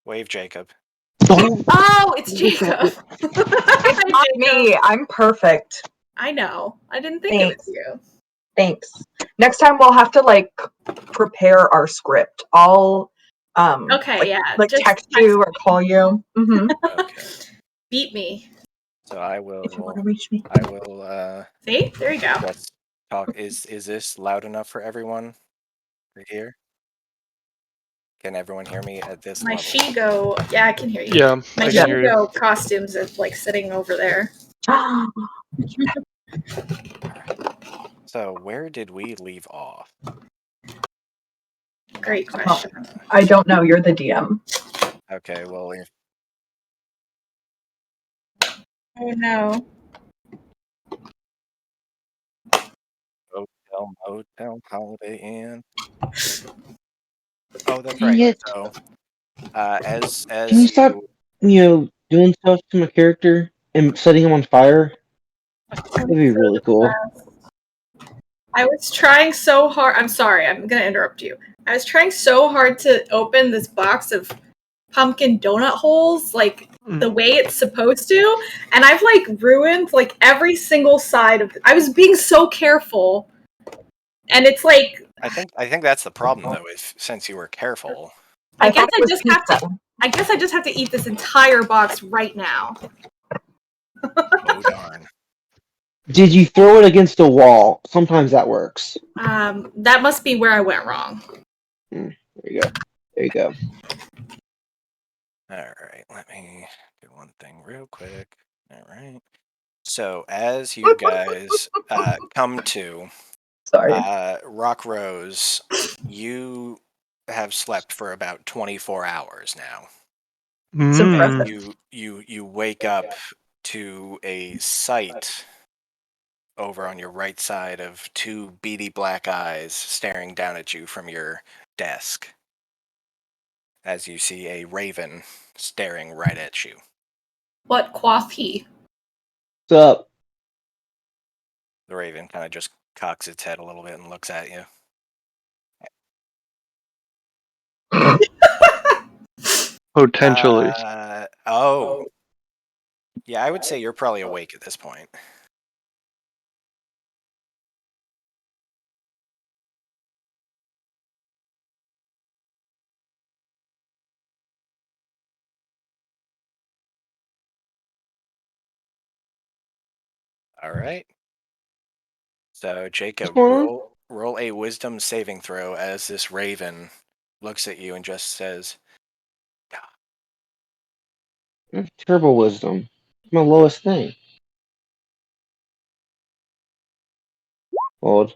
Wave Jacob. Oh, it's Jacob. It's not me. I'm perfect. I know. I didn't think it was you. Thanks. Next time we'll have to prepare our script. I'll just text you or call you. Mm-hmm. Okay. Beat me. So I will. If you want to reach me. I will. See, there you go. Just talk. Is this loud enough for everyone to hear? Can everyone hear me at this My level? Shigo, yeah, I can hear you. Yeah, My I can hear you. Shigo costumes are sitting over there. So where did we leave off? Great question. I don't know. You're the DM. Okay, well, Oh no. Hotel, Holiday Inn. Oh, that's Dang right. it. So, as Can you stop, doing stuff to my character and setting him on fire? That'd be really cool. I was trying so hard. I'm sorry, I'm gonna interrupt you. I was trying so hard to open this box of pumpkin donut holes, the way it's supposed to, and I've ruined every single side of it. I was being so careful, and it's I think that's the problem though. Since you were careful, I guess I just have to eat this entire box right now. Oh darn! Did you throw it against a wall? Sometimes that works. That must be where I went wrong. There you go. There you go. All right, let me do one thing real quick. All right. So as you guys come to, Rock Rose, you have slept for about 24 hours now. You wake up to a sight over on your right side of two beady black eyes staring down at you from your desk. As you see a raven staring right at you. What quaff he? What's up? The raven kind of just cocks its head a little bit and looks at you. Potentially. Yeah, I would say you're probably awake at this point. All right. So, Jacob, roll a wisdom saving throw as this raven looks at you and just says, That's turbo wisdom. It's my lowest thing. Old.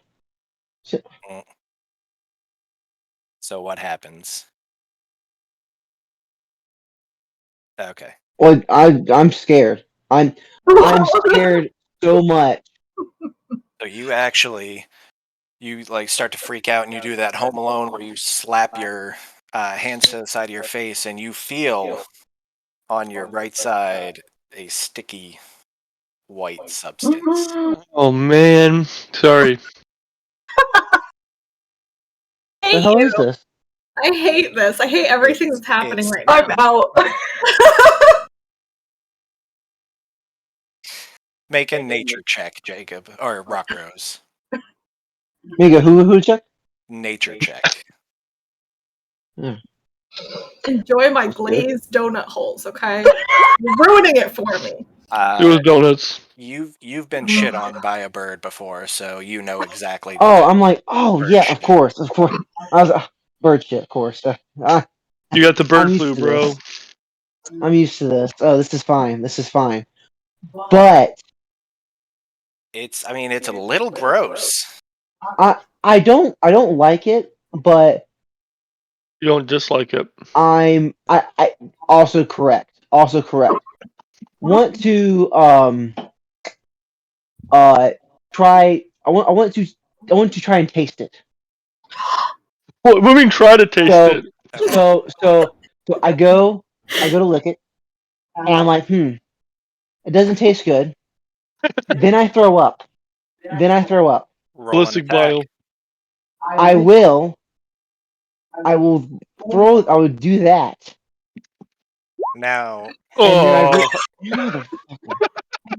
So what happens? Okay. Well, I'm scared. I'm scared so much. So you actually, start to freak out and you do that Home Alone where you slap your hands to the side of your face and you feel on your right side a sticky white substance. Oh man, sorry. I hate How is this? I hate this. I hate everything that's happening right now. I'm out. Make a nature check, Jacob, or Rock Rose. Mega, who check? Nature check. Yeah. Enjoy my glazed donut holes, okay? You're ruining it for me. Those donuts. You've been shit on by a bird before, so you know exactly. I'm like, yeah, of course. I was bird shit, of course. You got the bird flu, bro. I'm used to this. Oh, this is fine. But it's a little gross. I don't like it, but you don't dislike it. I also correct. Want to try. I want to try and taste it. What do you mean try to taste it? So I go to lick it, and I'm like, it doesn't taste good. Then I throw up. Ballistic bile. I will do that. Now, And then I Oh, motherfucker.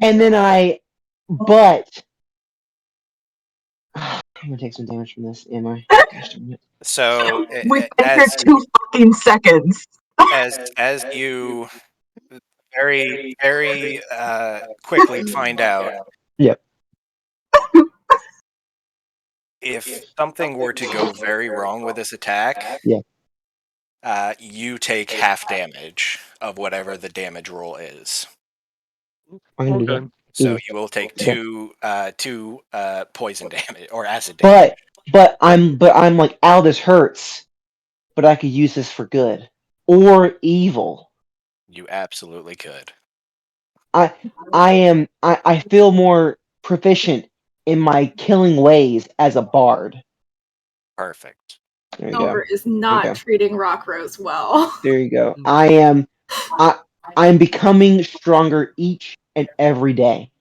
And then but I'm gonna take some damage from this, am I? Gosh darn it. so We've been here 2 fucking seconds. as you very quickly find out, Yep. if something were to go very wrong with this attack, Yeah. you take half damage of whatever the damage roll is. I'm gonna do okay. that. So Easy. you will take Okay. two poison damage or acid damage. But I'm like, Al, this hurts, but I could use this for good or evil. You absolutely could. I feel more proficient in my killing ways as a bard. Perfect. There you Silver go. is not go. treating Rockrose well. There you go. I'm becoming stronger each and every day.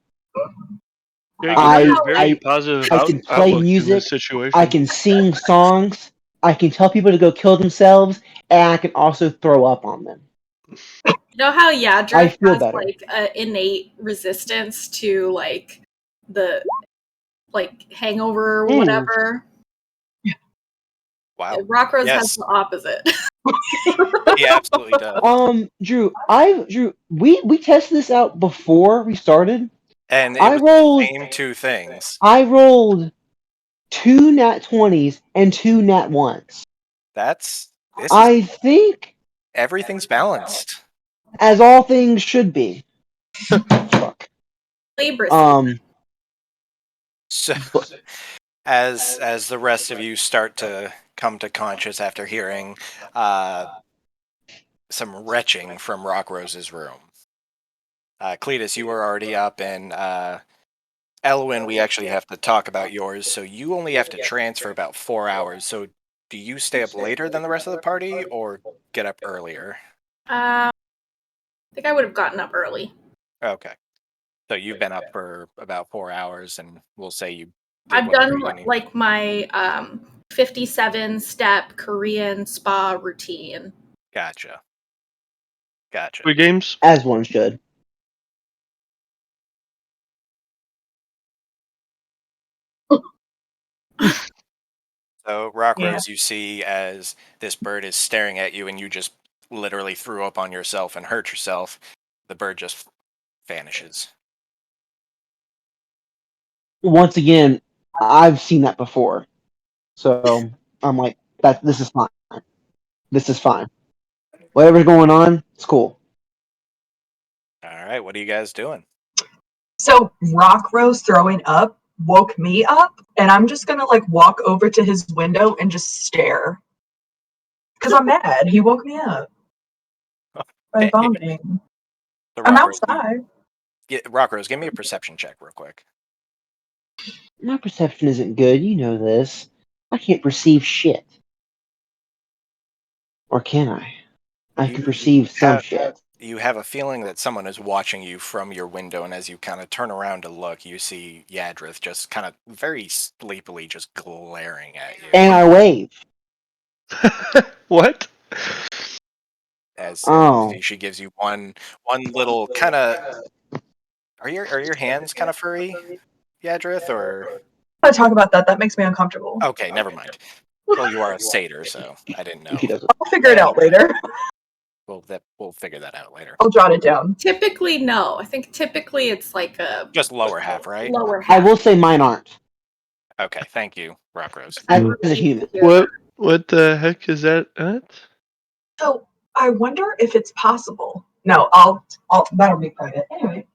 Yeah, you got a I very positive I can play outlook in music. this situation. I can sing songs. I can tell people to go kill themselves, and I can also throw up on them. You know how I Yadra feel has better. like an innate resistance to like the hangover or whatever? Wow. Rockrose has Yes, the opposite. he absolutely does. Drew, we tested this out before we started. And it I was rolled the same two things. 2 nat 20s and 2 nat 1s. This is I think everything's balanced. as all things should be. Fuck. Libra season. So But as the rest of you start to come to conscious after hearing some retching from Rockrose's room. Cletus, you were already up, and Elwyn, we actually have to talk about yours. So you only have to transfer about 4 hours. So do you stay up later than the rest of the party, or get up earlier? I think I would have gotten up early. Okay. So you've been up for about 4 hours, and we'll say you did I've whatever done you need. like my 57-step Korean spa routine. Gotcha. Good games. as one should. So Rockrose, you see as this bird is staring at you, and you just literally threw up on yourself and hurt yourself. The bird just vanishes. Once again, I've seen that before. So I'm like, this is fine. This is fine. Whatever's going on, it's cool. All right, what are you guys doing? So Rockrose throwing up woke me up, and I'm just gonna like walk over to his window and just stare. Because I'm mad. He woke me up by vomiting. So I'm Rockrose, outside. Rockrose, give me a perception check real quick. My perception isn't good. You know this. I can't perceive shit. Or can I? I can perceive some shit. You have a feeling that someone is watching you from your window, and as you kind of turn around to look, you see Yadrith just kind of very sleepily just glaring at you. And I wave. What? As Oh. she gives you one little kind of. Are your hands kind of furry, Yadrith, or? I talk about that. That makes me uncomfortable. Okay, never mind. Well, you are a satyr, so I didn't know. She does it. I'll figure it out later. We'll figure that out later. I'll jot it down. Typically, no. I think typically it's like a Just lower half, right? lower I half. will say mine aren't. Okay, thank you, Rockrose. I As a really human. hear What? What the heck is that? What? So I wonder if it's possible. No, I'll that'll be private. Anyway.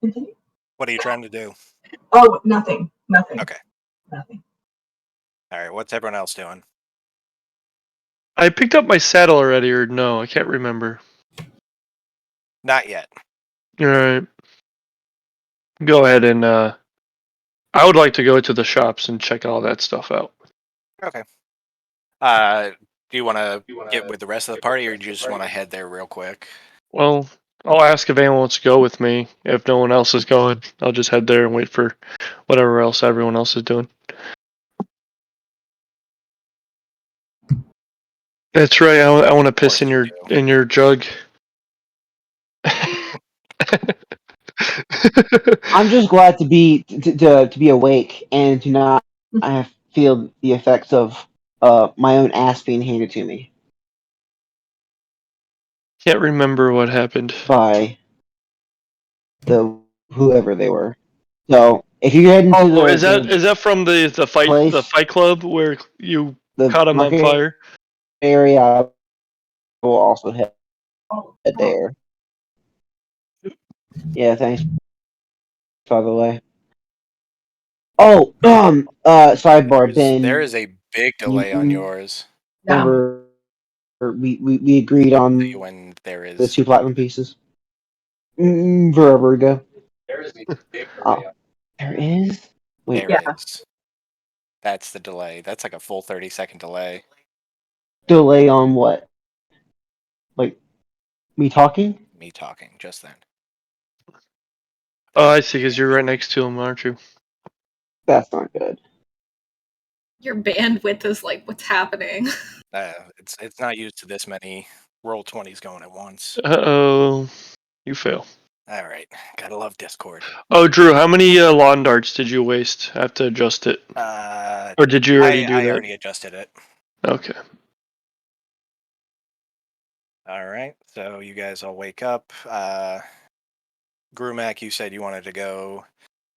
Continue. What are you trying to do? Oh, nothing. Nothing. Okay. Nothing. All right, what's everyone else doing? I picked up my saddle already, or no? I can't remember. Not yet. All right. Go ahead and I would like to go to the shops and check all that stuff out. Okay. Do you want to get with the rest of the party, or do you just want to head there real quick? Well, I'll ask if anyone wants to go with me. If no one else is going, I'll just head there and wait for whatever else everyone else is doing. That's right. I want to piss in course you your jug. I'm just glad to be awake and to not have feel the effects of my own ass being handed to me Can't remember what happened. by the whoever they were. So if you head into Oh, is the that from the place, fight club where you the caught him on market fire? area, I will also head there. Yeah, thanks. By the way. Oh, sidebar, there Ben. is a big delay on You yours. remember we agreed on When there the is 2 platinum pieces forever ago. Oh, there is. Wait, there is. That's the delay. That's like a full 30-second delay. delay on what? Like me talking? Me talking just then. Oh, I see. Because you're right next to him, aren't you? That's not good. Your bandwidth is like, what's happening? It's not used to this many roll 20s going at once. Oh, you fail. All right, gotta love Discord. Oh, Drew, how many lawn darts did you waste? I have to adjust it, or did you already do I that? already adjusted it. Okay. All right, so you guys all wake up. Grumac, you said you wanted to go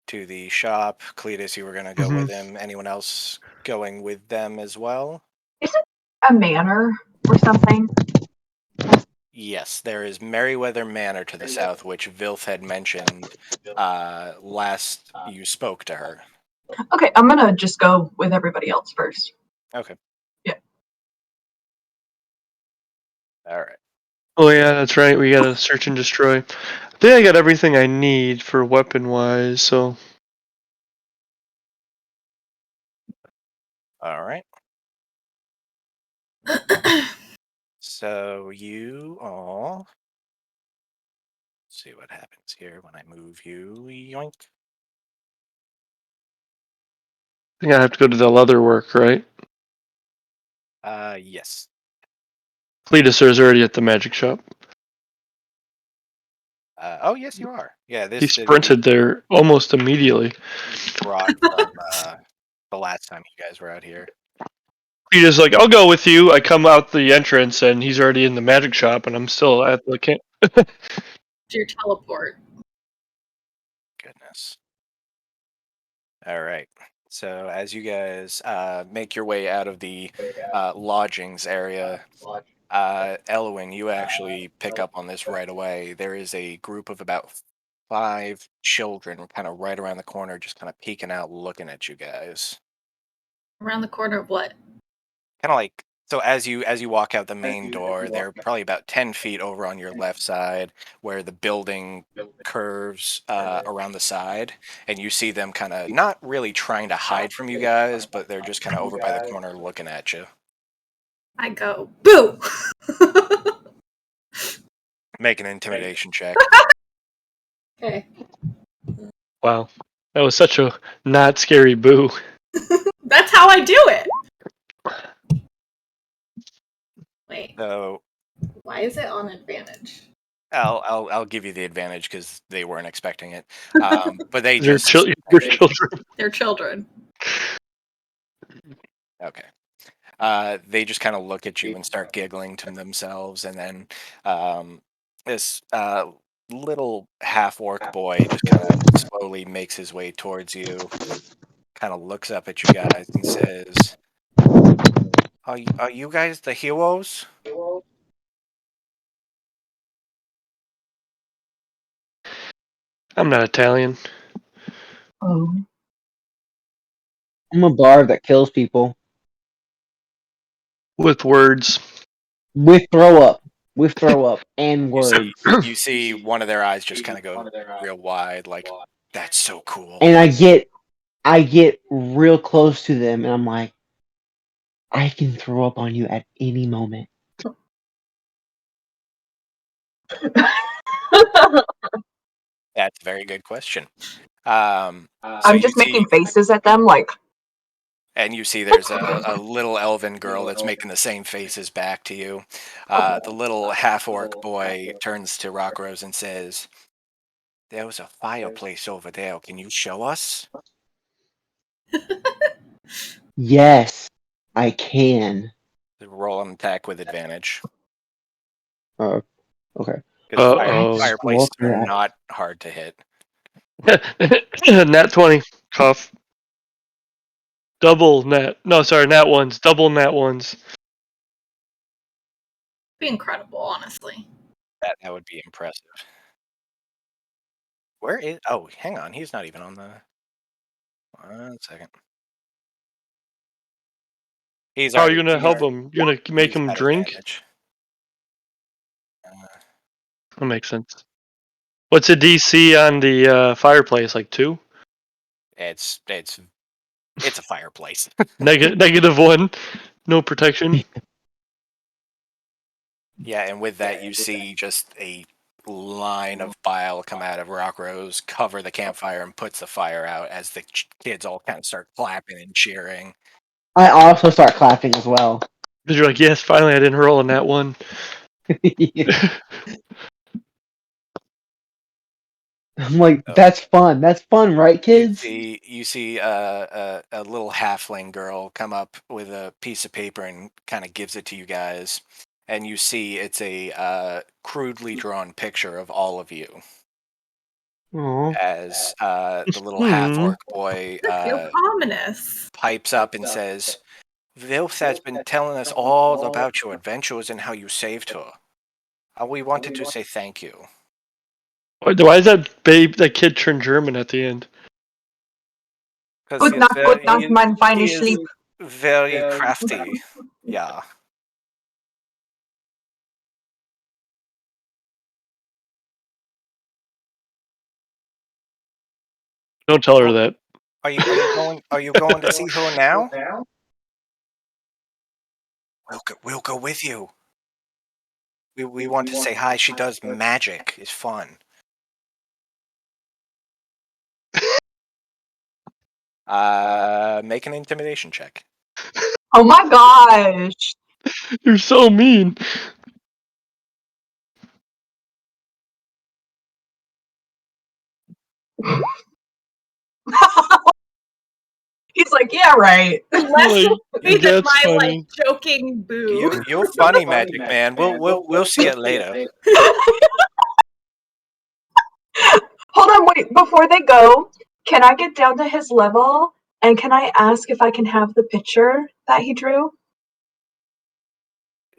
to the shop. Cletus, you were gonna go with him. Anyone else going with them as well? Is it a manor or something? Yes, there is Merryweather Manor to the south, which Vilf had mentioned last you spoke to her. Okay, I'm gonna just go with everybody else first. Okay. Yeah. All right. Oh yeah, that's right. We gotta search and destroy. I think I got everything I need for weapon wise. So All right. So you all see what happens here when I move you. Yoink. I think I have to go to the leather work, right? Yes. Cletus is already at the magic shop. Oh, yes, you are. Yeah, He this sprinted there almost immediately. brought from the last time you guys were out here. Cletus like, I'll go with you. I come out the entrance and he's already in the magic shop, and I'm still at the camp. To your teleport. Goodness. All right. So as you guys make your way out of the lodgings area, Elwyn, you actually pick up on this right away. There is a group of about 5 children kind of right around the corner, just kind of peeking out, looking at you guys. Around the corner of what? Kind of like, so as you walk out the main door, they're probably about 10 feet over on your left side where the building curves around the side, and you see them kind of not really trying to hide from you guys, but they're just kind of over by the corner looking at you. I go, boo! Make an intimidation check. Okay. Wow, that was such a not scary boo. That's how I do it! Wait, So why is it on advantage? I'll give you the advantage because they weren't expecting it. But they They're just your children. They're children. okay. They just kind of look at you and start giggling to themselves, and then this little half-orc boy just kind of slowly makes his way towards you, kind of looks up at you guys and says, are you guys the heroes? I'm not Italian. Oh. I'm a bard that kills people With words. with throw up, and words. You see one of their eyes just kind of go real wide, like, that's so cool. And I get real close to them, and I'm like, I can throw up on you at any moment. That's a very good question. So I'm you just see, making faces at them like And you see there's a little elven girl that's making the same faces back to you. The little half-orc boy turns to Rockrose and says, "There was a fireplace over there. Can you show us?" Yes, I can. Roll an attack with advantage. Oh, okay. Because Uh-oh. fireplaces Well, are not hard to hit. Nat 20. Cuff. Double nat. No, sorry, nat ones. Double nat ones. Be incredible, honestly. That would be impressive. Where is... Oh, hang on. He's not even on the... 1 second. He's How are already... you gonna help him? You're gonna make he's him got drink? advantage. That makes sense. What's the DC on the fireplace? Like 2? It's a fireplace. -1. No protection. Yeah, and with that, you see just a line of bile come out of Rockrose, cover the campfire, and puts the fire out as the kids all kind of start clapping and cheering. I also start clapping as well. Because you're like, yes, finally I didn't roll a nat 1. I'm like, So, that's fun. That's fun, right, kids? you see a little halfling girl come up with a piece of paper and kind of gives it to you guys, and you see it's a crudely drawn picture of all of you Aw. as the little half orc boy I feel ominous. pipes up and says, "Vilf has been telling us all about your adventures and how you saved her. We wanted to say thank you." Why is that kid turn German at the end? Because Good night, mein feine he is Sleep. very crafty. Yeah. Don't tell her that. Are you going to see her now? We'll go with you. We want to say hi. She does magic. It's fun. Make an intimidation check. Oh my gosh. You're so mean. He's like, yeah, right. Less Like, me than that's my like funny. joking boo. You're funny, Magic Man. We'll see it later. Hold on, wait. Before they go, can I get down to his level and can I ask if I can have the picture that he drew?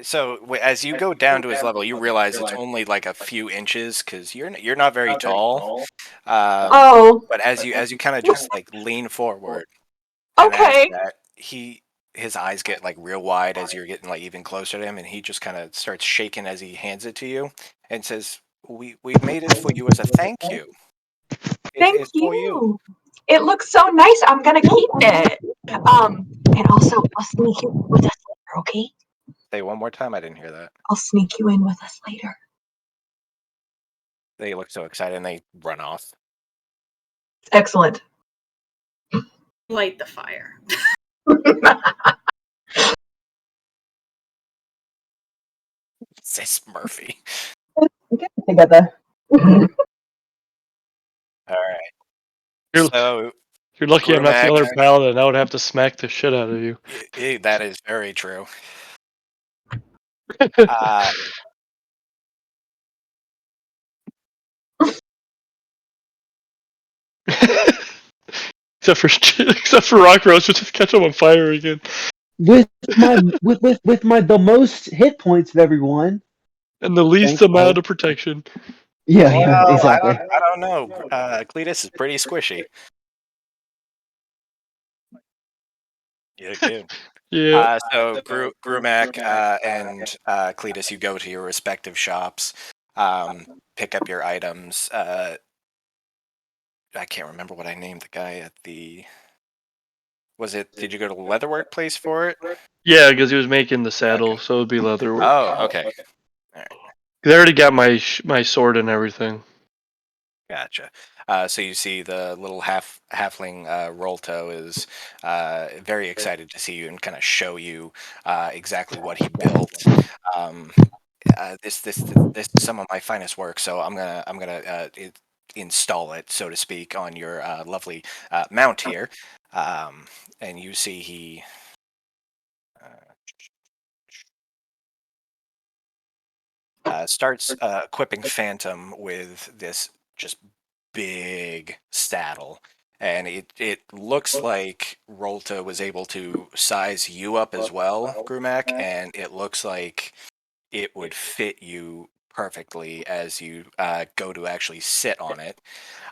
So as you go down to his level, you realize it's only like a few inches because you're not very tall. Oh, But as you kind of just like lean forward and ask okay. that, his eyes get like real wide as you're getting like even closer to him, and he just kind of starts shaking as he hands it to you and says, "We made it for you as a thank you. Thank It's for you." you. It looks so nice. I'm gonna keep it. And also I'll sneak you in with us later, okay? Say one more time. I didn't hear that. I'll sneak you in with us later. They look so excited and they run off. Excellent. Light the fire. Says Murphy. Get it together. All right. You're, So you're lucky I'm not the Grumac, other paladin. I would have to smack the shit out of you. that is very true. except for Rockrose, which just catch him on fire again. With the most hit points of everyone. And the least Thankful. amount of protection. Yeah, Well, exactly. I don't know. Cletus is pretty squishy. Yeah, good. Yeah. So Grumac and Cletus, you go to your respective shops, pick up your items. I can't remember what I named the guy at the. Did you go to the leatherwork place for it? Yeah, because he was making the saddle, so it would be leatherwork. Oh, okay. All right. I already got my sword and everything. Gotcha. So you see the little halfling Rolto is very excited to see you and kind of show you exactly what he built. Um, this is some of my finest work, so I'm gonna install it, so to speak, on your lovely mount here. And you see he starts equipping Phantom with this just big saddle. And it looks like Rolta was able to size you up as well, Grumac, and it looks like it would fit you perfectly as you go to actually sit on it.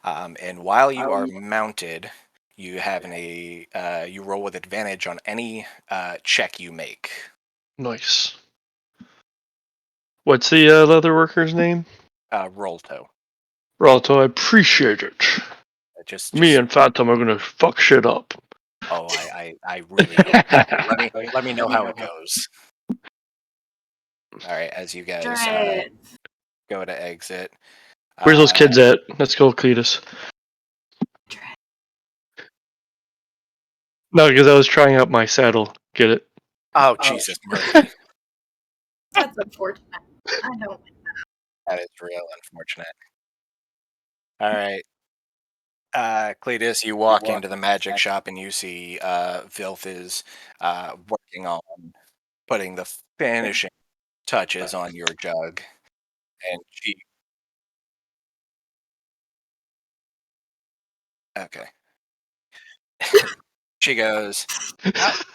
And while you are mounted, you have you roll with advantage on any check you make. Nice. What's the leather worker's name? Rolto. Ralto, I appreciate it. Me and Phantom are gonna fuck shit up. Oh, I really hope so. Let me know how it goes. All right, as you guys Right. go to exit. Where's those kids at? Let's go, Cletus. No, because I was trying out my saddle. Get it? Oh, Jesus, Murphy. That's unfortunate. I don't. That is real unfortunate. All right. Cletus, you walk into the magic shop and you see Vilf is working on putting the finishing touches on your jug. And okay. She goes,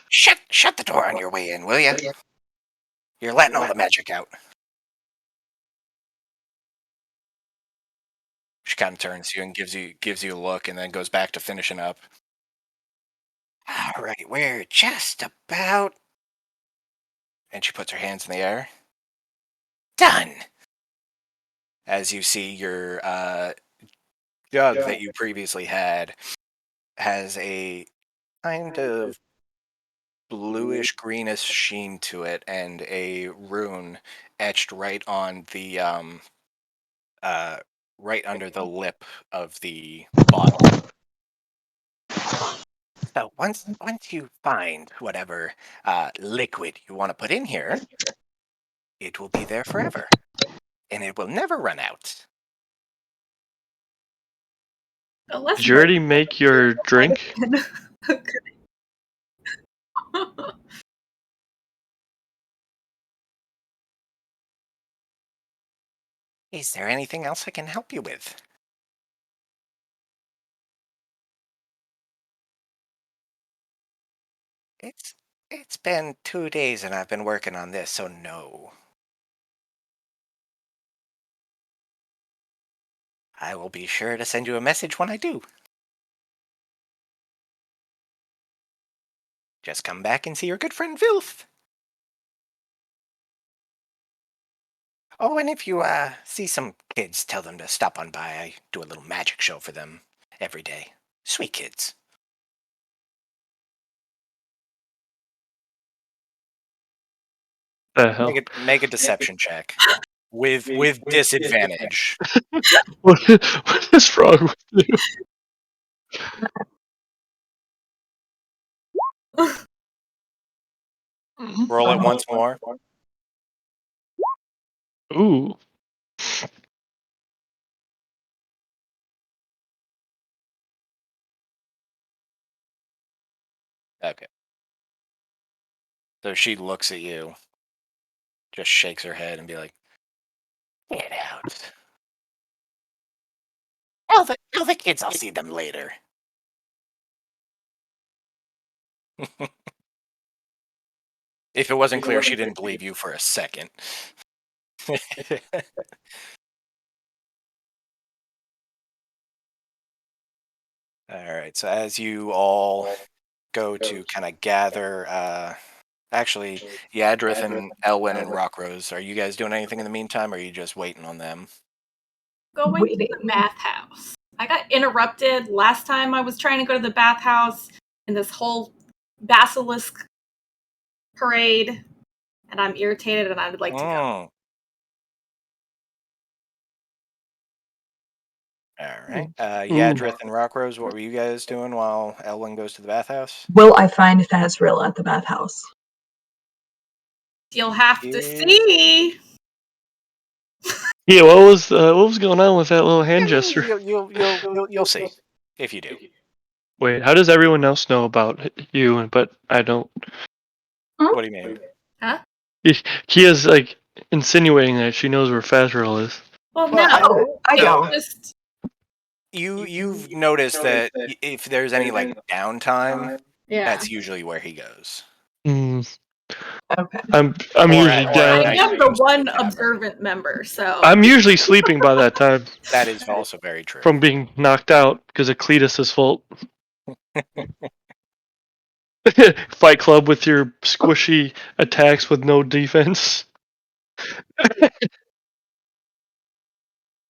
shut the door on your way in, will you? You're letting all the magic out. She kind of turns to you and gives you a look, and then goes back to finishing up. All right, we're just about. And she puts her hands in the air. Done. As you see, your jug that you previously had has a kind of bluish greenish sheen to it, and a rune etched right on the uh, right under the lip of the bottle. So once you find whatever liquid you want to put in here, it will be there forever, and it will never run out. Unless Did you already make your drink? Is there anything else I can help you with? It's been 2 days and I've been working on this, so no. I will be sure to send you a message when I do. Just come back and see your good friend Vilf. Oh, and if you see some kids, tell them to stop on by. I do a little magic show for them every day. Sweet kids. The hell? Make a deception check with disadvantage. What is wrong with you? Roll it once more. Ooh. Okay. So she looks at you, just shakes her head and be like, "Get out. Tell the kids I'll see them later." If it wasn't clear, she didn't believe you for a second. All right. So as you all go to kind of gather, actually, Yadrith and Elwyn and Rockrose, are you guys doing anything in the meantime, or are you just waiting on them? Going to the bathhouse. I got interrupted last time I was trying to go to the bathhouse in this whole basilisk parade, and I'm irritated and I would like to go. All right. Yadrith and Rockrose, what were you guys doing while Elwyn goes to the bathhouse? Will I find Fazrill at the bathhouse? You'll have to Yeah. see. Yeah, what was going on with that little hand gesture? You'll see if you do. Wait, how does everyone else know about you, but I don't? What do you mean? Huh? He is like insinuating that she knows where Fazrill is. Well, Well, no. I It's don't. just You've noticed that if there's any like downtime, yeah. that's usually where he goes. Okay. I'm Or usually at down. night I am when he the goes to one tavern. observant member, so I'm usually sleeping by that time That is also very true. from being knocked out because of Cletus's fault. Fight Club with your squishy attacks with no defense.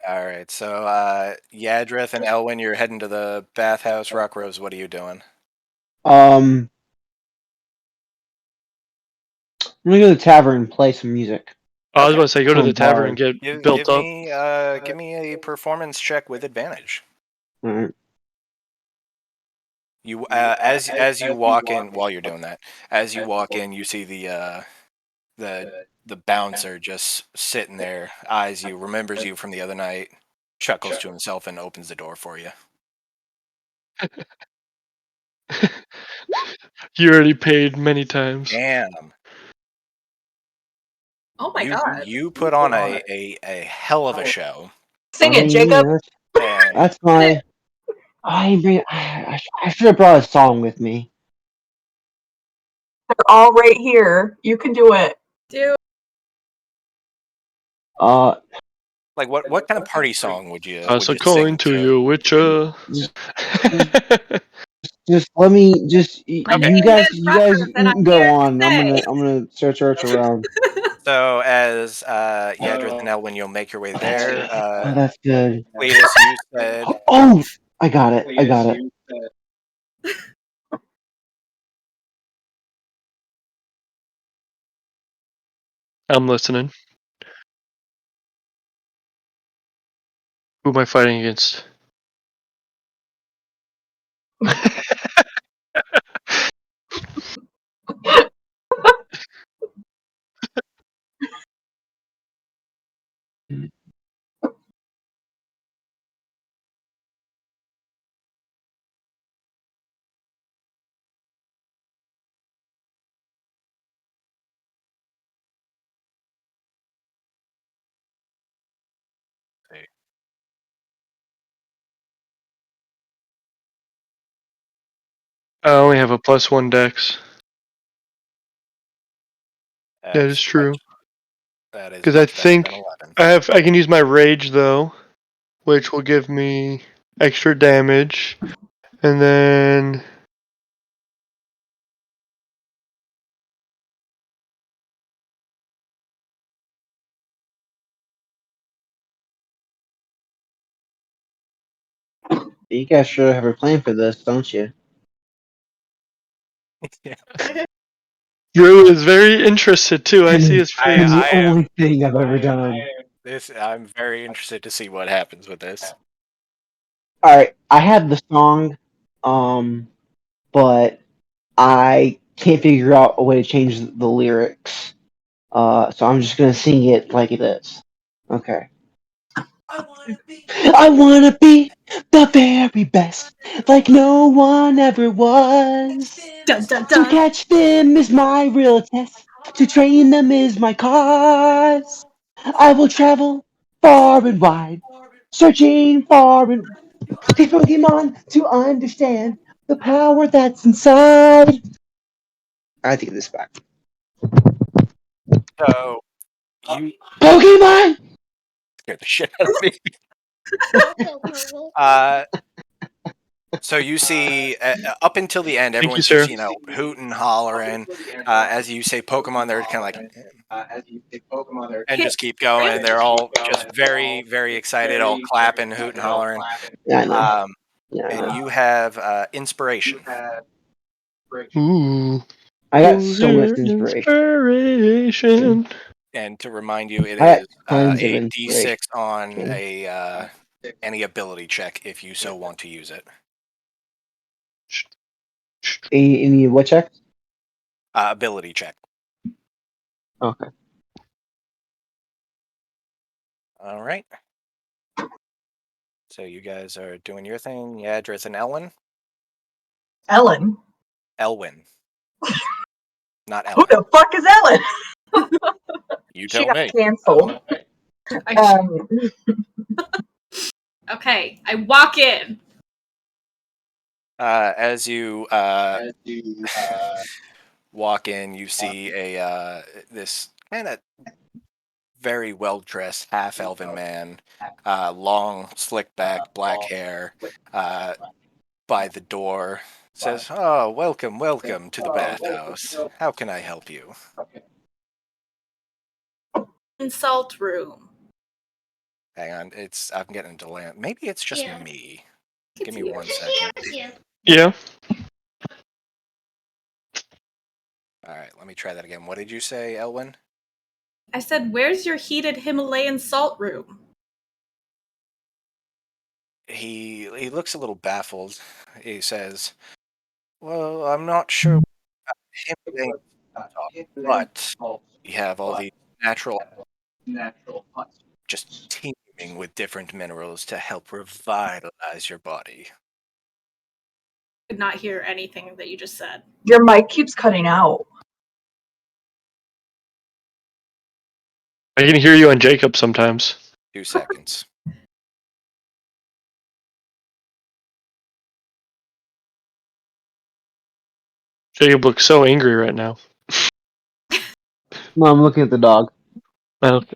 All right, so Yadrith and Elwyn, you're heading to the bathhouse. Rockrose, what are you doing? I'm gonna go to the tavern and play some music. I was about to say, go to the Sound tavern and bard. get built up. Give me a performance check with advantage. Alright. You as you walk in while you're doing that, as you walk in, you see the bouncer just sitting there, eyes you, remembers you from the other night, chuckles to himself, and opens the door for you. You already paid many times. Damn. oh my god. You put on a hell of a show. Sing it, Jacob. And That's my. I should have brought a song with me. They're all right here. You can do it. Dude, like what kind of party song would you Toss a sing coin to you, Witcher. Just let me. my Okay. name You guys. is You guys Rucker, and I'm go here on. to I'm stay. gonna search around. So as Yadrith and Elwyn, you'll make your way there. Oh, that's good. Cletus, you said Oh, I got it. I got it. I'm listening. Who am I fighting against? I only have a +1 dex. That is true. that is Because I much better than think 11. I can use my rage though, which will give me extra damage, and then You guys should have a plan for this, don't you? Drew is very interested too. I see his face. It's the I am only thing I've ever done. I'm very interested to see what happens with this. All right, I have the song, but I can't figure out a way to change the lyrics. So I'm just gonna sing it like it is. Okay. I wanna be the very best, like no one ever was. Dun dun To dun. catch them is my real test. To train them is my cause. I will travel far and wide, searching far and these Pokemon to understand the power that's inside. I have to get this back. So you Pokemon! scared the shit out of me. So you see, up until the end, Thank you, everyone's sir. just hooting, hollering. As you say Pokemon, they're kind of like, and just keep going. They're all just very, very excited, all clapping, hooting, hollering. Yeah, I know. And you have inspiration. Ooh. I got so much inspiration. Inspiration. And to remind you, it I got is tons of a inspiration. D6 on a any ability check if you so want to use it. Any what check? Ability check. Okay. All right. So you guys are doing your thing. Your address in Elwyn? Ellen? Elwyn. Not Who Ellen. the fuck is Ellen? You She tell got me. canceled. Okay, I walk in. As you walk in, you see a this kind of very well dressed half elven man, long slick back, black hair, by the door. Says, "Oh, welcome, welcome to the bathhouse. How can I help you?" Insult room. Hang on, I'm getting a delay. Maybe it's just me. Give me It's 1 second. Yeah. All right, let me try that again. What did you say, Elwyn? I said, where's your heated Himalayan salt room? He looks a little baffled. He says, "Well, I'm not sure about him, but we have all these natural, just teeming with different minerals to help revitalize your body." Could not hear anything that you just said. Your mic keeps cutting out. I can hear you on Jacob sometimes. 2 seconds. Jacob looks so angry right now. No, I'm looking at the dog. Okay.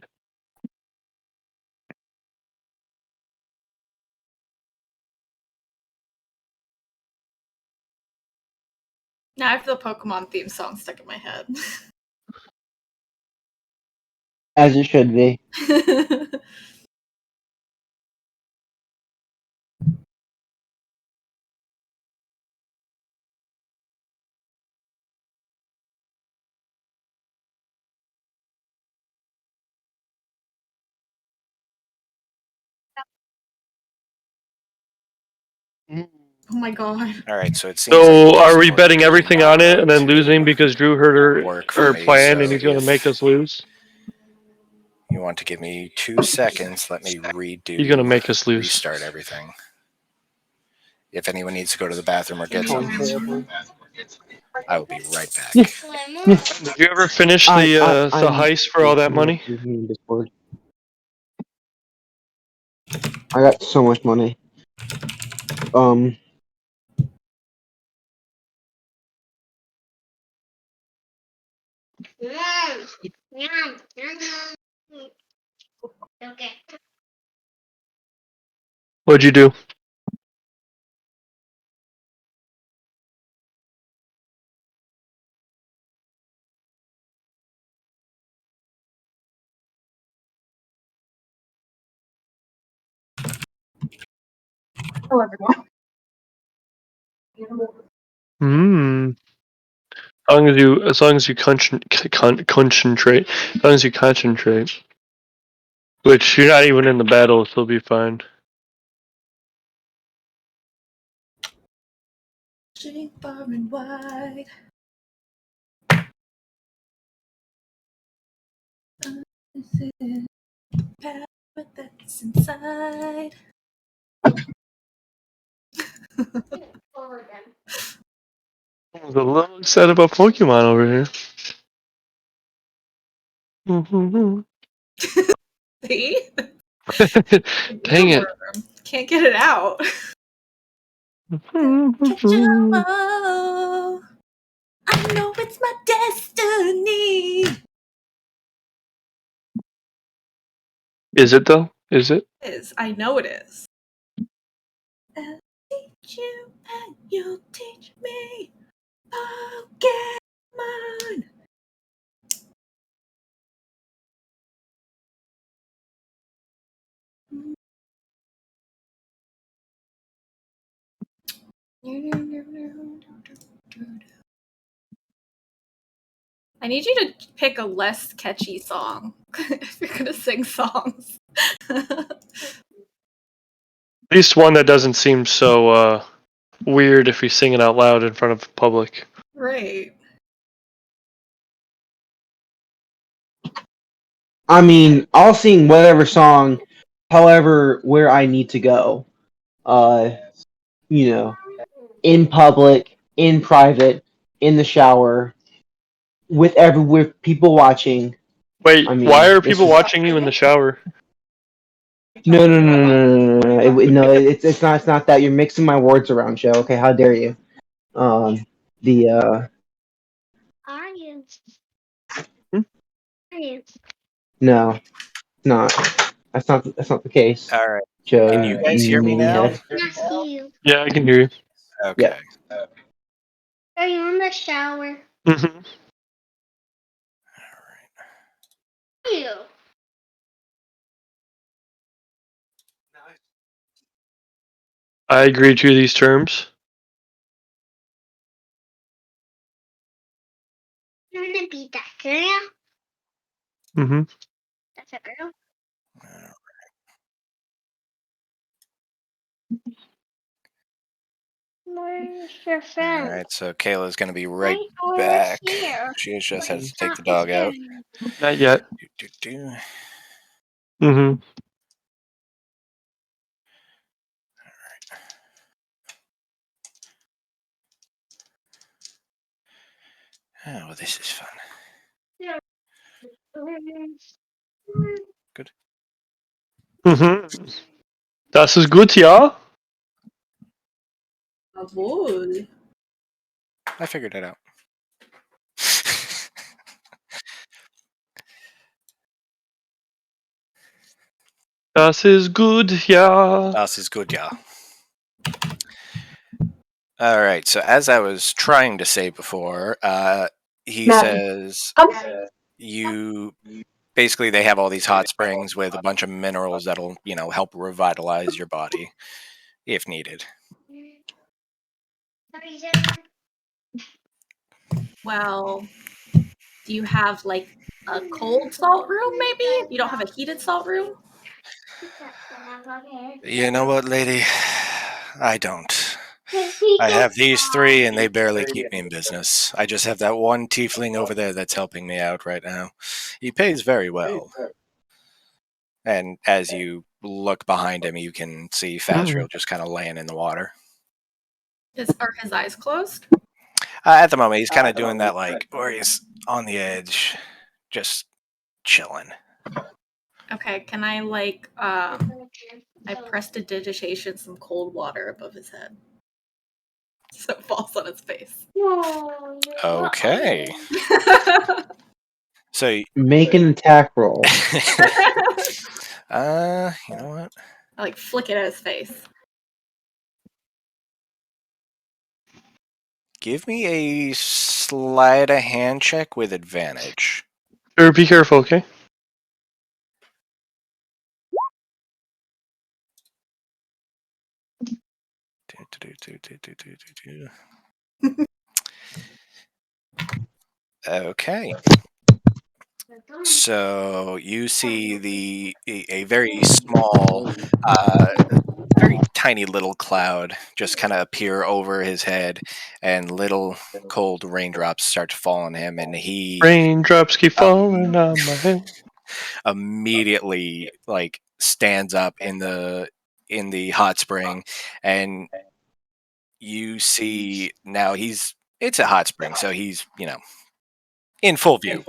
Now I have the Pokemon theme song stuck in my head. As it should be. Oh my god. All right, so it seems like So, this are we one betting is everything not on it and going then losing to because Drew heard work for our me. plan So and he's going to make us if lose? you want to give me 2 seconds, let me He's going to redo, make us lose. restart everything. If anyone needs to go to the bathroom or get Oh, something, terrible. I will be right back. Did you ever finish the heist for all that money? In Discord. I got so much money. What'd you do? Hello, everyone. Hmm. As long as you concentrate, as long as you concentrate, which you're not even in the battle, so you'll be fine. Searching far and wide. Power that's inside. I was a little excited about Pokemon over here. Mm-hmm. See? Dang it. Worm. Can't get it out. Oh, I know it's my destiny. Is it though? Is it? It is. I know it is. I'll teach you and you'll teach me. Pokemon. I need you to pick a less catchy song if you're gonna sing songs. At least one that doesn't seem so weird if he's singing out loud in front of public. Right. I mean, I'll sing whatever song, however, where I need to go. You know, in public, in private, in the shower, with people watching. Wait, I mean, why are it's people just- watching you in the shower? No, it's not. It's not that. You're mixing my words around, Joe. Okay, how dare you? The Are you? Hmm? Are you? no, not. That's not the case, All right. Joe. Can you guys hear me now? Not see you. Yeah, I can hear you. Okay. Are you in the shower? Mm-hmm. Are you? I agree to these terms. You're gonna beat that girl? Mm-hmm. That's a girl? Where's your All friend? right. So Kayla's going to be right Where's back. here? She just has to It's take the not dog out. here. Not yet. Do. Mm-hmm. Oh, well, this is fun. Good. Mm-hmm. Das ist gut, ja? Jawohl. I figured it out. Das ist gut, ja. Das ist good, yeah. All right. So as I was trying to say before, he Matt. says you basically they have all these hot springs with a bunch of minerals that'll help revitalize your body if needed. Well, do you have like a cold salt room maybe? You don't have a heated salt room? You know what, lady? I don't. I have these three, and they barely keep me in business. I just have that one tiefling over there that's helping me out right now. He pays very well. And as you look behind him, you can see Fastriel just kind of laying in the water. Are his eyes closed? At the moment, he's kind of doing that, like, where he's on the edge, just chilling. Okay, can I I prestidigitation some cold water above his head. So it falls on his face. Okay. So, make an attack roll. you know what? I flick it at his face. Give me a sleight of hand check with advantage. Sure, be careful, okay? Okay. So you see a very small, very tiny little cloud just kind of appear over his head, and little cold raindrops start to fall on him, and he Raindrops keep falling on my head. immediately stands up in the hot spring, and you see now it's a hot spring, so he's in full view.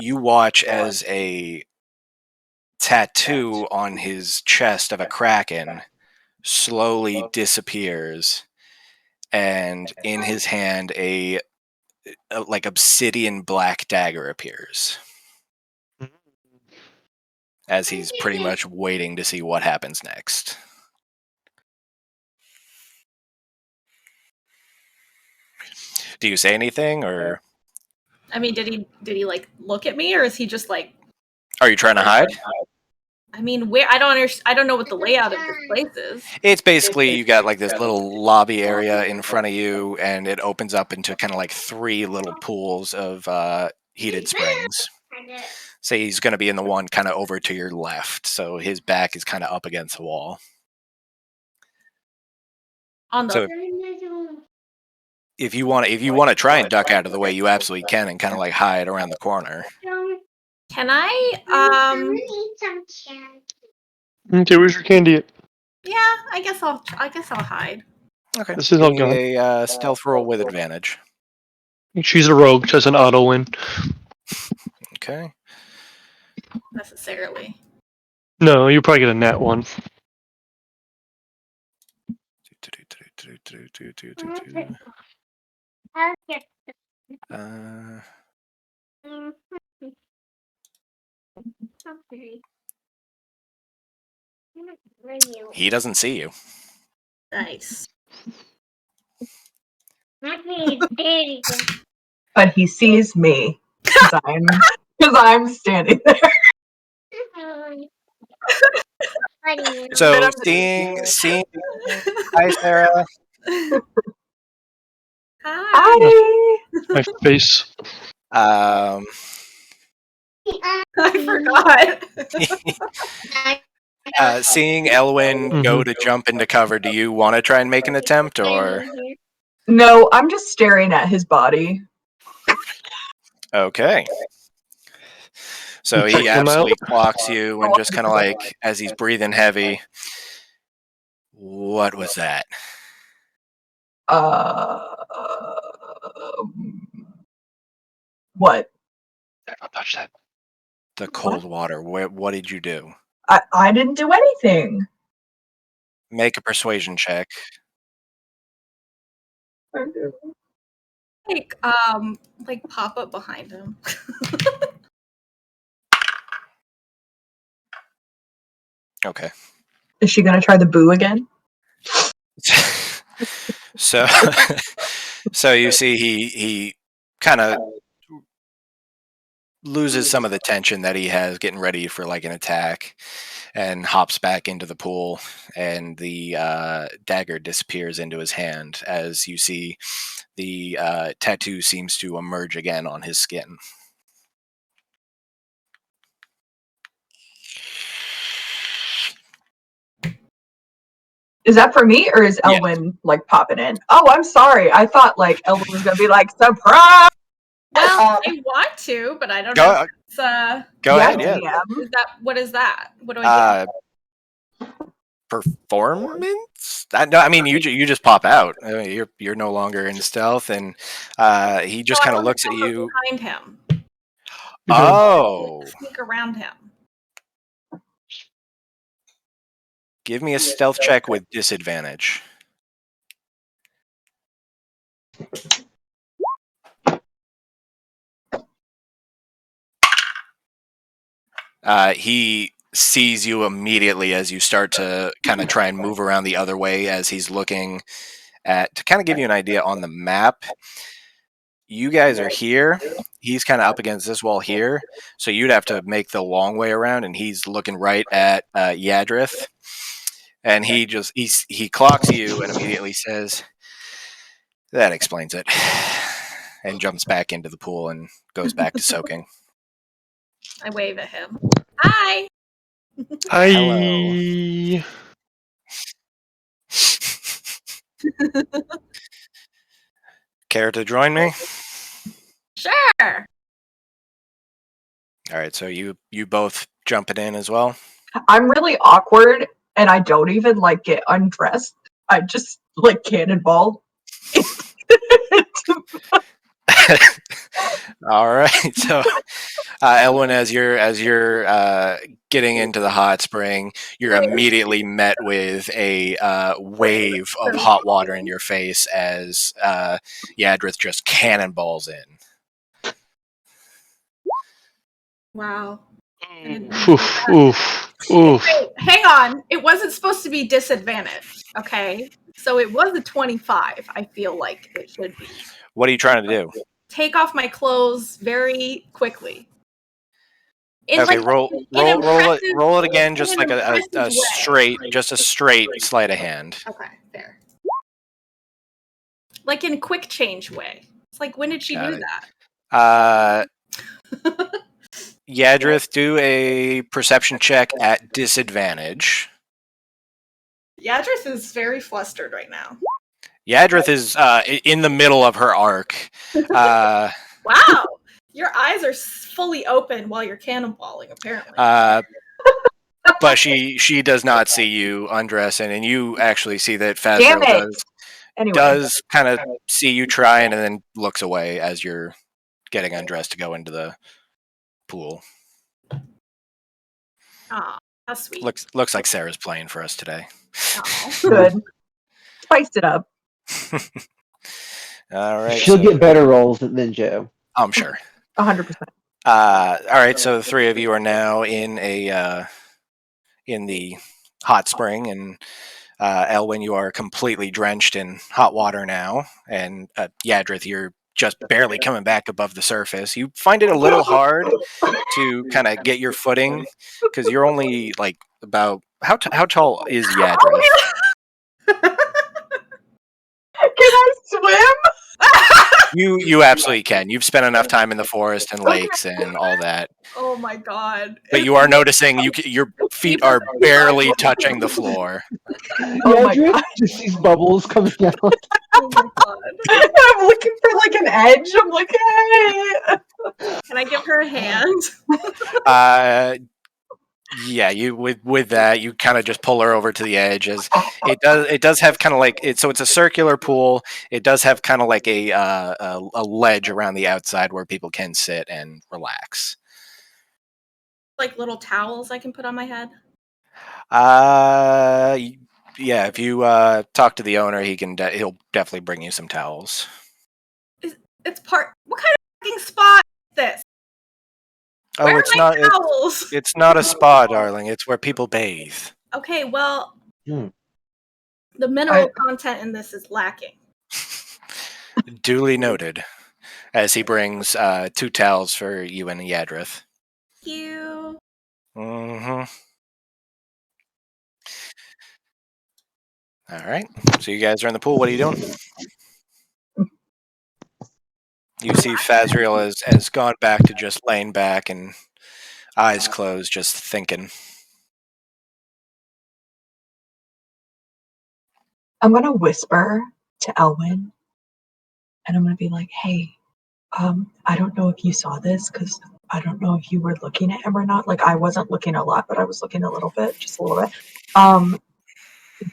You watch as a tattoo on his chest of a kraken slowly disappears, and in his hand a obsidian black dagger appears, as he's pretty much waiting to see what happens next. Do you say anything, or I mean, did he look at me, or is he just are you trying to hide? I mean, where I don't know what the layout of this place is. It's basically you got this little lobby area in front of you, and it opens up into kind of three little pools of heated springs. Say he's going to be in the one kind of over to your left, so his back is kind of up against the wall. On the So if you want to try and duck out of the way, you absolutely can, and kind of like hide around the corner. Can I eat some candy. Okay, where's your candy at? yeah, I guess I'll hide. Okay. This is Give all me gone. a stealth roll with advantage. She's a rogue. She has an auto win. Okay. Necessarily. No, you probably get a nat one. He doesn't see you. Nice. But he sees me because I'm standing there. So I'm seeing. Hi, Sarah. Hi. Hi. My face. I forgot. Seeing Elwyn go to jump into cover, do you want to try and make an attempt, or? No, I'm just staring at his body. Okay. So You he check him out? absolutely clocks you and just kind of like, as he's breathing heavy, what was that? What? Don't touch that. The cold water. What did you do? I didn't do anything. Make a persuasion check. Like pop up behind him. Okay. Is she gonna try the boo again? So, so you see, he kind of loses some of the tension that he has getting ready for like an attack, and hops back into the pool, and the dagger disappears into his hand as you see the tattoo seems to emerge again on his skin. Is that for me or is Elwyn like popping in? Oh, I'm sorry. I thought like Elwyn was gonna be like surprise. Well, I want to, but I don't Go- know. If it's, Go ahead, yeah. DM. what is that? What do I get? Performance? No, I mean you just pop out. I mean, you're no longer in stealth, and he just kind of looks at you. Behind him. Oh, Sneak around him. give me a stealth check with disadvantage. He sees you immediately as you start to kind of try and move around the other way as he's looking at, to kind of give you an idea on the map. You guys are here. He's kind of up against this wall here, so you'd have to make the long way around, and he's looking right at Yadrith, and he clocks you and immediately says, "That explains it," and jumps back into the pool and goes back to soaking. I wave at him. Hi. Hi. Hello. Care to join me? Sure. All right, so you both jumping in as well? I'm really awkward and I don't even like get undressed. I just like cannonball. All right, so Elwyn, as you're getting into the hot spring, you're immediately met with a wave of hot water in your face as Yadrith just cannonballs in. Wow. Oof, oof, oof. Wait, hang on. It wasn't supposed to be disadvantaged, okay? So it was a 25, I feel like it should be. What are you trying to do? Take off my clothes very quickly. Okay, roll it again, just like a straight sleight of hand. Okay, fair. Like in quick change way. It's like, when did she Got do it. that? Yadrith, do a perception check at disadvantage. Yadris is very flustered right now. Yadrith is in the middle of her arc. Wow, your eyes are fully open while you're cannonballing, apparently. But she does not see you undressing, and you actually see that Damn Fazril it! Anyway, does kind of see you trying, and then looks away as you're getting undressed to go into the pool. Aw, how sweet. Looks like Sarah's playing for us today. Aw. good. Spiced it up. All right, She'll get better rolls than Joe. I'm sure. 100%. All right, so the three of you are now in the hot spring, and Elwyn, you are completely drenched in hot water now, and Yadrith, you're just barely coming back above the surface. You find it a little hard to kind of get your footing because you're only like about how tall is Yadrith? Can I swim? You absolutely can. You've spent enough time in the forest and lakes and all that. Oh my god. But you are noticing your feet are barely touching the floor. Oh my Yadrith God. just sees bubbles coming out. Oh my god. I'm looking for like an edge. I'm like, hey. Can I give her a hand? Yeah, you with that, you kind of just pull her over to the edge as it does have kind of like it. So it's a circular pool. It does have kind of like a ledge around the outside where people can sit and relax. Like little towels I can put on my head? Yeah, if you talk to the owner, he'll definitely bring you some towels. It's part. What kind of fucking spot is this? Oh, Where it's are my not. towels? It's not a spa, darling. It's where people bathe. Okay, well, Hmm. the mineral content in this is lacking. Duly noted. As he brings 2 towels for you and Yadrith. Thank you. Mm-hmm. All right. So you guys are in the pool. What are you doing? You see Fazriel has gone back to just laying back and eyes closed, just thinking. I'm going to whisper to Elwyn and I'm going to be like, hey, I don't know if you saw this because I don't know if you were looking at him or not. Like, I wasn't looking a lot, but I was looking a little bit, just a little bit.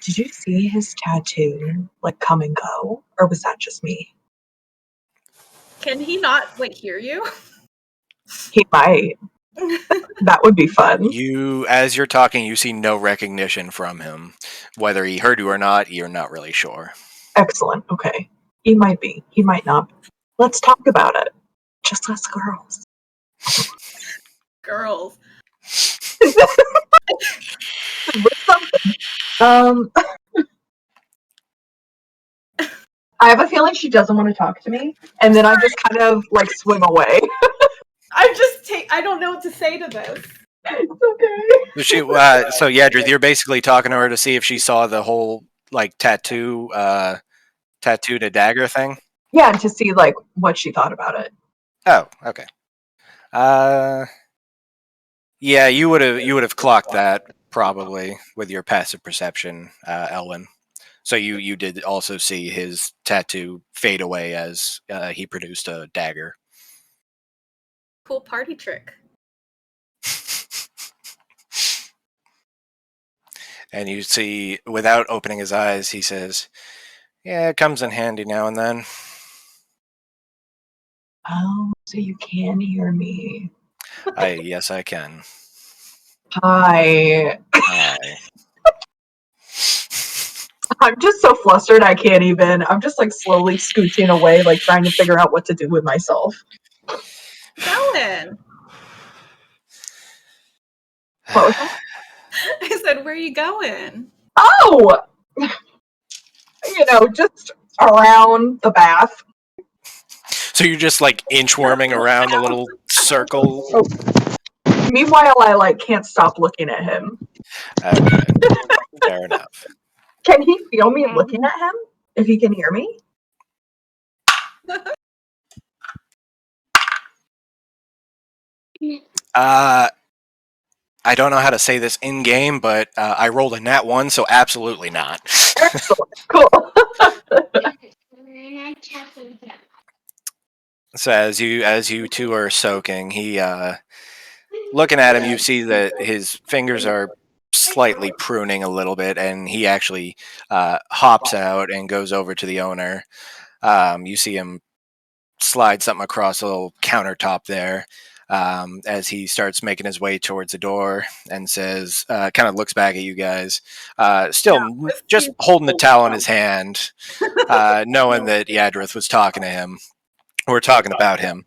Did you see his tattoo, like, come and go? Or was that just me? Can he not hear you? He might. That would be fun. As you're talking, you see no recognition from him. Whether he heard you or not, you're not really sure. Excellent. Okay. He might be. He might not. Let's talk about it. Just us girls. Girls. I have a feeling she doesn't want to talk to me, and then I just kind of like swim away. I don't know what to say to this. It's okay. So Yadrith, you're basically talking to her to see if she saw the whole like tattooed a dagger thing. Yeah, to see like what she thought about it. Oh, okay. Yeah, you would have clocked that probably with your passive perception, Elwyn. So you did also see his tattoo fade away as he produced a dagger. Cool party trick. And you see, without opening his eyes, he says, "Yeah, it comes in handy now and then." Oh, so you can hear me. Yes, I can. Hi. Hi. I'm just so flustered I can't even. I'm just like slowly scooching away, like trying to figure out what to do with myself. Going. What was that? I said, where are you going? Oh! Just around the bath. So you're just like inchworming around a little circle. Meanwhile, I like can't stop looking at him. Okay, fair enough. Can he feel me looking at him? If he can hear me? I don't know how to say this in game, but I rolled a nat 1, so absolutely not. Excellent. Cool. So as you two are soaking, he looking at him, you see that his fingers are slightly pruning a little bit, and he actually hops out and goes over to the owner. You see him slide something across a little countertop there. As he starts making his way towards the door and says, kind of looks back at you guys, just holding the towel in his hand, knowing that Yadrith was talking to him, or talking about him,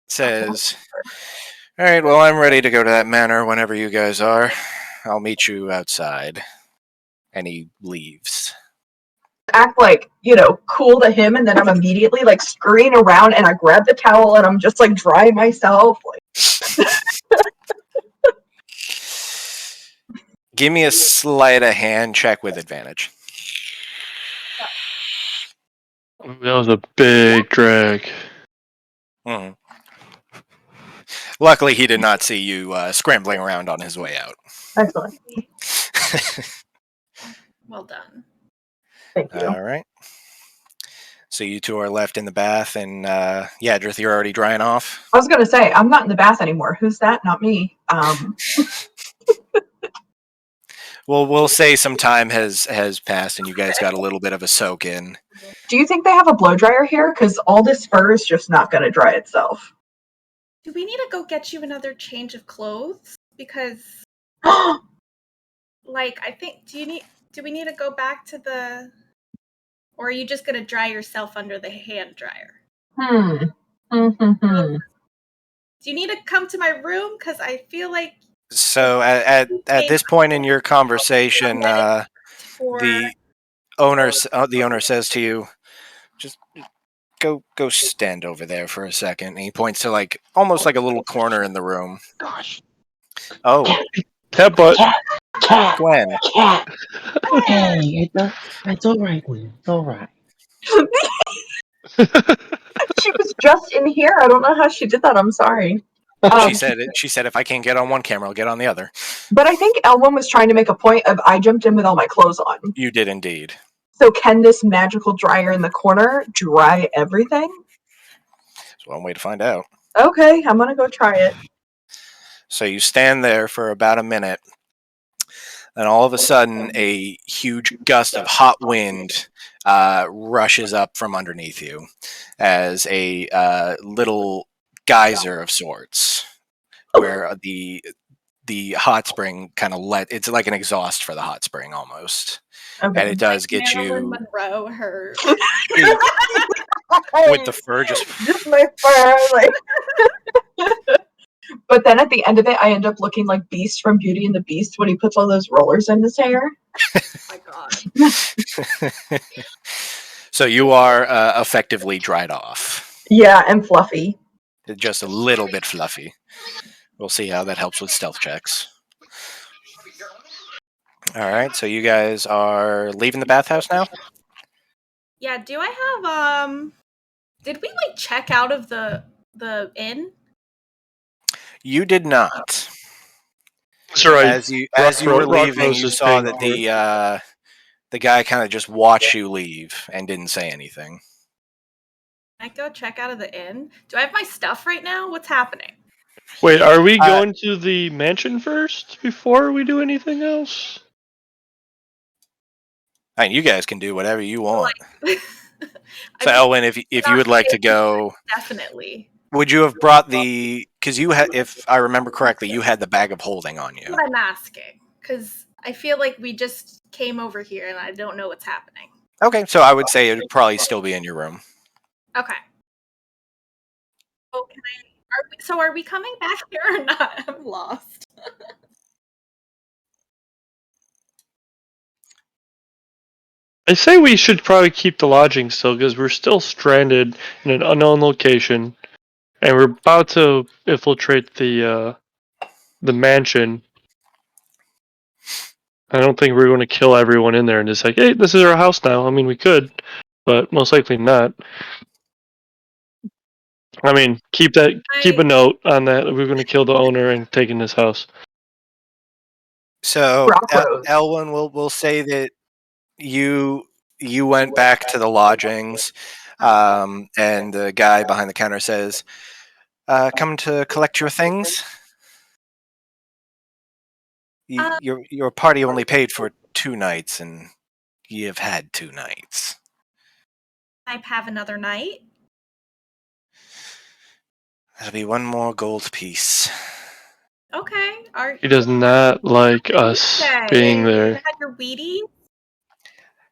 says, all right, well, I'm ready to go to that manor whenever you guys are. I'll meet you outside. And he leaves. Act like, cool to him, and then I'm immediately like scurrying around and I grab the towel and I'm just like drying myself. Give me a sleight of hand check with advantage. That was a big drag. Mm-hmm. Luckily, he did not see you scrambling around on his way out. Excellent. Well done. Thank you. All right. So you two are left in the bath, and Yadrith, you're already drying off. I was gonna say, I'm not in the bath anymore. Who's that? Not me. Well, we'll say some time has passed, and you guys got a little bit of a soak in. Do you think they have a blow dryer here? Because all this fur is just not gonna dry itself. Do we need to go get you another change of clothes? Because, like, I think do we need to go back to the, or are you just gonna dry yourself under the hand dryer? Mm-hmm. Do you need to come to my room? Because I feel like. So at this point in your conversation, the owner says to you, "Just go stand over there for a second." And he points to almost like a little corner in the room. Gosh. Oh, Headbutt. Cat. Gwen. Cat. Hey, it's all right, Gwen. It's all right. She was just in here. I don't know how she did that. I'm sorry. She said, if I can't get on one camera, I'll get on the other. But I think Elwyn was trying to make a point of I jumped in with all my clothes on. You did indeed. So can this magical dryer in the corner dry everything? That's one way to find out. Okay, I'm gonna go try it. So you stand there for about a minute, and all of a sudden, a huge gust of hot wind rushes up from underneath you as a little geyser of sorts, where the hot spring kind of it's like an exhaust for the hot spring almost. Okay. And it does get Marilyn you Monroe, her with the fur just my fur, But then at the end of it, I end up looking like Beast from Beauty and the Beast when he puts all those rollers in his hair. Oh my god. So you are effectively dried off. Yeah, and fluffy. Just a little bit fluffy. We'll see how that helps with stealth checks. All right, so you guys are leaving the bathhouse now? Yeah, do I have did we check out of the inn? You did not. Sorry. As you were leaving, you saw that the guy kind of just watched you leave and didn't say anything. Can I go check out of the inn? Do I have my stuff right now? What's happening? Wait, are we going to the mansion first before we do anything else? I mean, you guys can do whatever you want. So, I mean, Elwyn, if you would like to go, definitely. would you have brought because you had, if I remember correctly, you had the bag of holding on you. That's what I'm asking, because I feel like we just came over here and I don't know what's happening. Okay, so I would say it would probably still be in your room. Okay. Oh, are we coming back here or not? I'm lost. I say we should probably keep the lodging still because we're still stranded in an unknown location, and we're about to infiltrate the mansion. I don't think we're going to kill everyone in there and just hey, this is our house now. I mean, we could, but most likely not. I mean, keep a note on that. We're going to kill the owner and take in his house. So, Rockrose. Elwyn, we'll say that you went back to the lodgings, and the guy behind the counter says, "Come to collect your things." Your party only paid for 2 nights, and you've had 2 nights. I have another night. That'll be 1 more gold piece. Okay. He does not like us being You there. had your Wheaties?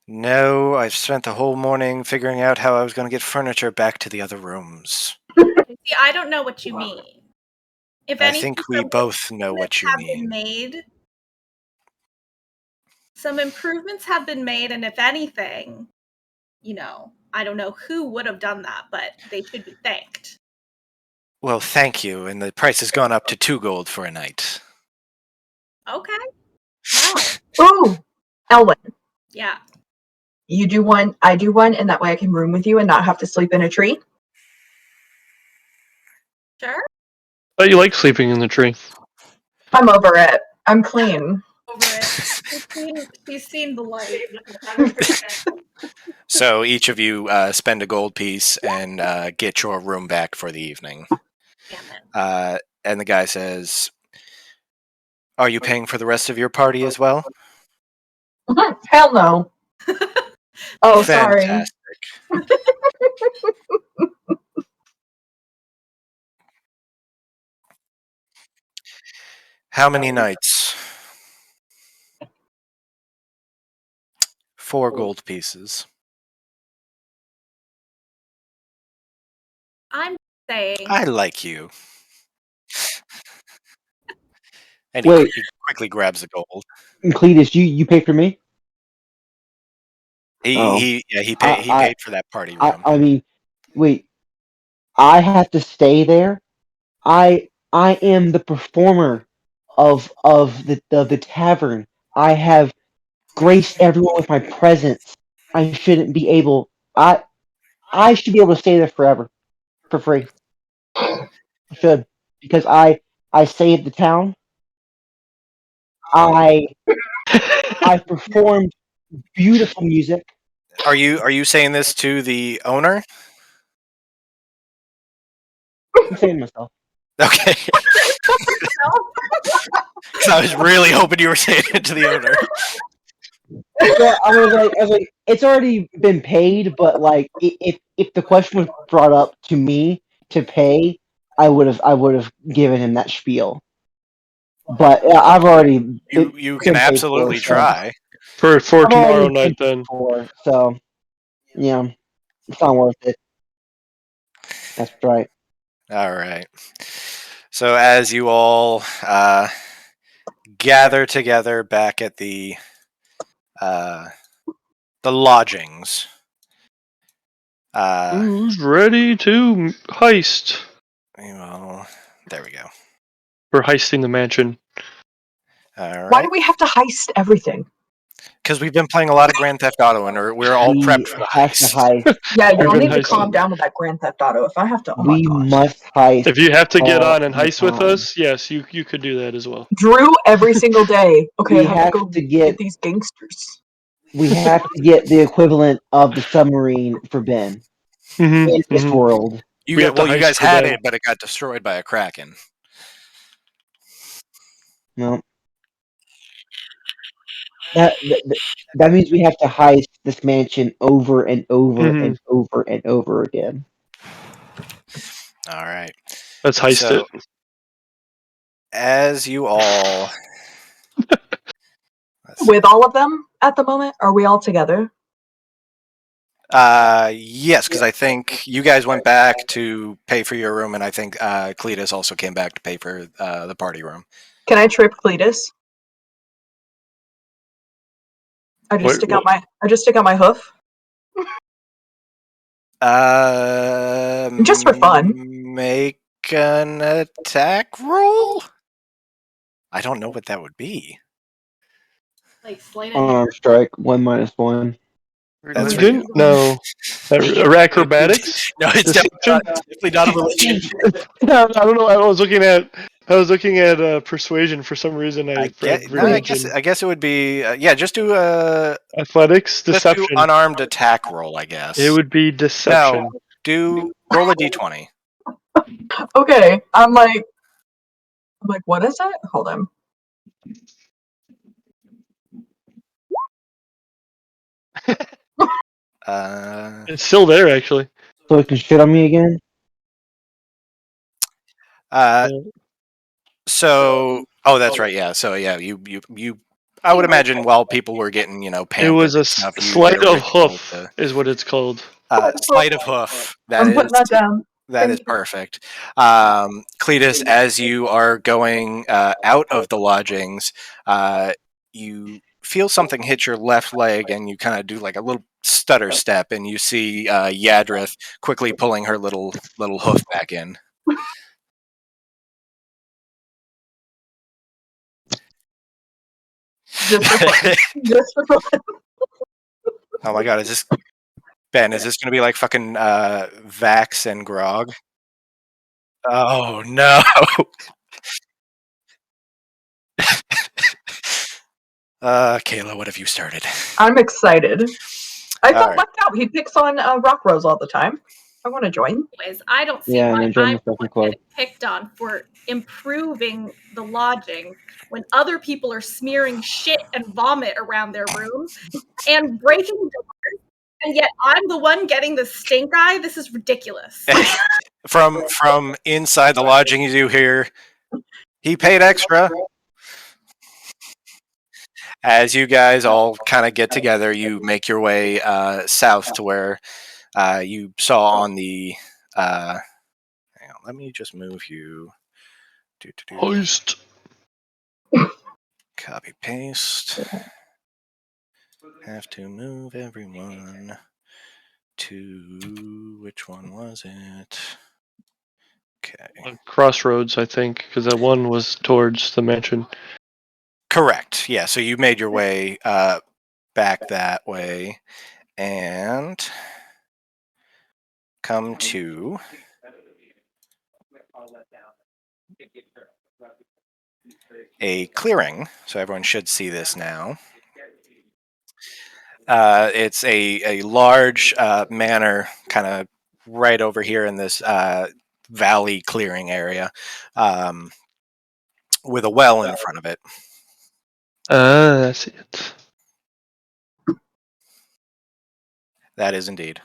No, I've spent the whole morning figuring out how I was going to get furniture back to the other rooms. See, I don't know what you mean. If I anything, think we some both know what you have been mean. made. Some improvements have been made, and if anything, I don't know who would have done that, but they should be thanked. Well, thank you, and the price has gone up to 2 gold for a night. Okay. Wow. Ooh, Elwyn, Yeah. you do one, I do one, and that way I can room with you and not have to sleep in a tree. Sure. But you like sleeping in the tree. I'm over it. I'm clean. Over it. She's seen the light. So each of you spend a gold piece and get your room back for the evening. Damn it. And the guy says, "Are you paying for the rest of your party as well?" Hell no. Oh, sorry. Fantastic. How many nights? 4 gold pieces. I'm saying. I like you. And Wait. he quickly grabs the gold. Cletus, you pay for me? He paid for that party room. I mean, wait. I have to stay there. I am the performer of the tavern. I have graced everyone with my presence. I shouldn't be able. I should be able to stay there forever, for free. I should, because I saved the town. I performed beautiful music. Are you saying this to the owner? I'm saying to myself. Okay. Because I was really hoping you were saying it to the owner. Well, I was like, it's already been paid, but like, if the question was brought up to me to pay, I would have given him that spiel. But I've already You can absolutely try. For I've tomorrow already night, been then. before, so yeah, it's not worth it. That's right. All right. So as you all gather together back at the lodgings. Who's ready to heist? Well, there we go. We're heisting the mansion. All right. Why do we have to heist everything? Because we've been playing a lot of Grand Theft Auto, and we're all prepped for the have to heist. heist. Yeah, y'all been need to heisting. calm down with that Grand Theft Auto. If I have to, oh my We gosh. must heist. If you have to get all on and the heist with time. us, yes, you could do that as well. Drew every single day. Okay, We I have to go get these gangsters. We have to get the equivalent of the submarine for Ben in this world. You We have to you heist guys for had Ben. it, but it got destroyed by a kraken. No. That means we have to heist this mansion over and over and over and over again. All right. Let's heist it. As you all... With all of them at the moment? Are we all together? Yes, because I think you guys went back to pay for your room, and I think Cletus also came back to pay for the party room. Can I trip Cletus? I just stick out my hoof. Just for fun. Make an attack roll? I don't know what that would be. Like sleight of Unarmed strike, 1 - 1. That's You for you. didn't? No. Acrobatics? No, it's Deception? definitely not a religion. I don't know. I was looking at persuasion for some reason. I read religion. I guess it would be just do Athletics, just do deception. unarmed attack roll, I guess. It would be deception. No, roll a d20. Okay, I'm like, what is it? Hold on. It's still there, actually. So it can shit on me again? So, that's right. Yeah. So, yeah, you. I would imagine while people were getting, It pampered was a and stuff, you sleight did a of ritual hoof, is what it's called. sleight of hoof. I'm putting that down. That is Thank you. perfect. Cletus, as you are going out of the lodgings, you feel something hit your left leg, and you kind of do like a little stutter step, and you see Yadrith quickly pulling her little hoof back in. Just for fun. Just for fun. Oh my god, is this Ben? Is this going to be like fucking Vax and Grog? Oh no! Kayla, what have you started? I'm excited. I felt right. left out. He picks on Rock Rose all the time. I want to join. Anyways, I don't see Yeah, why and join I'm the the fucking one club. getting picked on for improving the lodging when other people are smearing shit and vomit around their rooms and breaking doors, and yet I'm the one getting the stink eye. This is ridiculous. From inside the lodging, you do hear he paid extra. As you guys all kind of get together, you make your way south to where you saw on the. Hang on, let me just move you. Hoist. Copy paste. Have to move everyone to which one was it? Okay. Crossroads, I think, because that one was towards the mansion. Correct. Yeah. So you made your way back that way and come to a clearing. So everyone should see this now. It's a large manor, kind of right over here in this valley clearing area, with a well in front of it. I see it. That is indeed.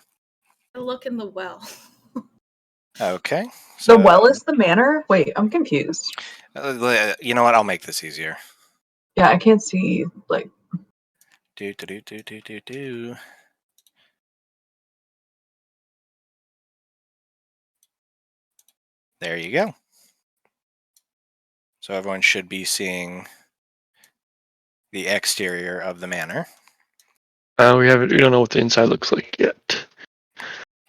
Look in the well. Okay. The well is the manor? Wait, I'm confused. You know what? I'll make this easier. Yeah, I can't see, like... Do. There you go. So everyone should be seeing the exterior of the manor. We don't know what the inside looks like yet.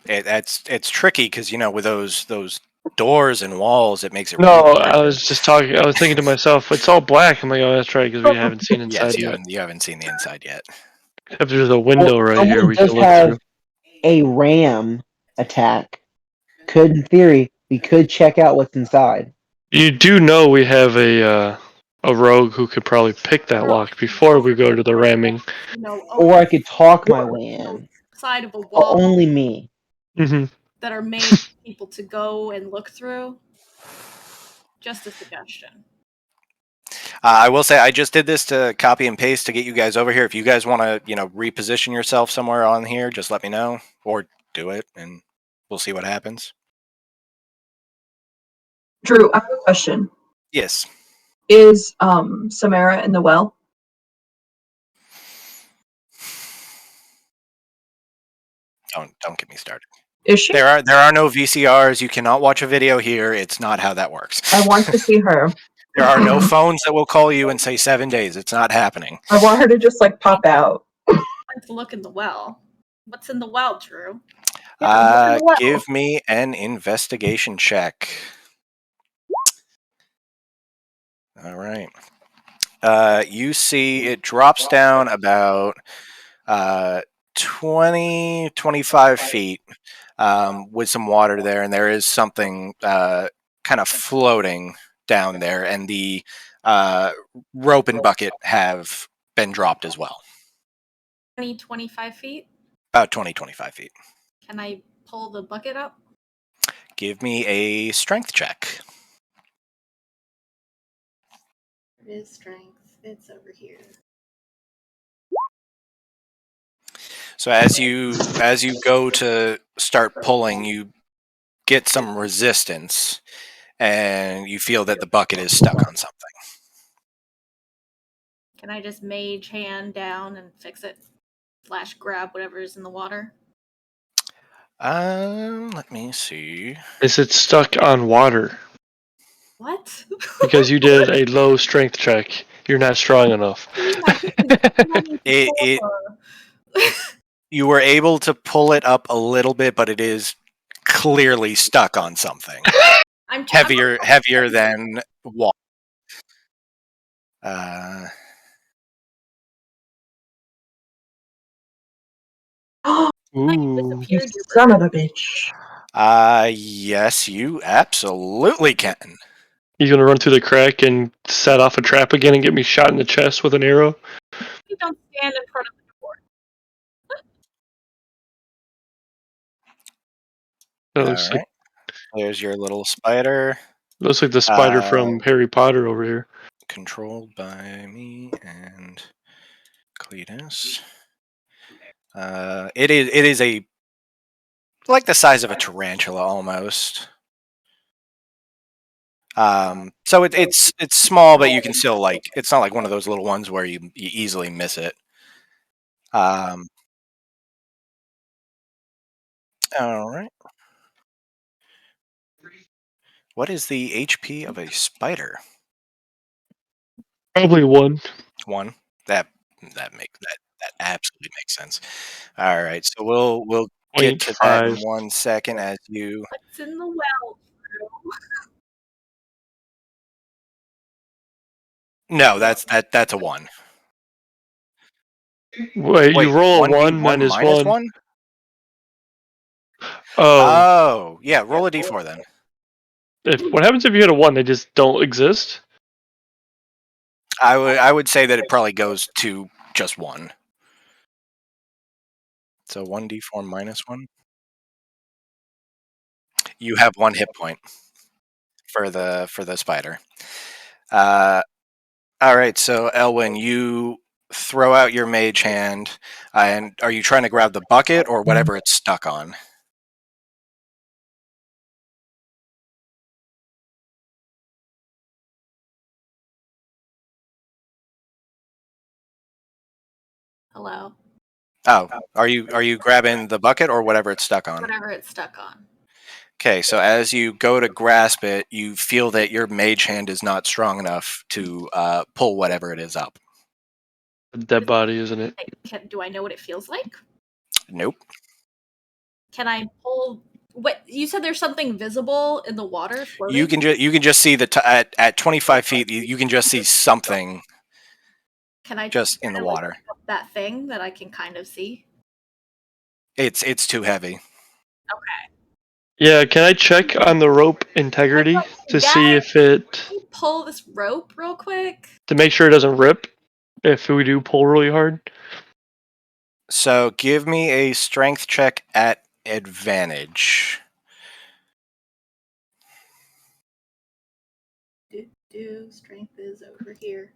It's tricky because with those doors and walls, it makes it. No, really I was just talking. I was thinking to myself, it's all black. I'm like, oh, that's right, because we haven't seen inside yes, yet. you haven't seen the inside yet. Except there's a window right someone here we does can look have through. a ram attack. Could, in theory, we could check out what's inside. You do know we have a rogue who could probably pick that lock before we go to the ramming. Or I could talk my way in. Side of a wall Only me. Mm-hmm. that are made for people to go and look through. Just a suggestion. I will say I just did this to copy and paste to get you guys over here. If you guys want to, reposition yourself somewhere on here, just let me know or do it, and we'll see what happens. Drew, I have a question. Yes. Is Samara in the well? Don't get me started. Is she? There are no VCRs. You cannot watch a video here. It's not how that works. I want to see her. There are no phones that will call you and say 7 days. It's not happening. I want her to just pop out. Let's look in the well. What's in the well, Drew? Give me an investigation check. All right. You see it drops down about 20, 25 feet with some water there, and there is something kind of floating down there, and the rope and bucket have been dropped as well. 20, 25 feet. About 20, 25 feet. Can I pull the bucket up? Give me a strength check. It is strength. It's over here. So as you go to start pulling, you get some resistance, and you feel that the bucket is stuck on something. Can I just mage hand down and fix it? / grab whatever is in the water? Let me see. Is it stuck on water? What? Because you did a low strength check. You're not strong enough. It you were able to pull it up a little bit, but it is clearly stuck on something I'm heavier than water. Ooh. You son of a bitch. Yes, you absolutely can. He's gonna run through the crack and set off a trap again and get me shot in the chest with an arrow. You don't stand in front of the door. That All looks right. There's your little spider. like the spider from Harry Potter over here. Controlled by me and Cletus. It is a like the size of a tarantula almost. So it's small, but you can still it's not like one of those little ones where you easily miss it. All right. What is the HP of a spider? Probably one. 1. That absolutely makes sense. All right, so we'll get to that in 0.5. 1 second as you. What's in the well? No, that's a 1. Wait, you roll a 1 1d1 minus minus 1. 1? Oh. Oh, yeah, roll a d4 then. What happens if you hit a 1? They just don't exist? I would say that it probably goes to just 1. So 1d4 minus 1. You have 1 hit point for the spider. All right, so Elwyn, you throw out your mage hand, and are you trying to grab the bucket or whatever it's stuck on? Hello. Oh, are you grabbing the bucket or whatever it's stuck on? Whatever it's stuck on. Okay, so as you go to grasp it, you feel that your mage hand is not strong enough to pull whatever it is up. A dead body, isn't it? Do I know what it feels like? Nope. Can I pull? What you said? There's something visible in the water floating. You can just see at 25 feet. You can just see something. Can I just in the water? That thing that I can kind of see. It's too heavy. Okay. Yeah, can I check on the rope integrity to see if it... Can you pull this rope real quick? To make sure it doesn't rip if we do pull really hard? So give me a strength check at advantage. Strength is over here.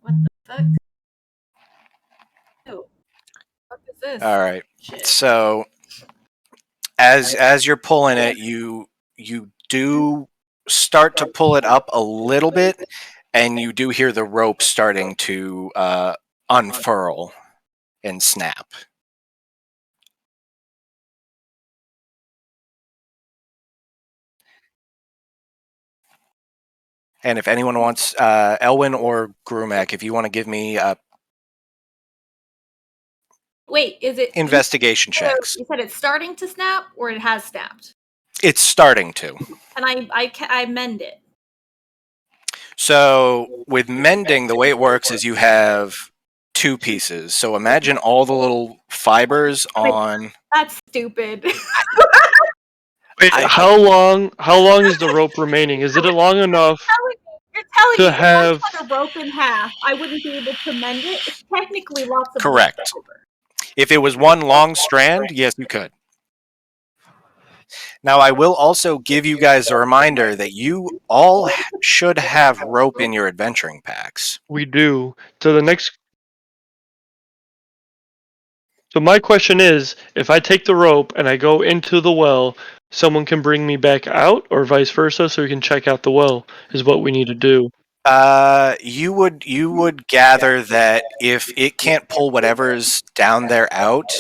What the fuck? Oh, what is this? All right. Shit. So as you're pulling it, you do start to pull it up a little bit, and you do hear the rope starting to unfurl and snap. And if anyone wants, Elwyn or Grumek, if you want to give me Wait, is it investigation checks. You said it's starting to snap, or it has snapped? It's starting to. And I mend it. So with mending, the way it works is you have 2 pieces. So imagine all the little fibers on. That's stupid. Wait, how long is the rope remaining? Is it long enough You're telling to me if I have? cut a rope in half, I wouldn't be able to mend it? It's technically lots of Correct. leftover. If it was one long strand, yes, you could. Now, I will also give you guys a reminder that you all should have rope in your adventuring packs. We do. So the next. So my question is, if I take the rope and I go into the well, someone can bring me back out, or vice versa, so we can check out the well. Is what we need to do. You would gather that if it can't pull whatever's down there out,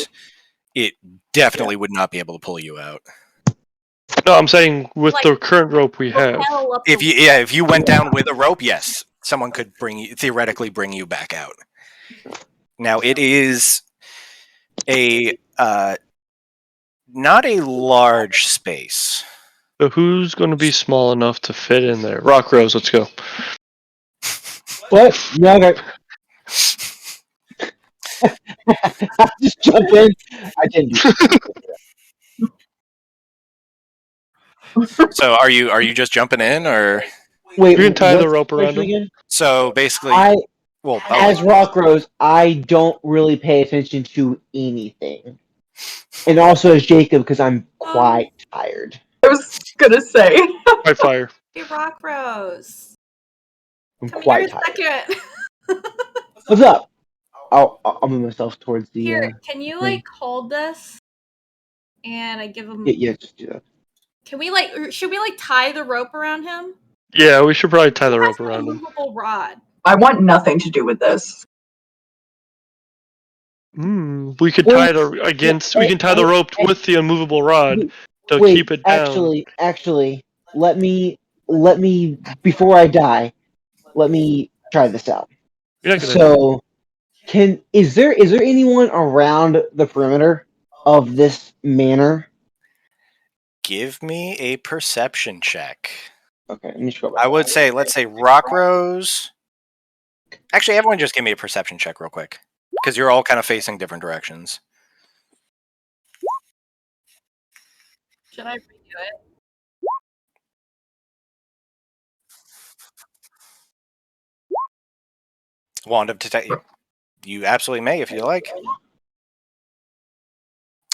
it definitely would not be able to pull you out. No, I'm saying with Like, the current rope we have. Propel up If the- if you went down with a rope, yes, someone could theoretically bring you back out. Now it is a not a large space. So who's going to be small enough to fit in there? Rock Rose, let's go. What? No, okay. I just jump in. I didn't do So are you just jumping in, or Wait, You can tie the what's rope around question him. again? so basically? Well, As Rock Rose, I don't really pay attention to anything. And also as Jacob, because I'm quite tired. I was gonna say. By fire. Hey, Rock Rose. I'm Come quite here a tired. second. What's up? I'll move myself towards the. Here, can you thing. hold this? And I give him. Yeah, just do that. Can we should we tie the rope around him? Yeah, we should probably tie the Who has rope the around him. movable rod. I want nothing to do with this. We could tie the against. We can tie the rope with the immovable rod to keep it down. Actually, let me before I die, let me try this out. You're not gonna. So, is there anyone around the perimeter of this manor? give me a perception check. Okay, let me scroll back. I would say, let's say Rock Rose. Actually, everyone just give me a perception check real quick, because you're all kind of facing different directions. Should I redo it? Wand of detect. You absolutely may if you like.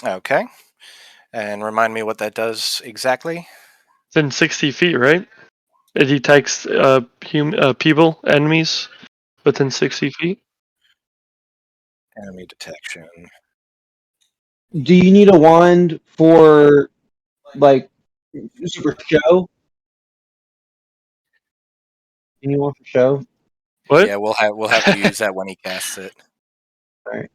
Okay. And remind me what that does exactly. Within 60 feet, right? It detects people, enemies, within 60 feet. Enemy detection. Do you need a wand for like super show? You need one for show? What? Yeah, we'll have to use that when he casts it. All right.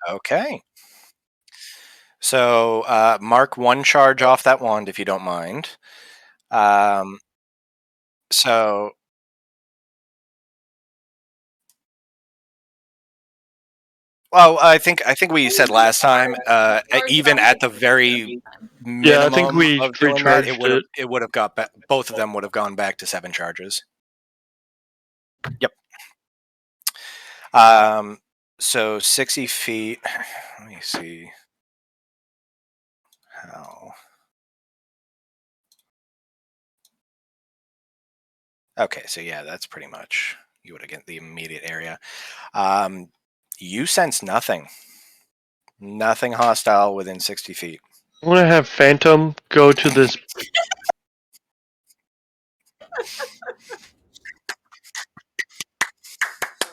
Okay. So mark 1 charge off that wand if you don't mind. So well, I think we said last time, even at the very minimum Yeah, I think we of doing that, it recharged would have got back. Both of them would have gone back to 7 charges. Yep. So 60 feet. Let me see how. Okay, so yeah, that's pretty much you would have get the immediate area. You sense nothing. Nothing hostile within 60 feet. I want to have Phantom go to this.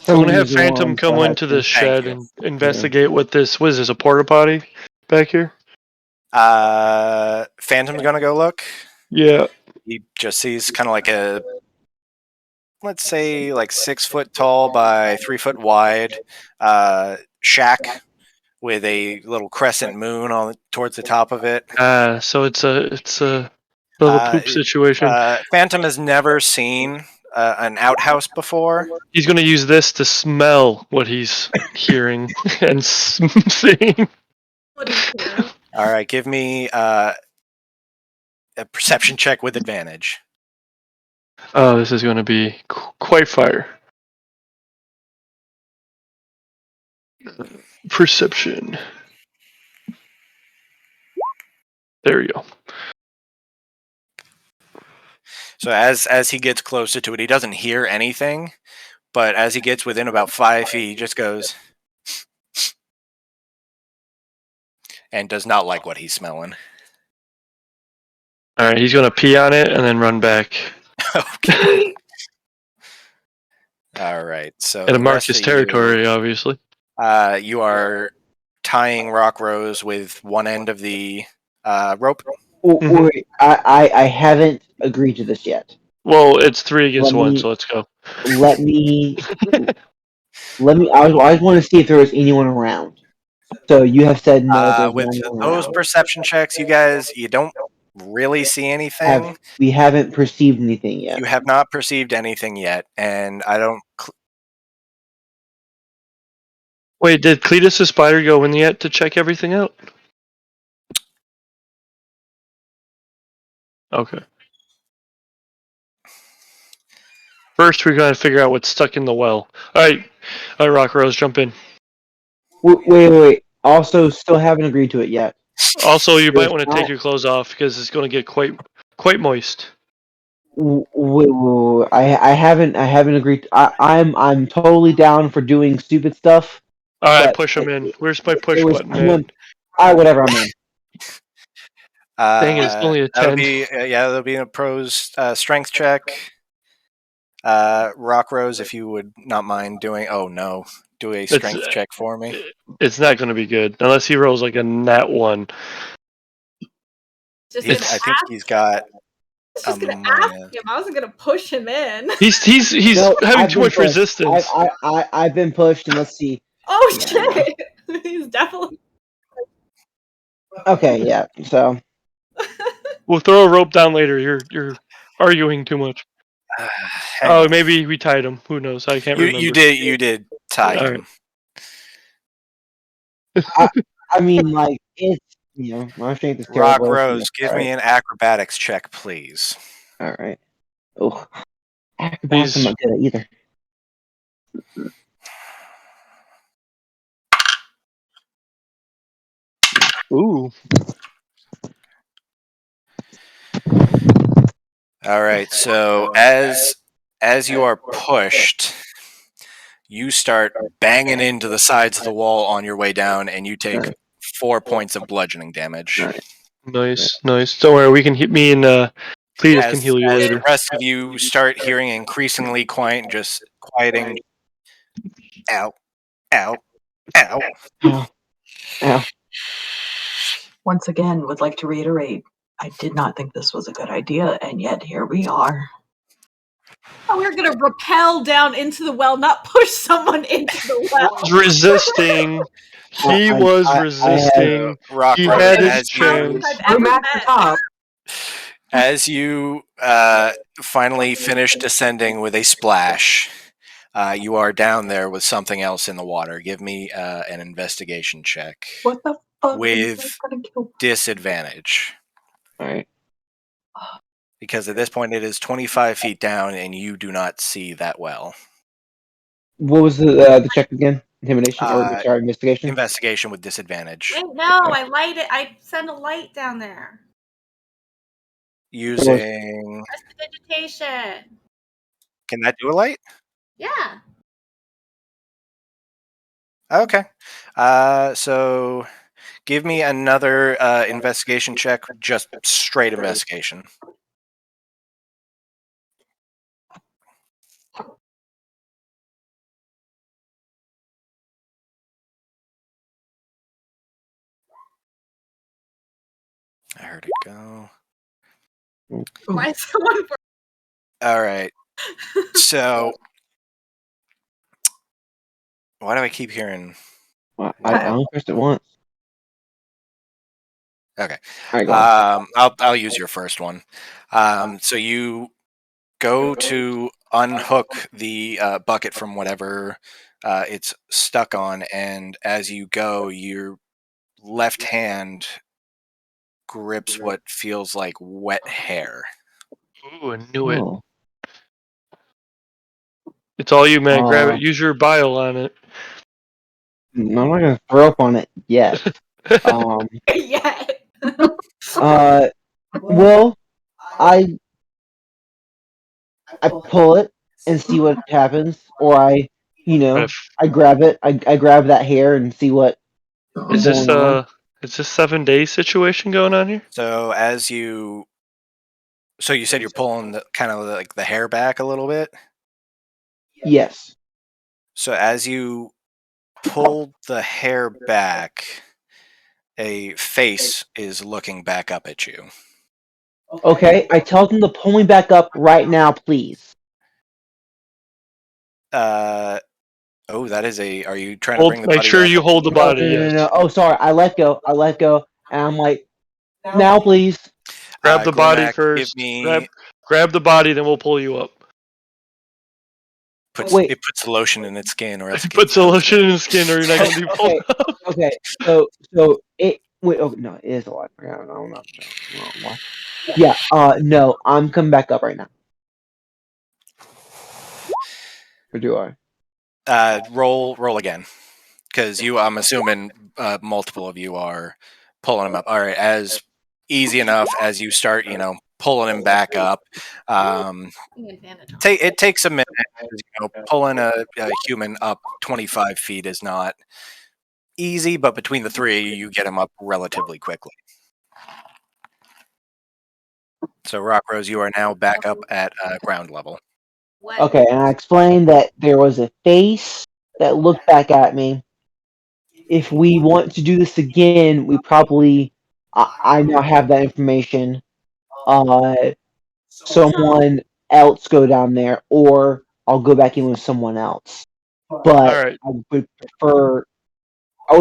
I want to have Phantom come into this shed and investigate what this was. This a porta potty back here? Phantom's gonna go look. Yeah. He just sees kind of like a, let's say, like 6 foot tall by 3 foot wide shack with a little crescent moon on towards the top of it. So it's a little poop situation. Phantom has never seen an outhouse before? He's going to use this to smell what he's hearing and seeing. What he's hearing. All right, give me a perception check with advantage. Oh, this is going to be quite fire. Perception. There you go. So as he gets closer to it, he doesn't hear anything, but as he gets within about 5 feet, he just goes and does not like what he's smelling. All right, he's going to pee on it and then run back. Okay. All right. So It'll the mark rest his of territory, obviously. you are tying Rock Rose with one end of the rope. Wait, I haven't agreed to this yet. Well, it's 3 against Let 1, me- so let's go. Let me. I just want to see if there was anyone around. So you have said no. There's With no one those around. perception checks, you don't really see anything. We haven't perceived anything yet. You have not perceived anything yet, and I don't. Wait, did Cletus the spider go in yet to check everything out? Okay. First, we gotta figure out what's stuck in the well. All right, Rock Rose, jump in. Wait. Also, still haven't agreed to it yet. Also, you might There's want to not- take your clothes off because it's going to get quite moist. Wait. I haven't agreed. I'm totally down for doing stupid stuff. All right, But push him in. Where's my push there was button, man? whatever. I'm in. Dang it, it's only a 10. That'll be a pro's strength check. Rock Rose, if you would not mind doing. Oh no, do a strength check for me. It's not going to be good unless he rolls like a nat 1. Just I gonna think ask. he's got. I was just gonna ask him. I wasn't gonna push him in. He's No, having I've too been much pushed. resistance. I've been pushed, and let's see. Oh Yeah. shit! He's definitely. Okay, yeah. So We'll throw a rope down later. You're arguing too much. Hang Oh, on. maybe we tied him. Who knows? I can't remember. You did tie All him. I mean, like it's my strength is Rock terrible. Rose, give me an acrobatics check, please. All right. Oh, acrobatics. Please. I'm not good at either. Ooh. All right. So as you are pushed, you start banging into the sides of the wall on your way down, and you take 4 points of bludgeoning damage. All right. Nice. Don't worry, we can hit me and Cletus can heal you As later. the rest of you start hearing increasingly quiet, just quieting. Ow, ow, ow. Ow. Once again, would like to reiterate, I did not think this was a good idea, and yet here we are. Oh, we're gonna rappel down into the well, not push someone into the well. Was resisting. He was resisting. Rock He Rose, had his as chance. I've ever I'm at the met. top. As you finally finish descending with a splash, you are down there with something else in the water. Give me an investigation check What the fuck? with Is gonna kill? disadvantage. All right. Because at this point it is 25 feet down and you do not see that well. What was the check again? Intimidation or sorry, investigation? Investigation with disadvantage. Wait, no, I light it. I send a light down there. Using. Prestidigitation. Can that do a light? Yeah. Okay. So give me another investigation check, just straight investigation. I heard it go. Why is someone? All right. So why do I keep hearing? Well, I only pressed it once. Okay. All right, go on. I'll use your first one. So you go to unhook the bucket from whatever it's stuck on, and as you go, your left hand grips what feels like wet hair. Ooh, I knew it. Oh. It's all you, man. Grab it. Use your bile on it. I'm not gonna throw up on it yet. Yeah. Well, I pull it and see what happens, or I grab it. I grab that hair and see what Is is going on. this 7 day situation going on here? So you said you're pulling the, kind of like the hair back a little bit. Yes. So as you pull the hair back, a face is looking back up at you. Okay. I tell them to pull me back up right now, please. That is a. Are you trying to bring the Make body sure back you up? hold the body. No. Yes. Oh, sorry. I let go. And I'm like, now, please. Grab the body Grumac, first. Give me. Grab the body, then we'll pull you up. Wait. It puts lotion in its skin, or else it Put gets some lotion in the skin, or you're not gonna be pulled up. Okay. So it. Wait. Oh no, it is alive. No. What? Yeah. No. I'm coming back up right now. Or do I? Roll again, because I'm assuming multiple of you are pulling him up. All right, as easy enough as you start, pulling him back up. It takes a minute. Pulling a human up 25 feet is not easy, but between the three of you get him up relatively quickly. So, Rockrose, you are now back up at ground level. Okay, and I explained that there was a face that looked back at me. If we want to do this again, we probably I now have that information. Someone else go down there, or I'll go back in with someone else. But Alright. I would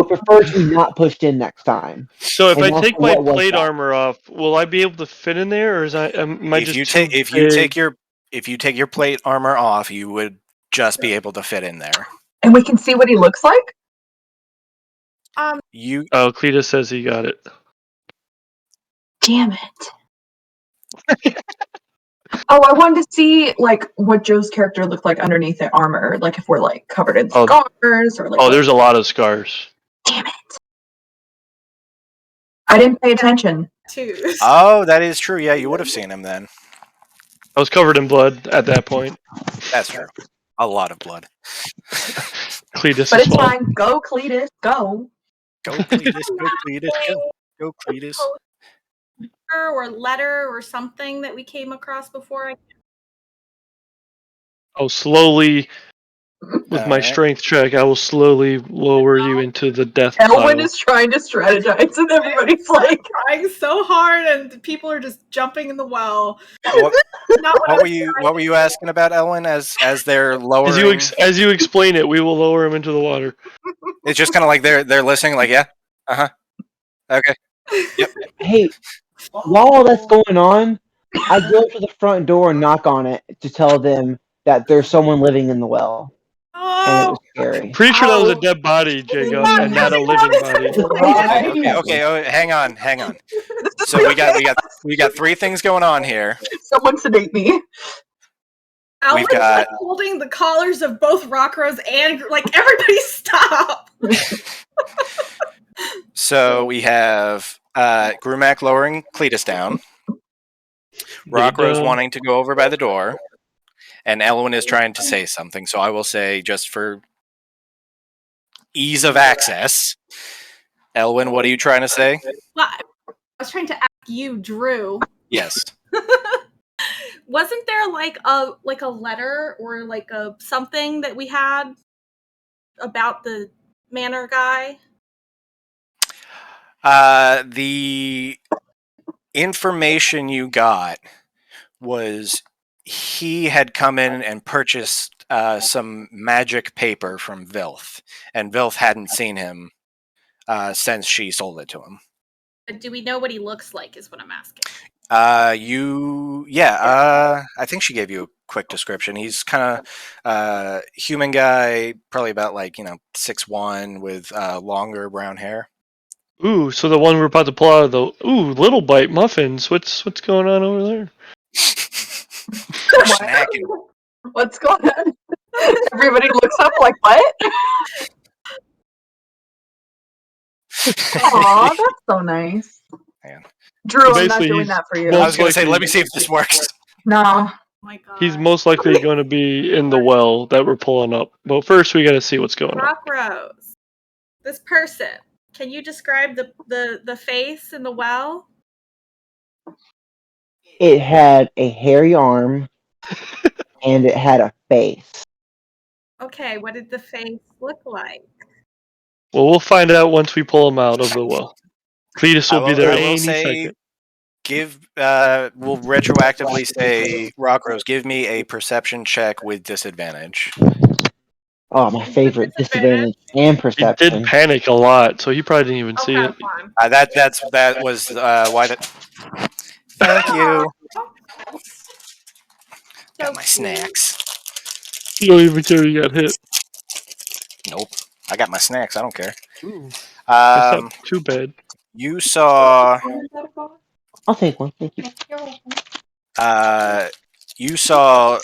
prefer to be not pushed in next time. So if And I also, take my what was plate that? armor off, will I be able to fit in there, or am I just too If you take your plate armor off, you would just be able to fit in there. And we can see what he looks like? Oh, Cletus says he got it. Damn it. Oh, I wanted to see what Joe's character looked like underneath the armor, like if we're covered in scars or there's a lot of scars. Damn it. I didn't pay attention. Oh, that is true. Yeah, you would have seen him then. I was covered in blood at that point. That's true. A lot of blood. Cletus But as it's well. fine. Go, Cletus. Go. Go, Cletus. Go, Cletus. Go. Go, Cletus. Or letter or something that we came across before. I'll slowly, with my strength check, I will slowly lower you into the death Elwyn pile. is trying to strategize, and everybody's trying so hard, and people are just jumping in the well. What were you asking about, Ellen? As they're lowering, as you explain it, we will lower him into the water. It's just kind of like they're listening, like, yeah, okay, yep. Hey, while all that's going on, I go to the front door and knock on it to tell them that there's someone living in the well. And it was scary. Pretty sure that was a dead body, Jacob, and not a living body. Okay. Hang on. So we got three things going on here. Someone sedate me. We've got holding the collars of both Rockrose and everybody stop. So we have Grumac lowering Cletus down, Rockrose wanting to go over by the door, and Elwyn is trying to say something. So I will say, just for ease of access, Elwyn, what are you trying to say? Well, I was trying to ask you, Drew. Yes. Wasn't there a letter or a something that we had about the manor guy? The information you got was he had come in and purchased some magic paper from Vilth, and Vilth hadn't seen him since she sold it to him. Do we know what he looks like, is what I'm asking. I think she gave you a quick description. He's kind of human guy, probably about 6'1" with longer brown hair. Ooh, so the one we're about to pull out of the Little Bite muffins. What's going on over there? We're What? snacking. What's going on? Everybody looks up like, what? Aw, that's so nice. Man. Drew, So I'm not basically, doing he's that for you. I was most gonna say, likely let me see if this works. No. Oh my god. he's most likely going to be in the well that we're pulling up. But first, we got to see what's going on. Rock Rose. This person. Can you describe the face in the well? It had a hairy arm and it had a face. Okay, what did the face look like? Well, we'll find out once we pull him out of the well. Cletus will be there I will any say, second. we'll retroactively say, Rockrose, give me a perception check with disadvantage. Oh, my favorite Disadvantage? disadvantage and He perception. did panic a lot, so he probably didn't even see Okay, it. fine. That was why that. Thank you. So Got my snacks. You don't even care you got hit. Nope. I got my snacks. I don't care. Ooh, that's not too bad. You saw. I'll take one. Thank you. You saw.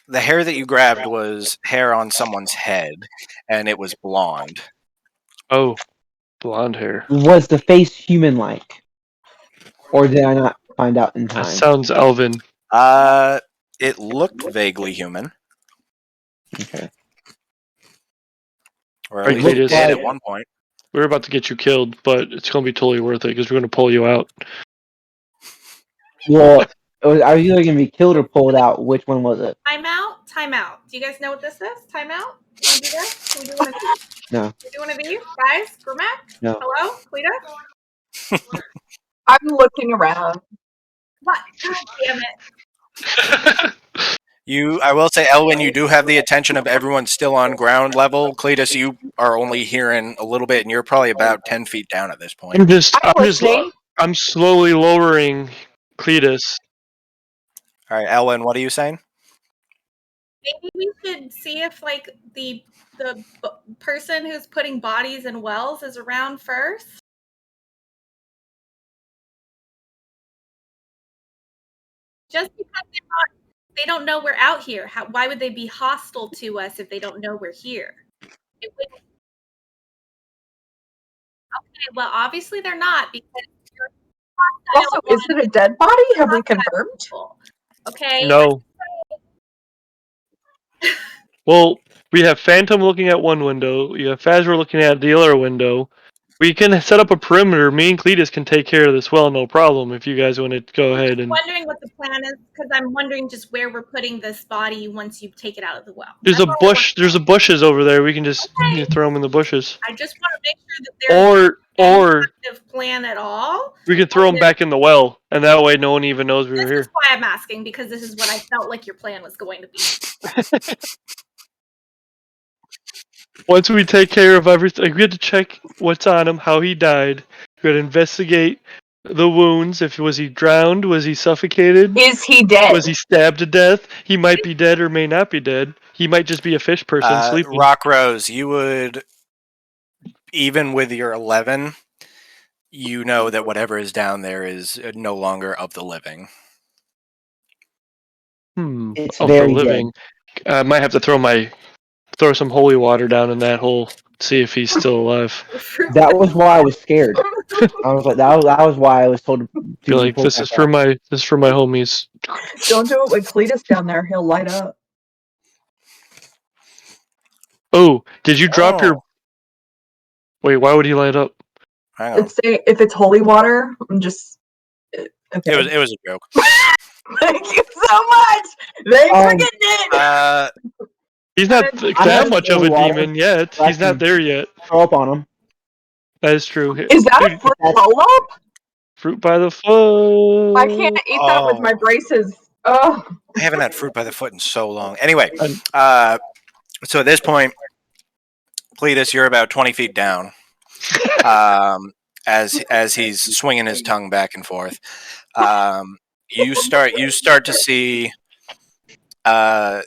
The hair that you grabbed was hair on someone's head, and it was blonde. Oh, blonde hair. Was the face human-like, or did I not find out in That time? sounds elven. It looked vaguely human, Okay. or at Right, least it Cletus. did at one point. We're about to get you killed, but it's going to be totally worth it because we're going to pull you out. Well, are you either going to be killed or pulled out? Which one was it? timeout. Timeout. Do you guys know what this is? Timeout. Can we do this? Can we do one of these? No. Can we do one of these, guys? Grimmack? No. Hello, Cleta? I'm looking around. What? God damn it! I will say, Elwyn, you do have the attention of everyone still on ground level. Cletus, you are only hearing a little bit, and you're probably about 10 feet down at this point. I'm listening. I'm slowly lowering Cletus. All right, Elwyn, what are you saying? Maybe we should see if the person who's putting bodies in wells is around first. Just because they don't know we're out here. Why would they be hostile to us if they don't know we're here? Okay, well, obviously they're not because you're Also, is it a dead body? Have we confirmed? Okay. No. Well, we have Phantom looking at one window. You have Fazra looking at the other window. We can set up a perimeter. Me and Cletus can take care of this well, no problem. If you guys want to go ahead and. I'm wondering what the plan is because I'm wondering just where we're putting this body once you take it out of the well. There's a bush. There's a bushes over there. We can just throw them in the bushes. I just want to make sure that there's Or kind of plan at all. we can throw them back in the well, and that way no one even knows we were This here. is why I'm asking because this is what I felt like your plan was going to be. Once we take care of everything, we had to check what's on him, how he died. We had to investigate the wounds. If was he drowned? Was he suffocated? Is he dead? Was he stabbed to death? He might be dead or may not be dead. He might just be a fish person sleeping. Rockrose, you would, even with your 11, you know that whatever is down there is no longer of the living. It's Of very the living. I might have to throw some holy water down in that hole. See if he's still alive. dead. That was why I was scared. I was like, that was why I was told to Be like, pull this back is for out. my homies. Don't do it with Cletus down there. He'll light up. Oh, did you drop your? Wait, why would he light up? Hang on. If it's holy water, I'm just. Okay. It was a joke. Thank you so much. Thanks for getting it. He's not that much of a water. demon yet. He's not there yet. Throw up on him. That is true. Is that a fruit roll-up? Fruit by the foot. I can't eat that with my braces. Oh. I haven't had fruit by the foot in so long. Anyway, so at this point, Cletus, you're about 20 feet down. as he's swinging his tongue back and forth. You start to see. Elwyn,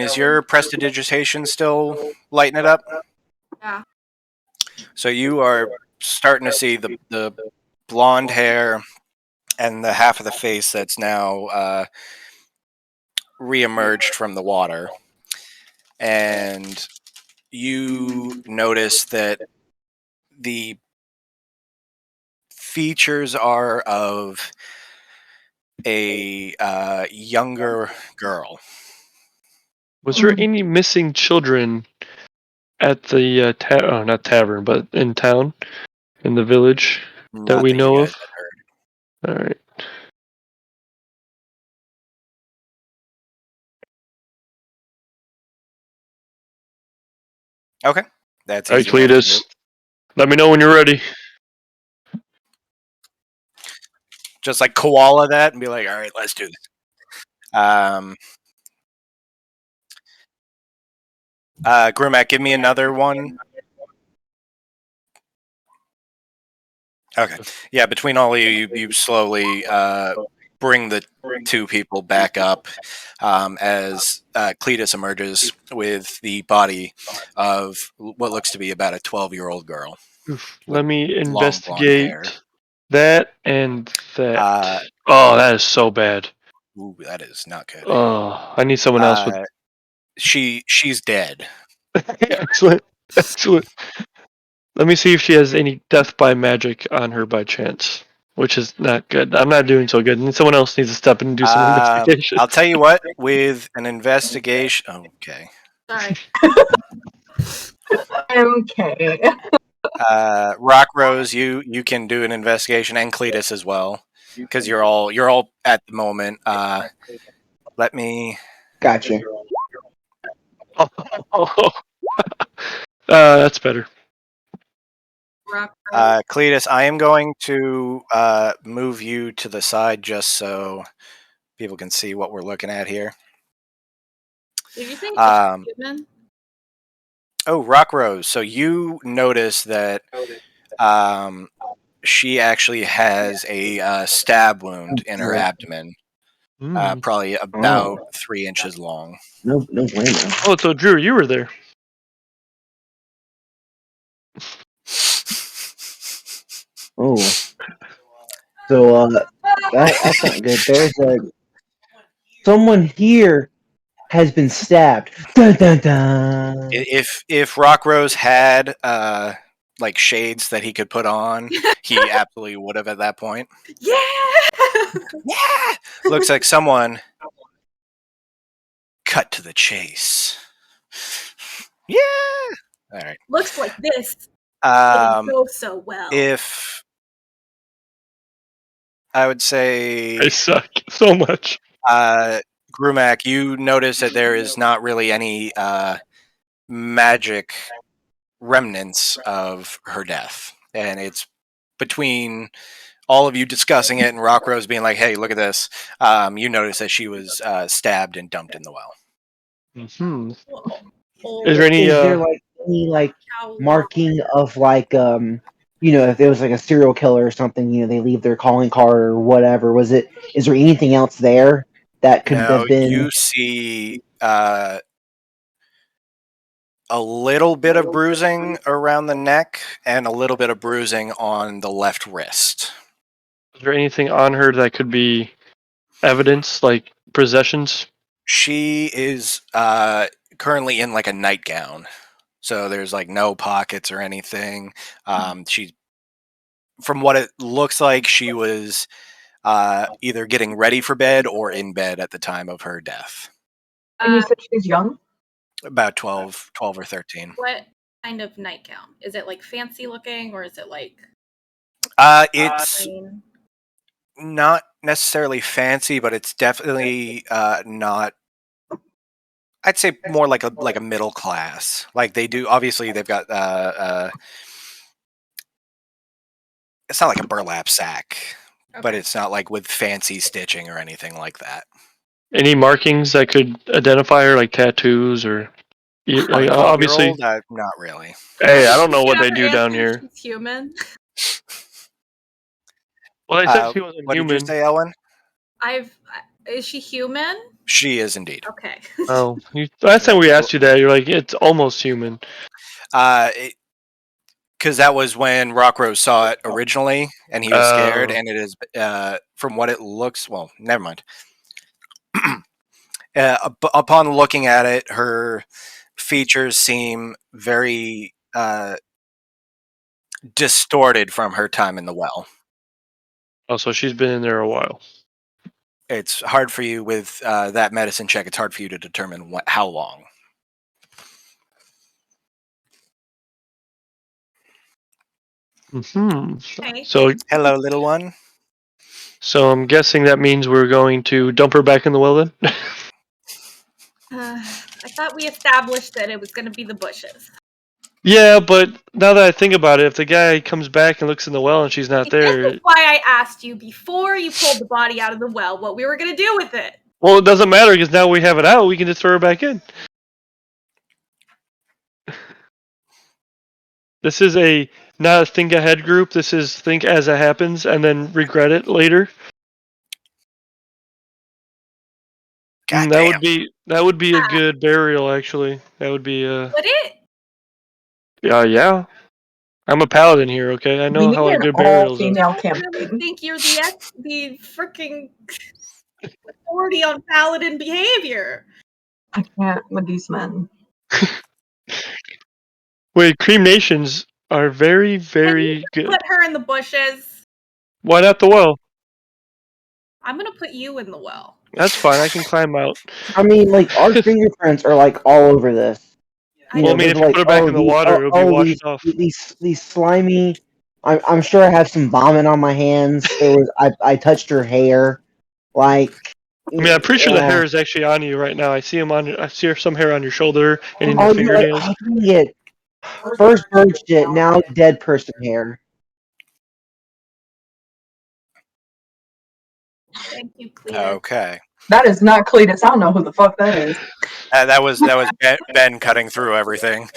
is your prestidigitation still lighting it up? Yeah. So you are starting to see the blonde hair and the half of the face that's now reemerged from the water, and you notice that the features are of a younger girl. Was there any missing children at the not tavern, but in town, in the village that Not we that you know guys of? had heard. All right. Okay, that's All right, easy enough to Cletus. do. Let me know when you're ready. Just like koala that and be like, all right, let's do this. Grimac, give me another one. Okay. Yeah, between all of you, you slowly bring the two people back up as Cletus emerges with the body of what looks to be about a 12-year-old girl Oof. with Let me long blonde hair. investigate that and that. Uh, Oh, that is so bad. ooh, that is not good. Oh, I need someone else with. She's dead. Excellent. Excellent. Let me see if she has any death by magic on her by chance, which is not good. I'm not doing so good. And someone else needs to step in and do some investigation. I'll tell you what, with an investigation. Okay. Sorry. Okay. Rock Rose, you can do an investigation, and Cletus as well, because you're all at the moment. Let me. Gotcha. That's better. Rock. Cletus, I am going to move you to the side just so people can see what we're looking at here. Did you think Um, human? oh, Rock Rose. So you notice that she actually has a stab wound in her abdomen, probably about Oh, 3 inches long. no bueno. Oh, so Drew, you were there. Oh, so that's not good. There's someone here has been stabbed. Dun dun dun. If Rock Rose had like shades that he could put on, he absolutely would have at that point. Yeah. Yeah, looks like someone cut to the chase. Yeah. All right. Looks like this Um, didn't go so well. if I would I say, suck so much. Grumac, you notice that there is not really any magic remnants of her death, and it's between all of you discussing it and Rock Rose being like, "Hey, look at this." You notice that she was stabbed and dumped in the well. Hmm. Oh, Is there any? Is there like any like how long? marking of like if there was like a serial killer or something, they leave their calling card or whatever. Is there anything else there that could No, have been? you see a little bit of bruising around the neck and a little bit of bruising on the left wrist. Is there anything on her that could be evidence, like possessions? She is currently in like a nightgown, so there's like no pockets or anything. She, from what it looks like, she was either getting ready for bed or in bed at the time of her death. And you said she's young? About 12 or 13. What kind of nightgown? Is it like fancy looking or is it like It's plain? not necessarily fancy, but it's definitely not. I'd say more like a middle class. Like they do. Obviously, they've got. It's not like a burlap sack, but Okay. it's not like with fancy stitching or anything like that. Any markings that could identify her, like tattoos or Obviously. 12-year-old? Not really. Hey, I don't know what You they never do down answered here. she's human. Well, they said she wasn't What did you human. say, Ellen? Is she human? She is indeed. Okay. Oh, last time we asked you that, you're like, it's almost human. Because that was when Rockrose saw it originally, and he was scared. Oh. And it is, from what it looks. Well, never mind. Upon looking at it, her features seem very distorted from her time in the well. Oh, so she's been in there a while. It's hard for you with that medicine check. It's hard for you to determine how long. Okay. So, Hello, little one. so I'm guessing that means we're going to dump her back in the well then? I thought we established that it was going to be the bushes. Yeah, but now that I think about it, if the guy comes back and looks in the well and she's not This there, is why I asked you before you pulled the body out of the well what we were going to do with it. well, it doesn't matter because now we have it out. We can just throw her back in. This is not a think ahead group. This is think as it happens and then regret it later. God That damn. would be a good burial, actually. That would be Would it? yeah. I'm a paladin here, okay? I We know need how a an good burial is. all-female I really campaign. think you're the freaking authority on paladin behavior. I can't with these men. Wait, cremations are very, very good. Put her in the bushes. Why not the well? I'm going to put you in the well. That's fine. I can climb out. I mean, like our fingerprints are like all over this. You Well, I know, mean, there's if you like put her back in the water, it'll be washed off. these slimy. I'm sure I have some vomit on my hands. I touched her hair, like. I mean, I'm pretty sure the yeah. hair is actually on you right now. I see some hair on your shoulder and in your Oh, you're like, fingernails. how can you get first bird shit, now dead person hair? Thank you, Cletus. Okay. That is not Cletus. I don't know who the fuck that is. That was Ben cutting through everything.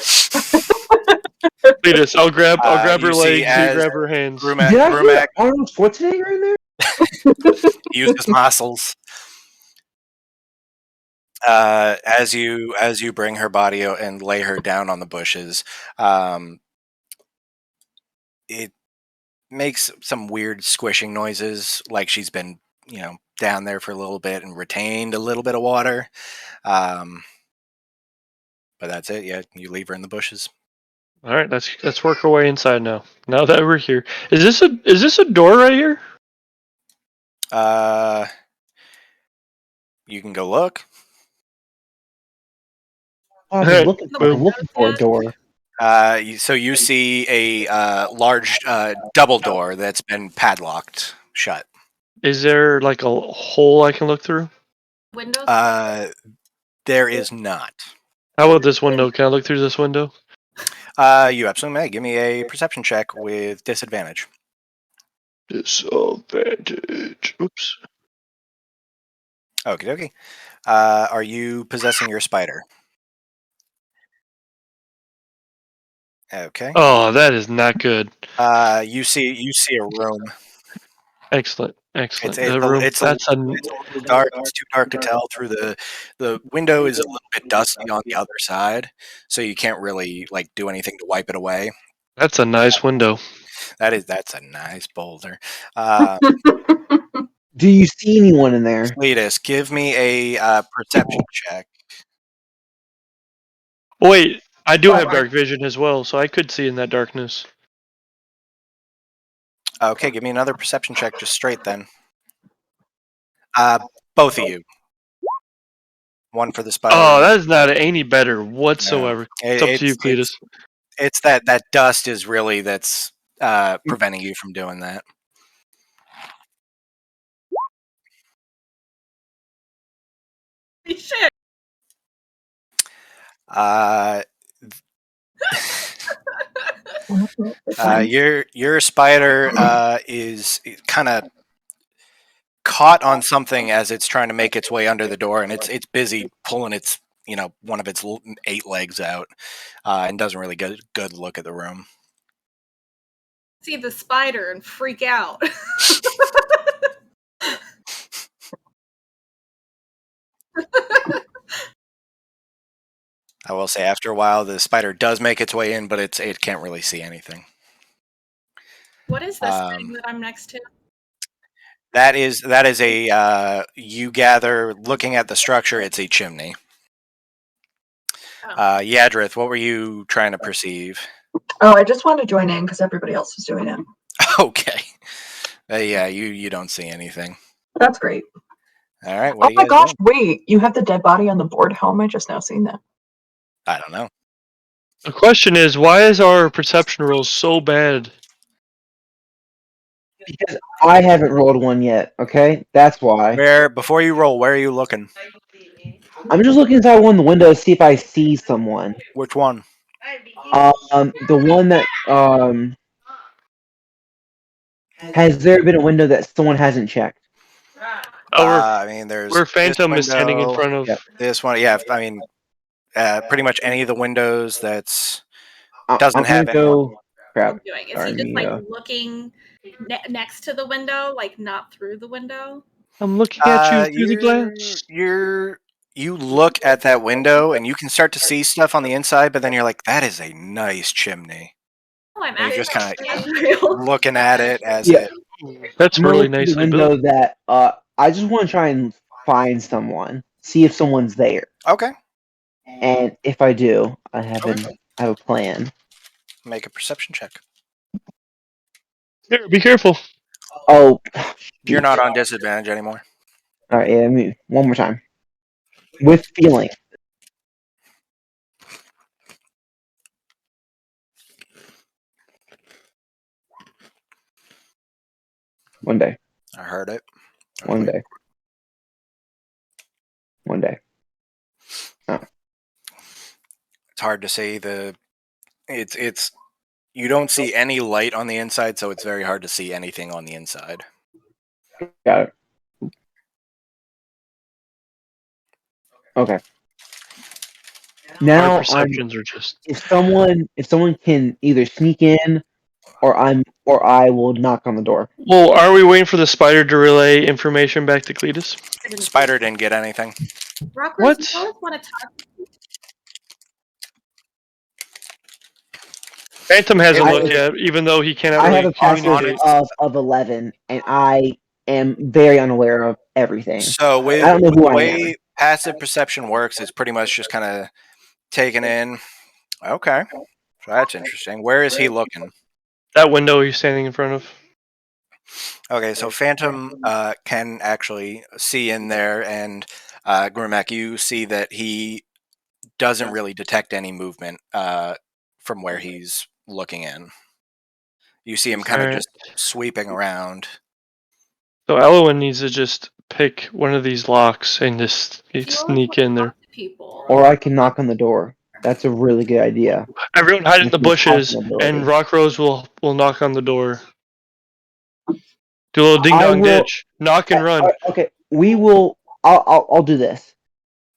Cletus, I'll grab You her see legs. You as grab her hands. Did I hear Brumac Arnold Schwarzenegger in there? uses muscles. As you bring her body and lay her down on the bushes, it makes some weird squishing noises, like she's been down there for a little bit and retained a little bit of water. But that's it. Yeah, you leave her in the bushes. All right, let's work our way inside now. Now that we're here, is this a door right here? You can go look. I've Alright, been looking boom. for a door. So you see a large double door that's been padlocked shut. Is there like a hole I can look through? Windows. There is not. How about this window? Can I look through this window? You absolutely may. Give me a perception check with disadvantage. Disadvantage. Oops. Okie dokie. Are you possessing your spider? Okay. Oh, that is not good. You see a room. Excellent. It's The room. it's a little dark. It's too dark to tell through the window is a little bit dusty on the other side, so you can't really do anything to wipe it away. That's a nice window. That's a nice boulder. Do you see anyone in there? Cletus, give me a perception check. Wait, I do have dark vision as well, so I could see in that darkness. Okay, give me another perception check, just straight then. Both of you. One for the spider. Oh, that is not any better whatsoever. No. It's up to you, Cletus. It's that dust is really that's preventing you from doing that. Shit. Your spider is kind of caught on something as it's trying to make its way under the door, and it's busy pulling its one of its 8 legs out, and doesn't really get a good look at the room. See the spider and freak out. I will say, after a while, the spider does make its way in, but it can't really see anything. What is this thing that I'm next to? That is a you gather, looking at the structure, it's a chimney. Yadrith, what were you trying to perceive? Oh, I just wanted to join in because everybody else was doing it. Okay. Yeah, you don't see anything. That's great. All right. What Oh do you my guys gosh, do? wait, you have the dead body on the board. How am I just now seeing that? I don't know. The question is, why is our perception roll so bad? Because I haven't rolled one yet. Okay, that's why. Before you roll, where are you looking? I'm just looking inside one of the windows to see if I see someone. Which one? The one that has there been a window that someone hasn't checked? I mean, there's Where this Phantom is standing in window, front of. Yep. this one. Yeah, I mean, pretty much any of the windows that's I'm doesn't gonna have anyone. go. Crap. Doing? Is Sorry, he just me, like looking next to the window, like not through the window? I'm looking at you through the glass. You look at that window and you can start to see stuff on the inside, but then you're like, that is a nice chimney. Oh, I'm And you're actually just kind of Gabriel. looking at it as Yeah. That's I'm gonna really look through the nicely window built. that I just want to try and find someone, see if someone's there, Okay. and if I do, I have a plan. Make a perception check. Here, be careful. Oh, You're shoot. not on disadvantage anymore. All right, yeah, one more time with feeling. One day, I heard it. one day, one day. Oh, It's hard to say. It's you don't see any light on the inside, so it's very hard to see anything on the inside. got it. Okay. Our Now perceptions are just. if someone can either sneak in or I will knock on the door. Well, are we waiting for the spider to relay information back to Cletus? Spider didn't get anything. Rockers, What? you always want to talk. Phantom hasn't It looked would- yet, even though he cannot I have really a passive communicate. of 11, and I am very unaware of everything. So with I don't know the who I am. way passive perception works, it's pretty much just kind of taken in. Okay, so that's interesting. Where is he looking? That window he's standing in front of. Okay, so Phantom can actually see in there, and Grimac, you see that he doesn't really detect any movement from where he's looking in. You see him kind of Alright. just sweeping around. So Elowin needs to just pick one of these locks and just sneak in there. People. Or I can knock on the door. That's a really good idea. Everyone hide in the With this bushes, awesome and ability. Rockrose will knock on the door. Do a little ding I dong will- ditch. Knock and run. Okay, we will. I'll do this.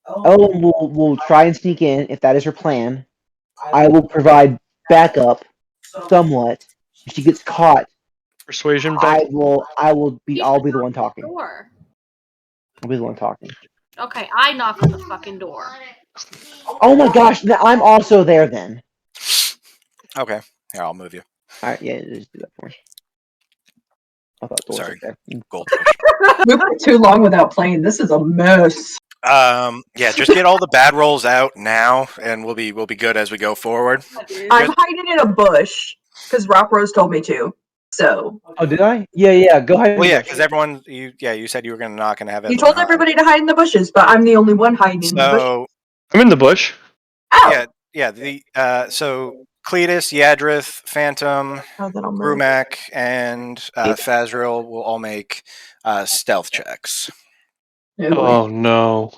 Ellen will try and sneak in if that is her plan. I will provide backup somewhat. If she gets caught, Persuasion back. I'll be the one talking. Door. I'll be the one talking. Okay, I knock on the fucking door. Oh my gosh, I'm also there then. Okay, here, I'll move you. Alright, yeah, just do that for me. I thought doors Sorry, okay. goldfish. We went too long without playing. This is a mess. Yeah, just get all the bad rolls out now, and we'll be good as we go forward. I'm hiding in a bush because Rock Rose told me to. So Oh, did I? Yeah, go ahead. Well, yeah, because everyone, you said you were going to knock and have it. you told everybody to hide in the bushes, but I'm the only one hiding in the bushes. So I'm in the bush. Ow! yeah. So Cletus, Yadrith, Phantom, Oh, then I'll move. Grumac, and Fazriel will all make stealth checks. Oh no.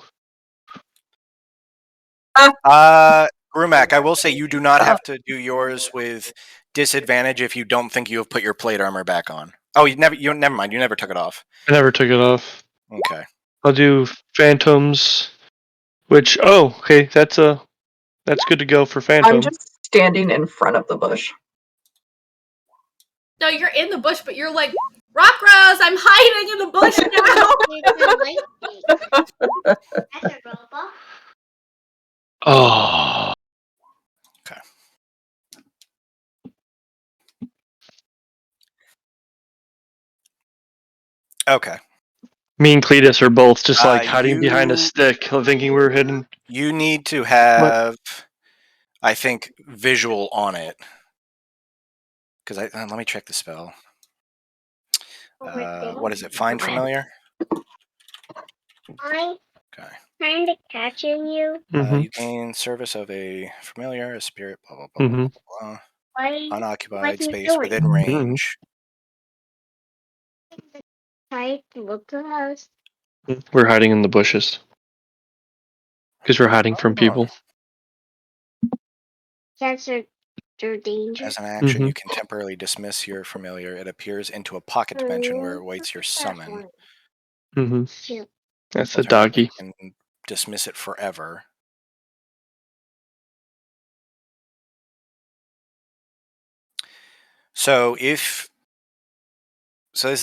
Grumac, I will say you do not have to do yours with disadvantage if you don't think you have put your plate armor back on. Oh, never mind. You never took it off. I never took it off. Okay. I'll do Phantoms Which okay, that's good to go for Phantom. I'm just standing in front of the bush. No, you're in the bush, but you're like, Rock Rose, I'm hiding in the bush now. That's a robot. Oh. Okay. Okay. Me and Cletus are both just like hiding behind a you- stick, thinking we're hidden. You need to have, I think, visual on it. Because let me check the spell. What is it? Find familiar? I'm Okay. trying to catch you. You gain service of a familiar, a spirit, blah, blah, blah, blah, blah, blah. Unoccupied you space doing? within range. Try to look at us. We're hiding in the bushes. Because we're hiding from people. That's a danger. As an action, you can temporarily dismiss your familiar. It appears into a pocket dimension where it awaits your summon. That's a doggy. You can dismiss it forever. So this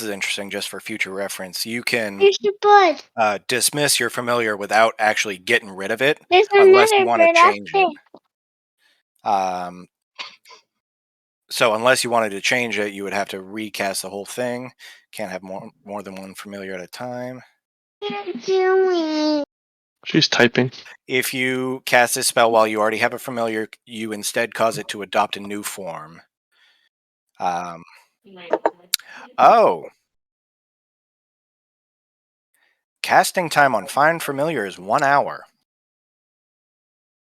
is interesting just for future reference. You can dismiss your familiar without actually getting rid of it unless you want to change it. So unless you wanted to change it, you would have to recast the whole thing. Can't have more than one familiar at a time. She's typing. If you cast this spell while you already have a familiar, you instead cause it to adopt a new form. Casting time on Find Familiar is 1 hour.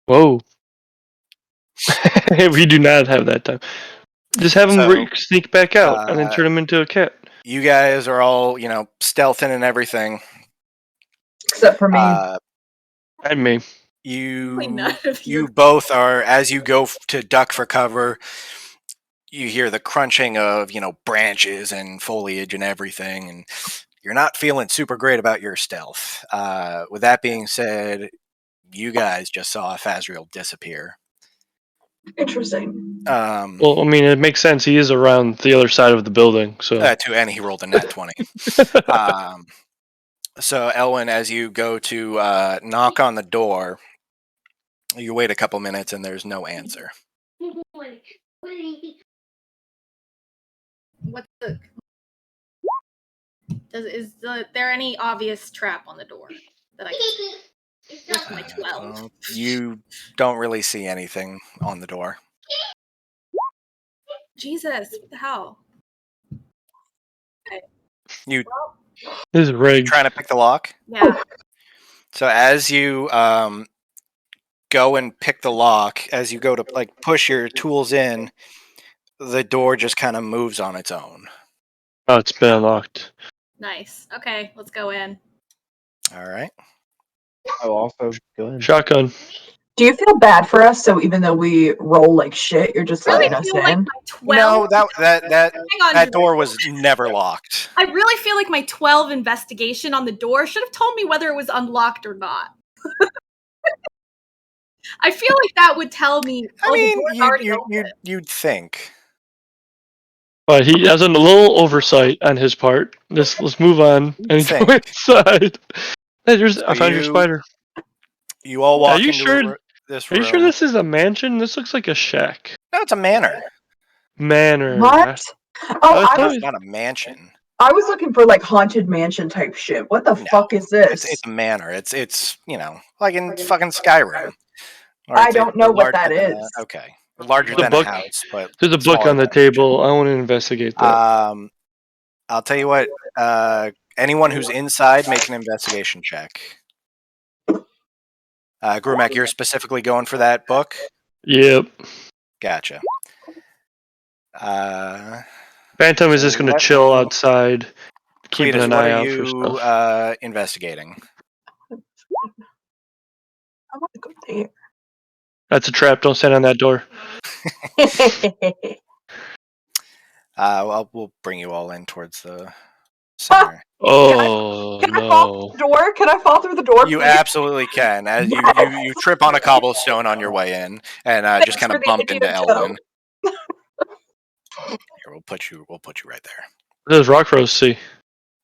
Whoa. We do not have that time. Just have him sneak back out and then turn him into a cat. You guys are all, stealthing and everything. Except for me. And me. You both are, as you go to duck for cover, you hear the crunching of, branches and foliage and everything, and you're not feeling super great about your stealth. With that being said, you guys just saw Fazriel disappear. Interesting. Well, I mean, it makes sense. He is around the other side of the building, so. And he rolled a nat 20. So, Elwyn, as you go to knock on the door, you wait a couple minutes and there's no answer. Is there any obvious trap on the door that I can see with my 12? You don't really see anything on the door. Jesus, what the hell? Okay. This is rigged. Trying to pick the lock? Yeah. So as you go and pick the lock, as you go to push your tools in, the door just kind of moves on its own. Oh, it's been unlocked. Nice. Okay, let's go in. All right. I'll also go in. Shotgun. Do you feel bad for us? So even though we roll like shit, you're just letting us in? No, that door was never locked. I really feel like my 12 investigation on the door should have told me whether it was unlocked or not. I feel like that would tell me. You'd think. But he has a little oversight on his part. Let's move on and go inside. Hey, I found your spider. You all walk into this room. Are you sure this is a mansion? This looks like a shack. No, it's a manor. Manor. What? Oh, it's not a mansion. I was looking for haunted mansion type shit. What the fuck is this? It's a manor. It's like in fucking Skyrim. I don't know what that is. Okay. Larger than a house, but there's a book on the table. I want to investigate that. I'll tell you what. Anyone who's inside, make an investigation check. Grumac, you're specifically going for that book? Yep. Gotcha. Phantom is just going to chill outside, keeping an eye out for stuff. What are you investigating? I want to go there. That's a trap. Don't stand on that door. We'll bring you all in towards the center. Oh Can I fall through no! the door? Can I fall through the door, You please? absolutely can. As you trip on a cobblestone on your way in, and just Thanks kind for of the bump into idea, Joe. Elwyn. Here, we'll put you right there. What does Rockrose see?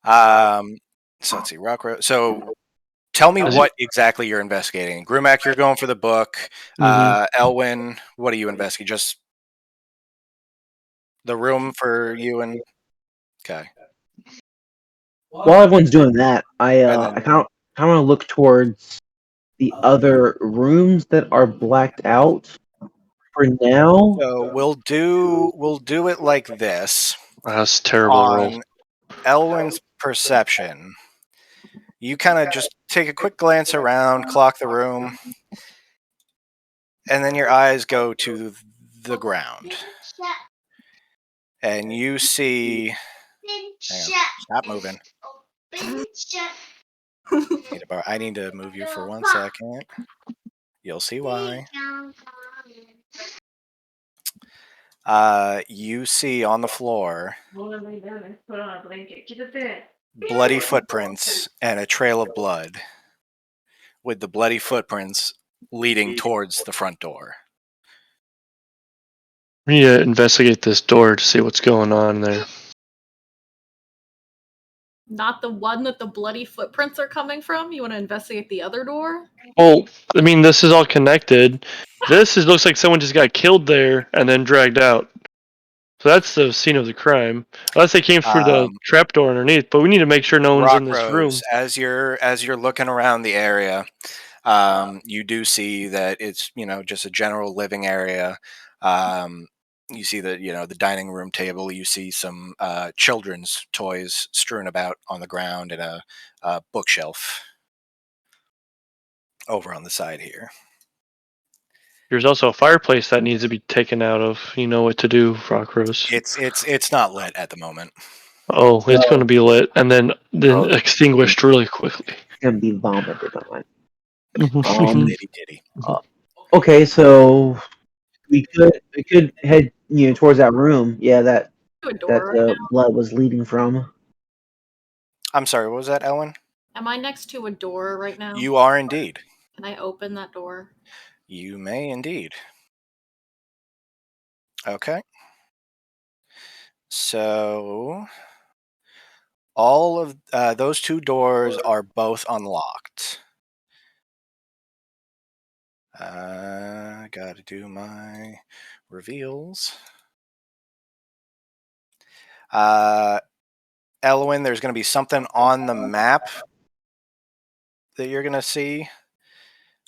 So let's see, So tell me Does he- what exactly you're investigating. Grumac, you're going for the book. Mhm. Elwyn, what are you investigating? Just the room for you and okay. While everyone's doing that, And I then kind of want to look towards the other rooms that are blacked out for now. so we'll do it like this. That's a terrible roll. On Elwyn's perception, you kind of just take a quick glance around, clock the room, and then your eyes go to the ground. And you see. Hang on. Stop moving. I need to move you for 1 second. You'll see why. You see on the floor bloody footprints and a trail of blood, with the bloody footprints leading towards the front door. We need to investigate this door to see what's going on there. Not the one that the bloody footprints are coming from? You want to investigate the other door? Well, I mean, this is all connected. Looks like someone just got killed there and then dragged out. So that's the scene of the crime. Unless they came through the trapdoor underneath, but we need to make sure no one's in this room. Rockrose, as you're looking around the area, you do see that it's just a general living area. You see the dining room table. You see some children's toys strewn about on the ground and a bookshelf over on the side here. There's also a fireplace that needs to be taken out of. You know what to do, Rockrose. It's not lit at the moment. Oh, it's going to be lit and then Oh. extinguished really quickly. It's gonna be vomited on. Litty titty. Okay, so we could head towards that room. Yeah, that To a door right the now. blood was leading from. I'm sorry, what was that, Ellen? Am I next to a door right now? You are indeed. Can I open that door? You may indeed. Okay. So all of those two doors are both unlocked. Gotta do my reveals. Elwyn, there's going to be something on the map that you're going to see,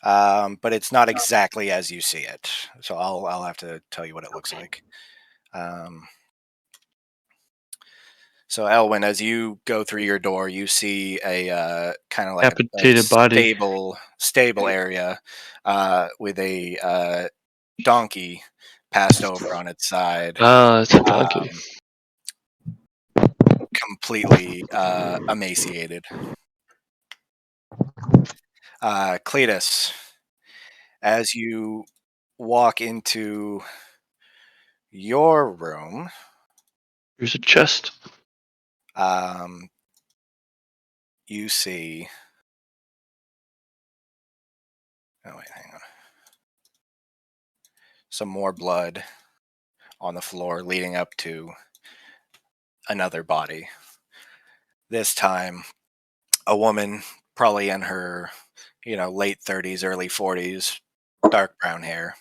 but it's not exactly as you see it. So I'll have to tell you what it looks like. So Elwyn, as you go through your door, you see a kind of like a Decapitated body. stable area with a donkey passed over on its side, Ah, it's a donkey. completely emaciated. Cletus, as you walk into your room, There's a chest. you see. Oh wait, hang on. Some more blood on the floor, leading up to another body. This time, a woman, probably in her, late 30s, early 40s, dark brown hair,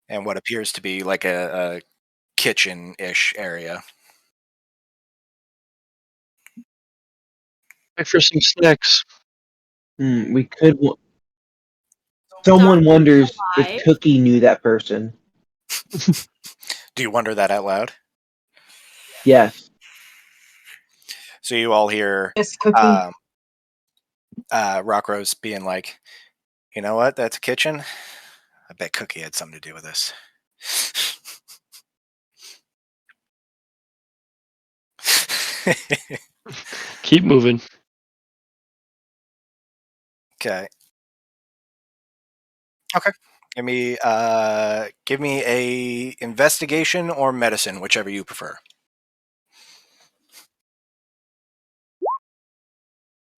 and what appears to be like a kitchen-ish area. Wait for some snacks. We could. Someone wonders if Cookie knew that person. Do you wonder that out loud? Yes. So you all hear Yes, Cookie. Rockrose being like, "You know what? That's a kitchen. I bet Cookie had something to do with this." Keep moving. Okay. Give me a investigation or medicine, whichever you prefer.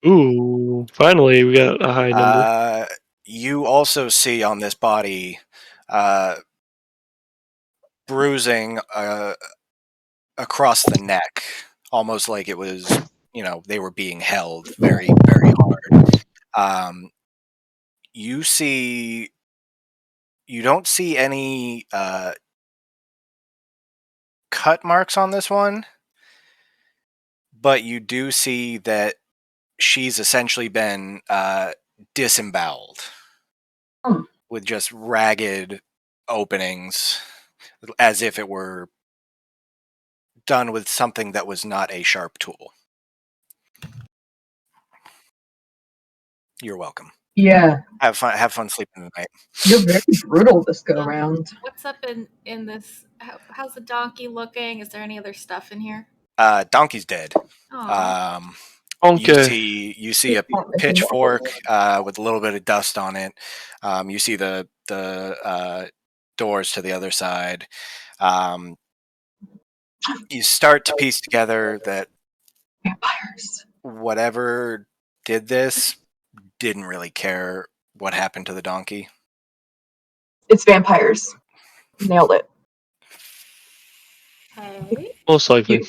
Ooh, finally we got a high number. You also see on this body bruising across the neck, almost like it was, they were being held very, very hard. You see, you don't see any cut marks on this one, but you do see that she's essentially been disemboweled Hmm. with just ragged openings, as if it were done with something that was not a sharp tool. You're welcome. Yeah, Have fun sleeping tonight. you're very brutal this go round. What's up in this? How's the donkey looking? Is there any other stuff in here? Donkey's dead. Aw. Okay. You see a pitchfork with a little bit of dust on it. You see the doors to the other side. You start to piece together that Vampires. whatever did this didn't really care what happened to the donkey. It's vampires. Nailed it. Okay. Most likely.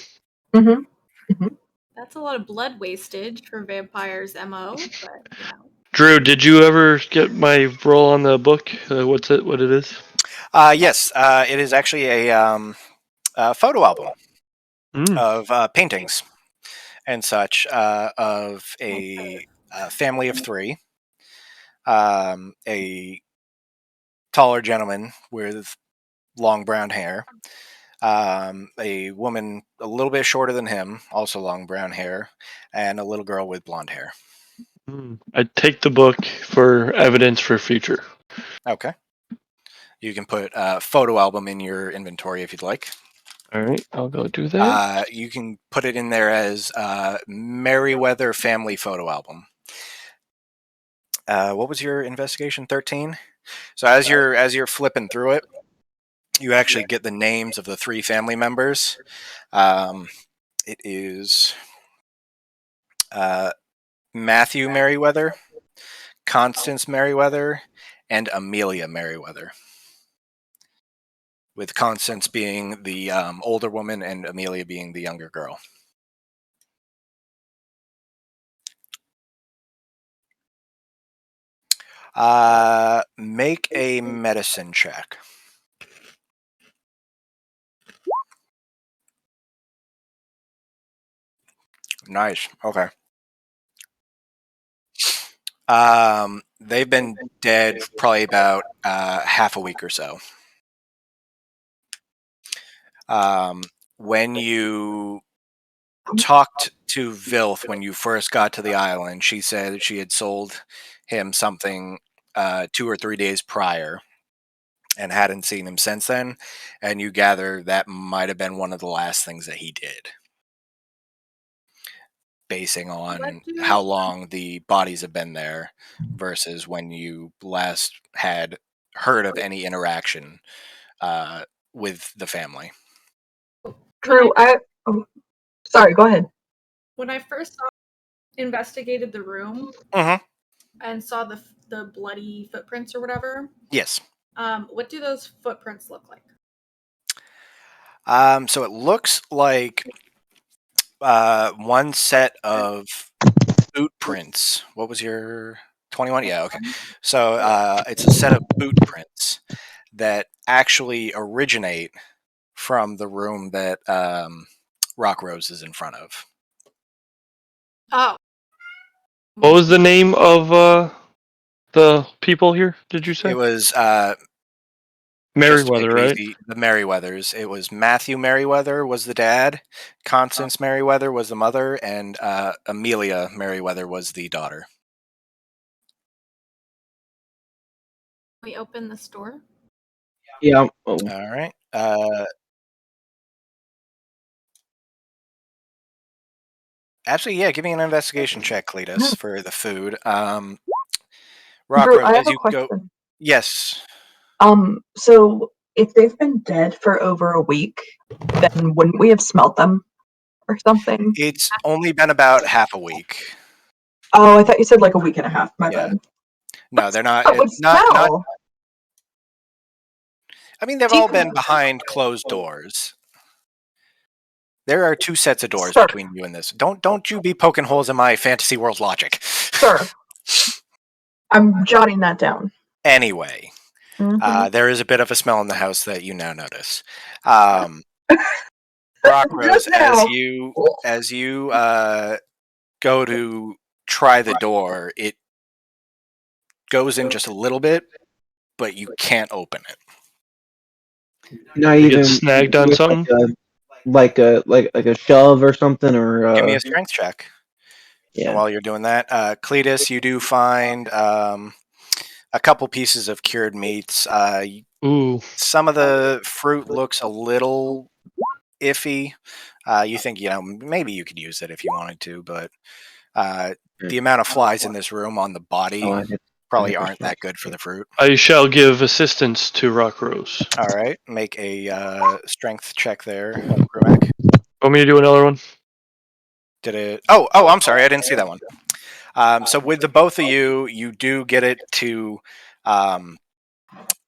Mm-hmm. That's a lot of blood wastage for vampires MO, but Drew, did you ever get my roll on the book? What it is? Yes, it is actually a photo album of paintings and such of a family of three. A taller gentleman with long brown hair, a woman a little bit shorter than him, also long brown hair, and a little girl with blonde hair. I take the book for evidence for future. Okay. You can put a photo album in your inventory if you'd like. All right, I'll go do that. You can put it in there as Merryweather family photo album. What was your investigation? 13. So as you're flipping through it, you actually get the names of the three family members. It is Matthew Merryweather, Constance Merryweather, and Amelia Merryweather. With Constance being the older woman and Amelia being the younger girl. Make a medicine check. Nice. Okay. They've been dead for probably about half a week or so. When you talked to Vilth when you first got to the island, she said she had sold him something 2 or 3 days prior and hadn't seen him since then. And you gather that might have been one of the last things that he did, basing on how long the bodies have been there versus when you last had heard of any interaction with the family. True. Sorry. Go ahead. When I first investigated the room and saw the bloody footprints or whatever, Yes. what do those footprints look like? So it looks like one set of boot prints. What was your 21? Yeah, okay. So it's a set of boot prints that actually originate from the room that Rock Rose is in front of. Oh. What was the name of the people here? Did you say? It was Merryweather, right? easy, the Merryweathers. It was Matthew Merryweather was the dad, Constance Merryweather was the mother, and Amelia Merryweather was the daughter. We open the store. Yeah. All right. Actually, yeah, give me an investigation check, Cletus, for the food. Drew, Rockrose, I have as a you go. question. Yes. So if they've been dead for over a week, then wouldn't we have smelt them or something? It's only been about half a week. Oh, I thought you said like a week and a half. My Yeah. bad. No, they're not. That would Not. smell. I mean, they've all been behind closed doors. There are two sets of doors Sir. between you and this. Don't you be poking holes in my fantasy world logic. Sir, I'm jotting that down. Anyway, Mhm. there is a bit of a smell in the house that you now notice. Rockrose, Just now. as you go to try the door, it goes in just a little bit, but you can't open it. Not You get even snagged on with something? like a shove or something, or Give me a strength check. And yeah. while you're doing that, Cletus, you do find a couple pieces of cured meats. Ooh. Some of the fruit looks a little iffy. You think, maybe you could use it if you wanted to, but the amount of flies in this room on the body Oh, I did. probably aren't that good for the fruit. I shall give assistance to Rockrose. All right, make a strength check there, Rumac. Want me to do another one? Did it? Oh, I'm sorry, I didn't see that one. So with the both of you, you do get it to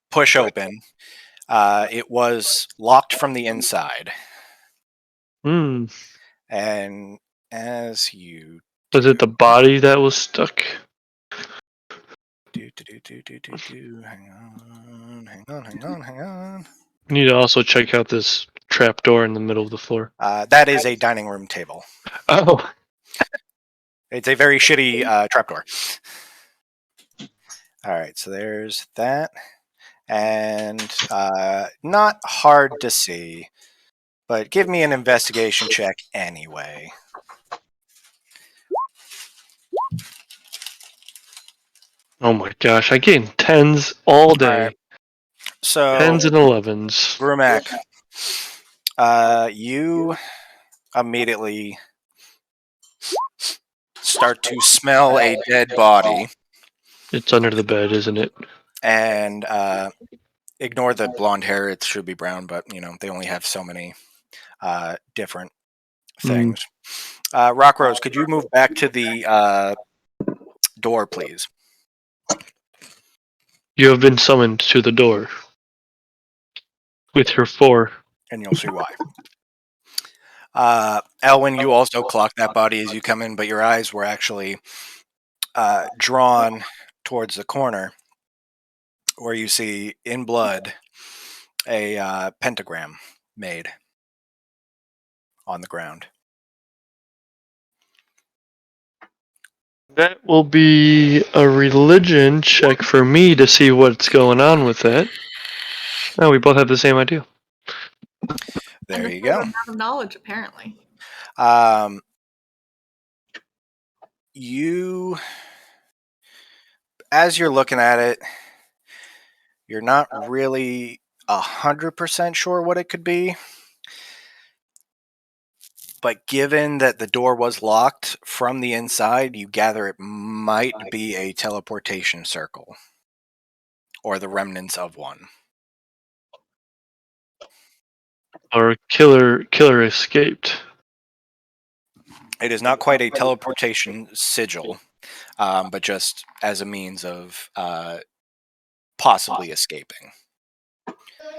push open. It was locked from the inside, Hmm. and as you Was it the body that was stuck? hang on. You need to also check out this trap door in the middle of the floor. That is a dining room table. Oh. It's a very shitty trapdoor. All right, so there's that, and not hard to see, but give me an investigation check anyway. Oh my gosh, I gain tens all day. All right. So Tens and 11s. Rumac, you immediately start to smell a dead body, It's under the bed, isn't it? and ignore the blonde hair. It should be brown, but they only have so many different things. Rockrose, could you move back to the door, please? You have been summoned to the door with your 4. And you'll see why. Elwyn, you also clock that body as you come in, but your eyes were actually drawn towards the corner where you see in blood a pentagram made on the ground. That will be a religion check for me to see what's going on with that. Oh, we both have the same idea. There And you the go. amount of knowledge, apparently. You, as you're looking at it, you're not really 100% sure what it could be. But given that the door was locked from the inside, you gather it might be a teleportation circle or the remnants of one. Our killer escaped. It is not quite a teleportation sigil, but just as a means of possibly escaping.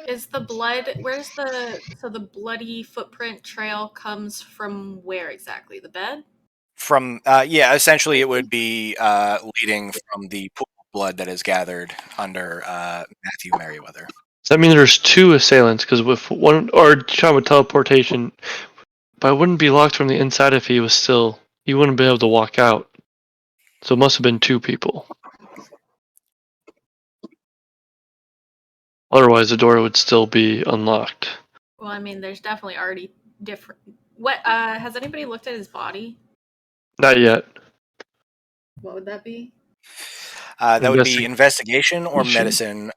Is the blood where's the bloody footprint trail comes from where exactly? The bed? From essentially it would be leading from the pool of blood that is gathered under Matthew Merryweather. Does that mean there's 2 assailants? Because with one, or talking about teleportation, but it wouldn't be locked from the inside if he wouldn't be able to walk out. So it must have been 2 people. Otherwise, the door would still be unlocked. Well, I mean, there's definitely already different. What has anybody looked at his body? Not yet. What would that be? That would be investigation or medicine,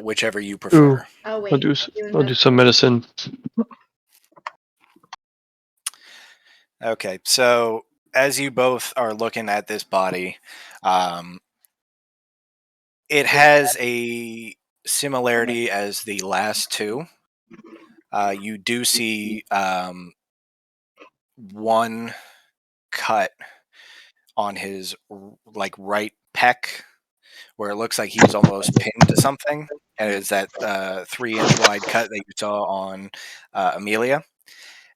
whichever you prefer. Ooh, Oh wait, I'll do some medicine. Okay, so as you both are looking at this body, it has a similarity as the last two. You do see one cut on his right pec where it looks like he was almost pinned to something, and it's that 3-inch wide cut that you saw on Amelia.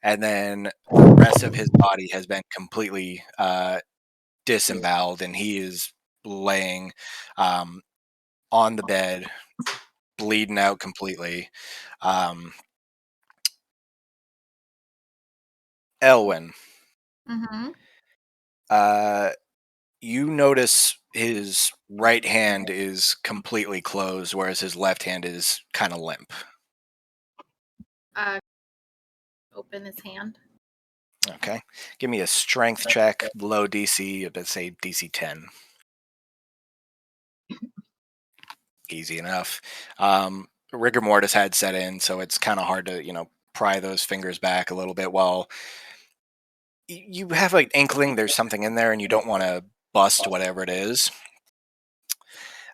And then the rest of his body has been completely disemboweled, and he is laying on the bed, bleeding out completely. Elwyn, Mm-hmm. you notice his right hand is completely closed, whereas his left hand is kind of limp. Open his hand. Okay. Give me a strength check, low DC, let's say DC 10. Easy enough. Rigor mortis had set in, so it's kind of hard to, pry those fingers back a little bit while you have an inkling there's something in there and you don't want to bust whatever it is.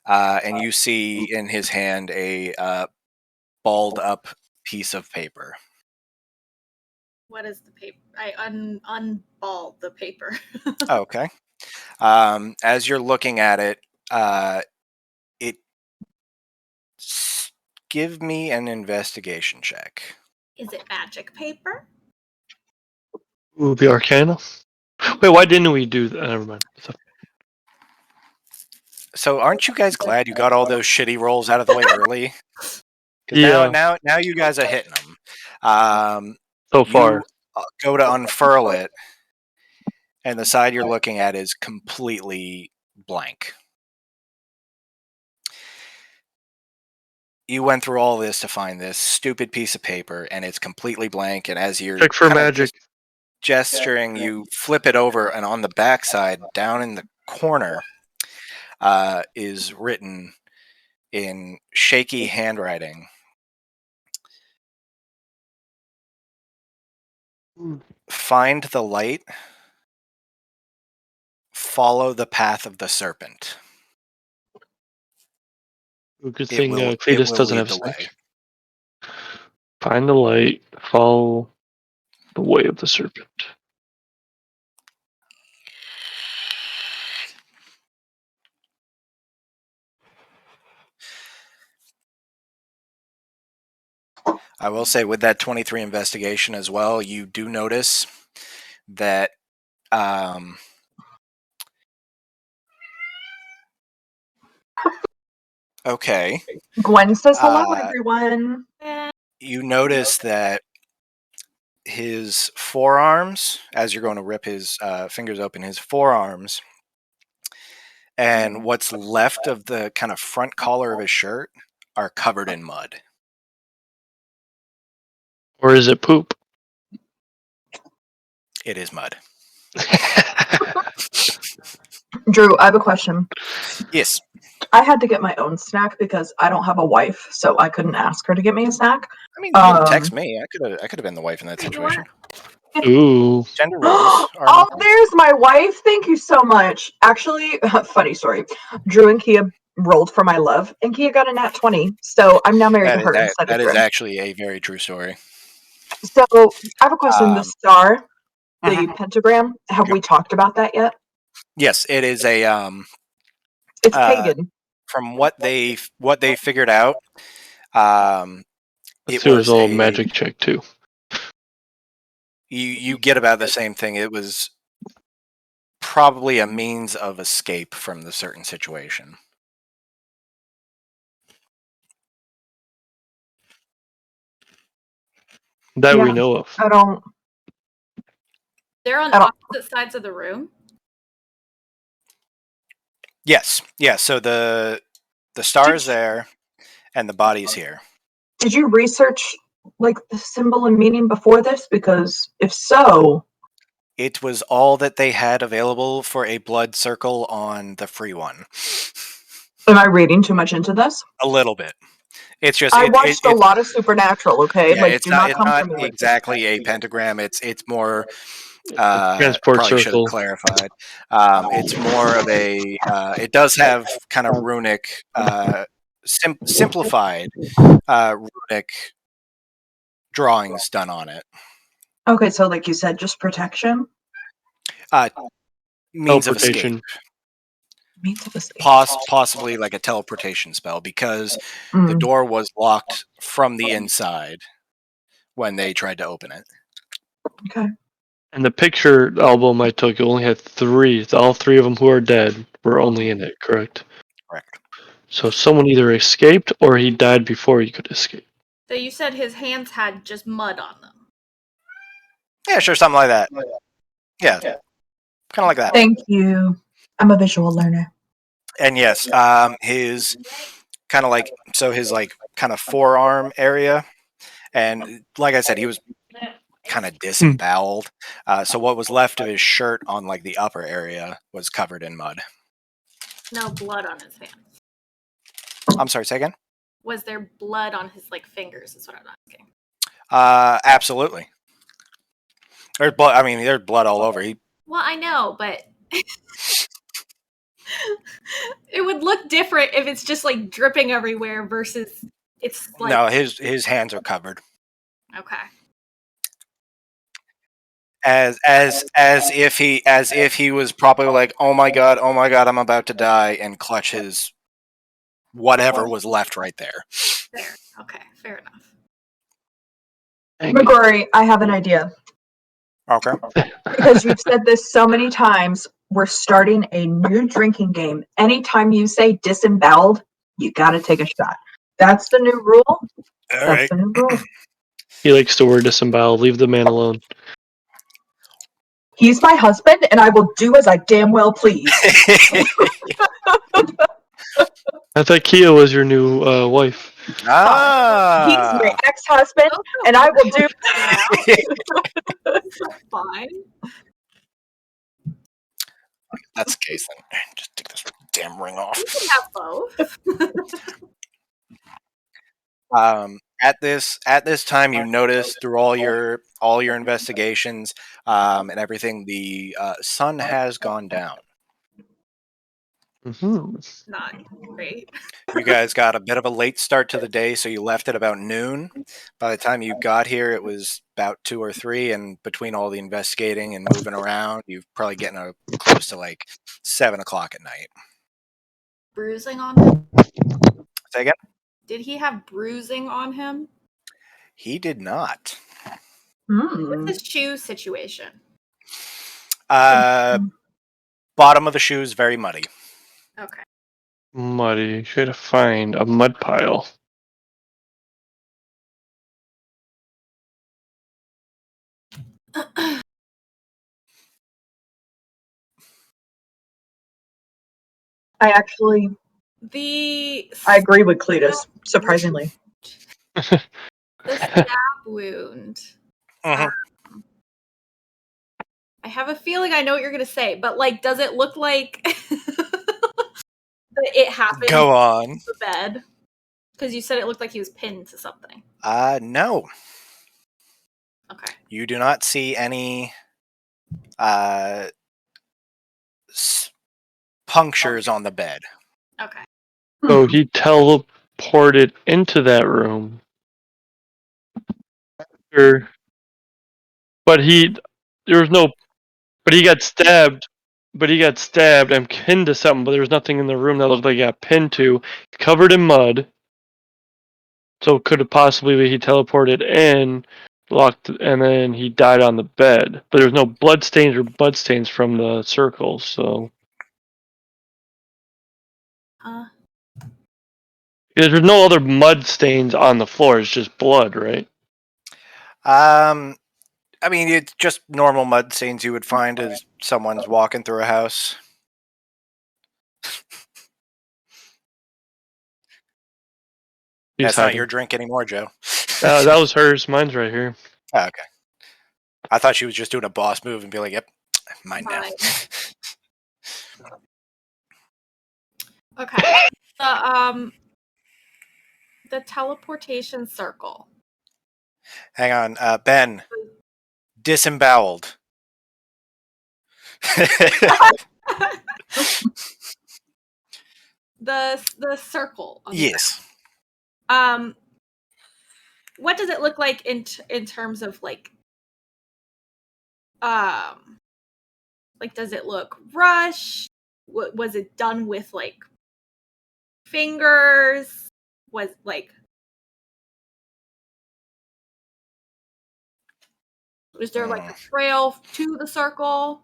And you see in his hand a balled up piece of paper. What is the paper? I unballed the paper. Okay. As you're looking at it, give me an investigation check. Is it magic paper? Will be Arcana. Wait, why didn't we do that? Never mind. So aren't you guys glad you got all those shitty rolls out of the way early? Because Yeah. now you guys are hitting them. So far. You go to unfurl it, and the side you're looking at is completely blank. You went through all this to find this stupid piece of paper, and it's completely blank. And as you're Check for kind of magic. just gesturing, you flip it over, and on the backside, down in the corner, is written in shaky handwriting. Find the light. Follow the path of the serpent. Good thing Cletus will doesn't lead have the snake. way. Find the light. Follow the way of the serpent. I will say with that 23 investigation as well, you do notice that okay. Gwen says hello, everyone. You notice that his forearms, as you're going to rip his fingers open, his forearms, and what's left of the kind of front collar of his shirt are covered in mud. Or is it poop? It is mud. Drew, I have a question. Yes. I had to get my own snack because I don't have a wife, so I couldn't ask her to get me a snack. I mean, you can text me. I could have been the wife in that situation. Ooh. Gender roles are Oh, there's my wife. Thank you so much. Actually, funny story. Drew and Kia rolled for my love, and Kia got a nat 20. So I'm now married to her instead of that Drew. is actually a very true story. So I have a question. The star, the pentagram, have we talked about that yet? Yes, it is a It's pagan. From what they figured out, Let's it do his was little magic check too. You get about the same thing. It was probably a means of escape from the certain situation. That we know of. I don't. They're on opposite sides of the room. Yes. Yeah. So the star is there, and the body's here. Did you research like the symbol and meaning before this? Because if so, it was all that they had available for a blood circle on the free one. Am I reading too much into this? A little bit. It's just I watched a lot of Supernatural. Okay, yeah, like it's do not come for me exactly a pentagram. It's more. Transport probably should have circle. clarified. It's more of a. It does have kind of runic simplified runic drawings done on it. Okay, so like you said, just protection. Means of escape. Teleportation. Means of escape. Possibly like a teleportation spell, because the door was locked from the inside when they tried to open it. Okay. And the picture album I took, it only had 3. All 3 of them who are dead were only in it, correct? Correct. So someone either escaped or he died before he could escape. So you said his hands had just mud on them. Yeah, sure, something like that. Yeah, kind of like that. Thank you. I'm a visual learner. And yes, his kind of like, so his like kind of forearm area, and like I said, he was kind of disemboweled. So what was left of his shirt on like the upper area was covered in mud. No blood on his hands. I'm sorry, say again? Was there blood on his like fingers? Is what I'm asking. Absolutely. There's blood. I mean, there's blood all over. Well, I know, but it would look different if it's just like dripping everywhere versus it's like No, his hands are covered. Okay. As if he was probably like, oh my god, I'm about to die, and clutch his whatever was left right there. Fair. Okay, fair enough. McGrory, I have an idea. Okay. Because you've said this so many times, we're starting a new drinking game. Anytime you say disemboweled, you gotta take a shot. That's the new rule. All That's right. the new rule. He likes the word disembowel. Leave the man alone. He's my husband, and I will do as I damn well please. I thought Kia was your new wife. He's my ex-husband, and I will do. Fine. That's the case then. Just take this damn ring off. You can have both. At this time, you notice through all your investigations and everything, the sun has gone down. Mm-hmm. Not great. You guys got a bit of a late start to the day, so you left at about noon. By the time you got here, it was about 2 or 3, and between all the investigating and moving around, you're probably getting close to like 7 o'clock at night. Bruising on him? Say again? Did he have bruising on him? He did not. What's his shoe situation? Bottom of the shoes very muddy. Okay. Muddy. You gotta find a mud pile. I agree with Cletus, surprisingly. The stab wound. Uh-huh. I have a feeling I know what you're gonna say, but like, does it look like that it happened? Go on. The bed, because you said it looked like he was pinned to something. No. Okay. You do not see any punctures on the bed. Okay. So he teleported into that room. But he got stabbed. But he got stabbed and pinned to something, but there was nothing in the room that looked like he got pinned to. Covered in mud. So could it possibly be he teleported in, locked, and then he died on the bed? But there was no blood stains from the circles, so. There's no other mud stains on the floor, it's just blood, right? I mean, it's just normal mud stains you would find as someone's walking through a house. That's not your drink anymore, Joe. That was hers. Mine's right here. Oh, okay. I thought she was just doing a boss move and be like, yep, mine now. Okay. The teleportation circle. Hang on, Ben. Disemboweled. the circle on the Yes. ground. What does it look like in terms of like does it look rushed? Was it done with like fingers? Was there like a trail to the circle?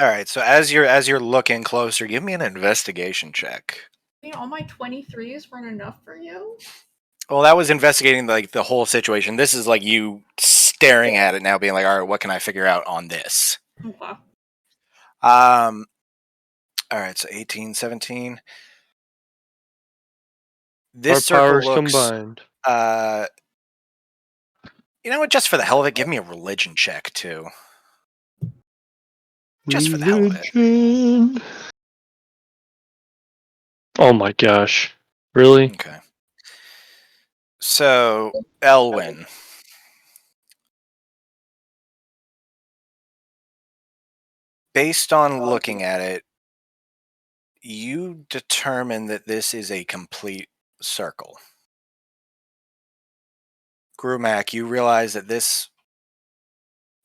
All right. So as you're looking closer, give me an investigation check. All my 23s weren't enough for you. Well, that was investigating like the whole situation. This is like you staring at it now, being like, "All right, what can I figure out on this?" Okay. All right. So 18, 17. This Our circle powers looks. combined. You know what? Just for the hell of it, give me a religion check too. Just for the hell of it. Religion. Oh my gosh. Really? Okay. So, Elwyn. Based on looking at it, you determine that this is a complete circle. Grumac, you realize that this,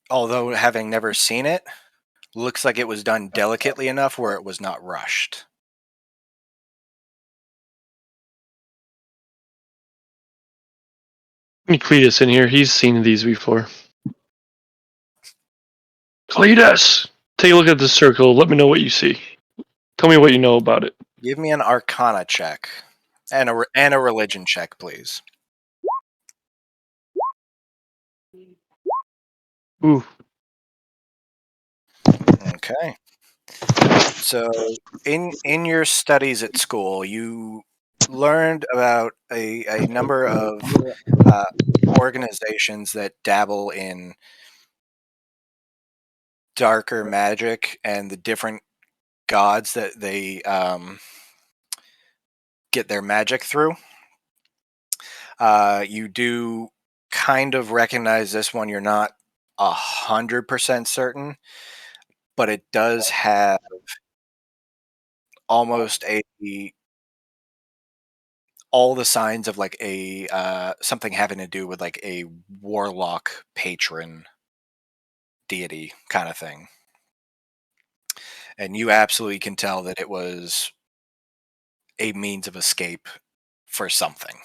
although having never seen it, looks like it was done delicately enough where it was not rushed. Let me Cletus in here. He's seen these before. Cletus! Take a look at this circle. Let me know what you see. Tell me what you know about it. Give me an Arcana check and a religion check, please. Ooh. Okay. So, in your studies at school, you learned about a number of organizations that dabble in darker magic and the different gods that they get their magic through. You do kind of recognize this one. You're not 100% certain, but it does have almost all the signs of like a something having to do with like a warlock patron deity kind of thing. And you absolutely can tell that it was a means of escape for something.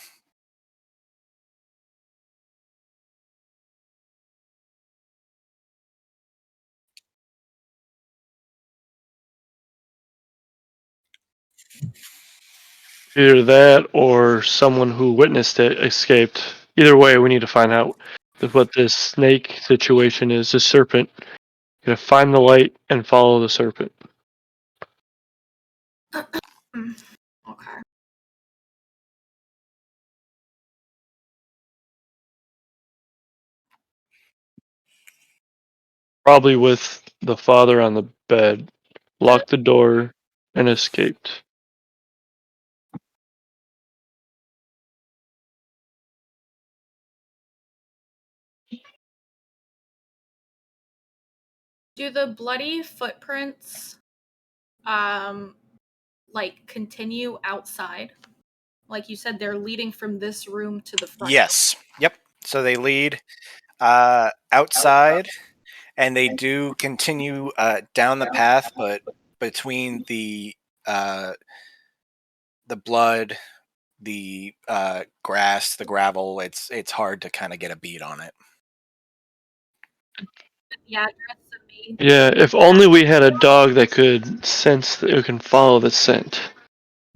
Either that or someone who witnessed it escaped. Either way, we need to find out what this snake situation is. The serpent. Gotta find the light and follow the serpent. Okay. Probably with the father on the bed. Locked the door and escaped. Do the bloody footprints like continue outside? Like you said, they're leading from this room to the front. Yes. Yep. So they lead outside, and they do continue down the path, but between uh, the blood, the grass, the gravel, it's hard to kind of get a beat on it. Yeah, that's the main. Yeah, if only we had a dog that could sense, that can follow the scent.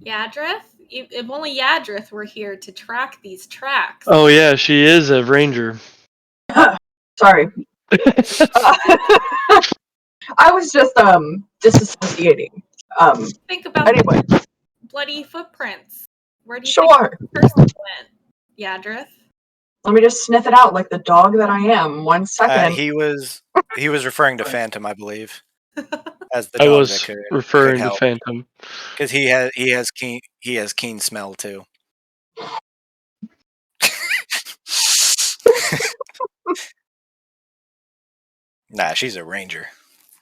Yadrith? If only Yadrith were here to track these tracks. Oh yeah, she is a ranger. Sorry. I was just disassociating. Think about Anyway, the bloody footprints. Where do you sure. think the person went? Yadrith? Let me just sniff it out like the dog that I am. 1 second. He was referring to Phantom, I believe, as the I dog that was could referring to help, Phantom. because he has keen smell too. Nah, she's a ranger.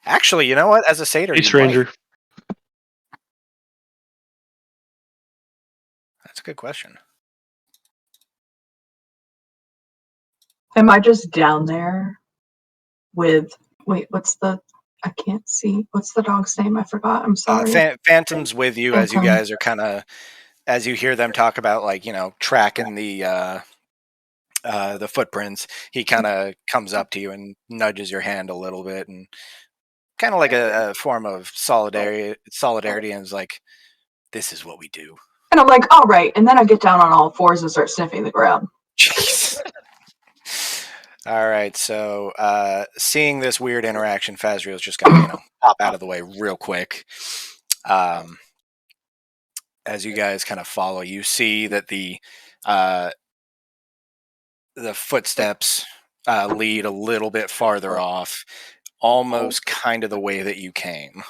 Actually, you know what? As a satyr, Ace you might. Ranger. That's a good question. Am I just down there with, wait, I can't see. What's the dog's name? I forgot. I'm sorry. Phantom's with you as you Phantom. guys are kind of, as you hear them talk about, like, tracking the footprints. He kind of comes up to you and nudges your hand a little bit, and kind of like a form of solidarity, and is like, "This is what we do." And I'm like, all right. And then I get down on all fours and start sniffing the ground. Jeez. All right, so seeing this weird interaction, Fazriel's just gonna, pop out of the way real quick. As you guys kind of follow, you see that uh, the footsteps lead a little bit farther off, almost kind of the way that you came.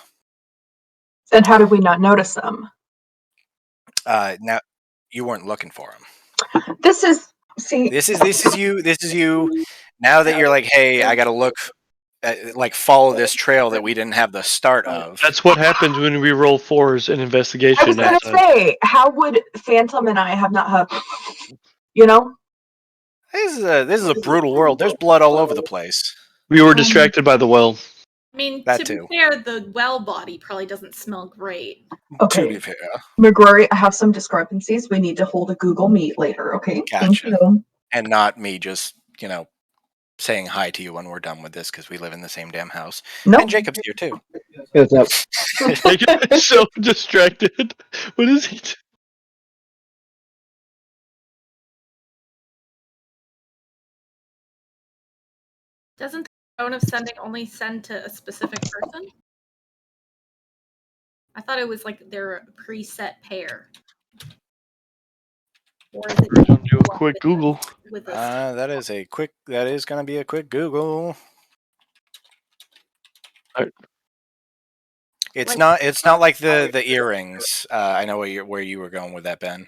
And how did we not notice them? Now, you weren't looking for them. This is you. Now that you're like, hey, I got to look, follow this trail that we didn't have the start of. That's what happens when we roll fours in I investigation. was gonna say, how would Phantom and I have not have, This is a brutal world. There's blood all over the place. We were distracted by the well. I mean, That to too. be fair, the well body probably doesn't smell great. Okay. To be fair. McGrory, I have some discrepancies. We need to hold a Google Meet later, okay? Thank Gotcha. you. And not me just, saying hi to you when we're done with this because we live in the same damn house. Nope. And Jacob's here too. What's up? Jacob's so distracted. What is he doing? Doesn't the tone of sending only send to a specific person? I thought it was like their preset pair. Or is it We're gonna do a quick Google. with this? That is going to be a quick Google. Alright. It's not like the earrings. I know where you were going with that, Ben.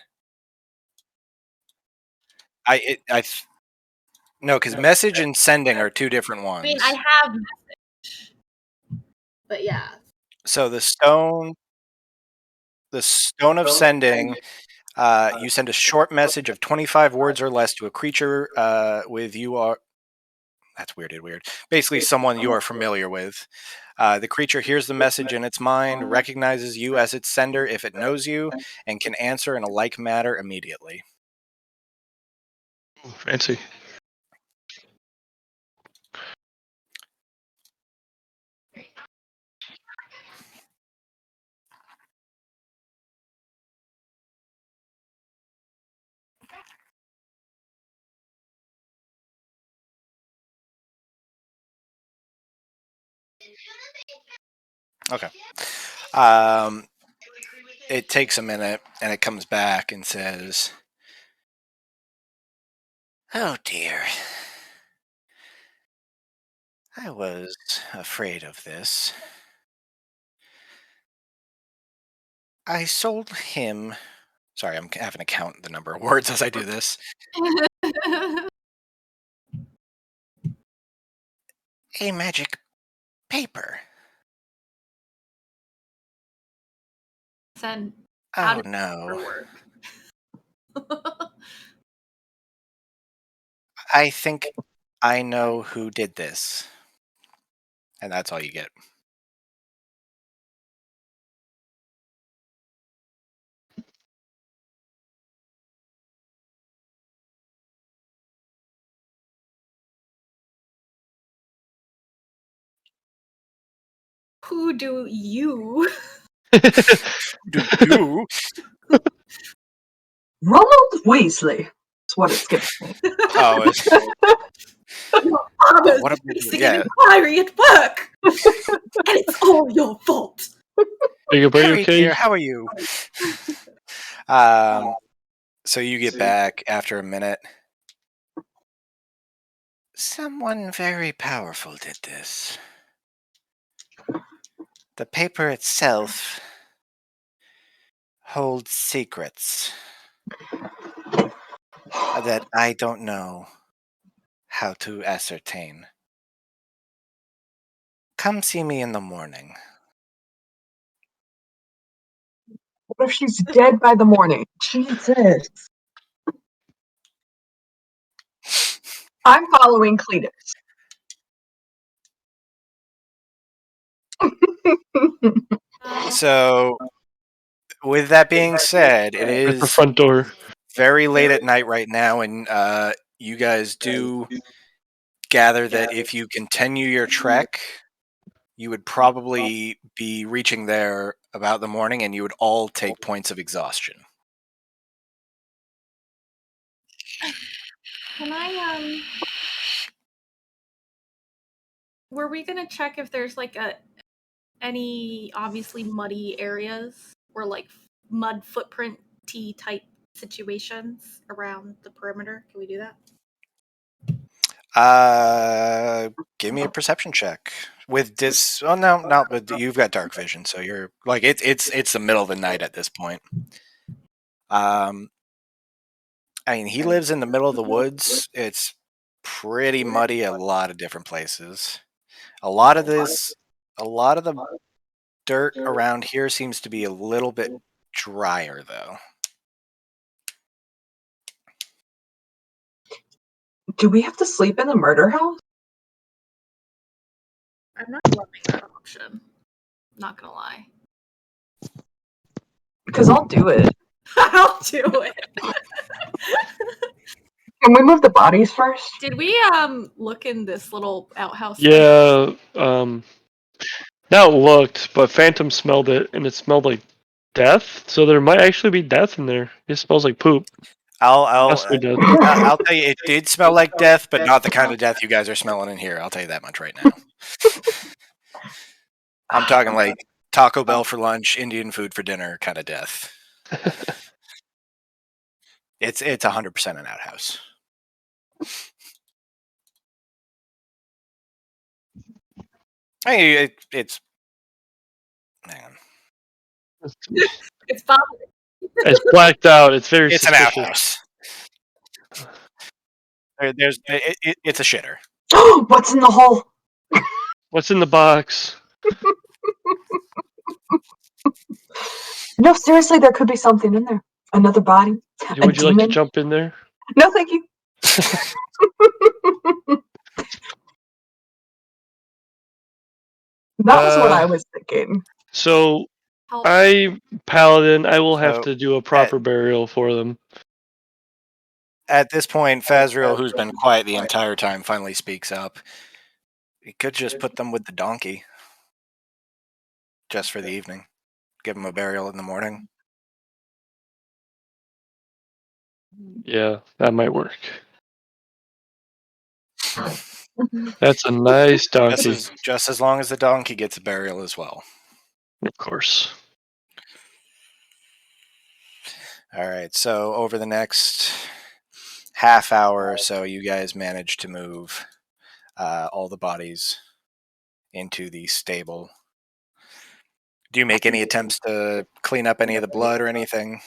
No, because message and sending are two different ones. I mean, I have message, but yeah. So the stone of sending, you send a short message of 25 words or less to a creature with you are. That's weirded weird. Basically, someone you are familiar with. The creature hears the message in its mind, recognizes you as its sender if it knows you, and can answer in a like manner immediately. Ooh, fancy. Okay. It takes a minute, and it comes back and says, "Oh dear. I was afraid of this. I sold him." Sorry, I'm having to count the number of words as I do this. A magic paper. Send. How Oh does no. work? I think I know who did this. And that's all you get. Who do you? Do you? Ronald Weasley. That's what it's giving me. Oh, it's, Your father's what a- facing yeah. an inquiry at work, and it's all your fault. Jacob, are you Harry, okay? dear, how are you? So you get back after a minute. Someone very powerful did this. The paper itself holds secrets that I don't know how to ascertain. Come see me in the morning. What if she's dead by the morning? Jesus. I'm following Cletus. So, with that being said, it At the is front door. very late at night right now, and you guys do gather that if you continue your trek, you would probably be reaching there about the morning, and you would all take points of exhaustion. Can I were we gonna check if there's like any obviously muddy areas or like mud footprint T type situations around the perimeter? Can we do that? Give me a perception check with this. Oh no, not with you've got dark vision, so you're like it's the middle of the night at this point. I mean, he lives in the middle of the woods. It's pretty muddy a lot of different places. A lot of the dirt around here seems to be a little bit drier, though. Do we have to sleep in the murder house? I'm not loving that option. Not gonna lie. Because I'll do it. I'll do it. Can we move the bodies first? Did we look in this little outhouse? Yeah, not looked, but Phantom smelled it, and it smelled like death. So there might actually be death in there. It smells like poop. I'll Possibly death. I'll tell you, it did smell like death, but not the kind of death you guys are smelling in here. I'll tell you that much right now. I'm talking like Taco Bell for lunch, Indian food for dinner kind of death. It's 100% an outhouse. Hey, it's hang on. It's fine. It's blacked out. It's very It's an suspicious. outhouse. It's a shitter. What's in the hole? What's in the box? No, seriously, there could be something in there. Another body. Would you like to demon? jump in there? No, thank you. That was what I was thinking. So, Help. I paladin. I will have So, to do a proper burial for them. At this point, Fazriel, who's been quiet the entire time, finally speaks up. You could just put them with the donkey. Just for the evening. Give them a burial in the morning. Yeah, that might work. That's a nice donkey. Just as long as the donkey gets a burial as well. Of course. All right, so over the next half hour or so, you guys manage to move all the bodies into the stable. Do you make any attempts to clean up any of the blood or anything?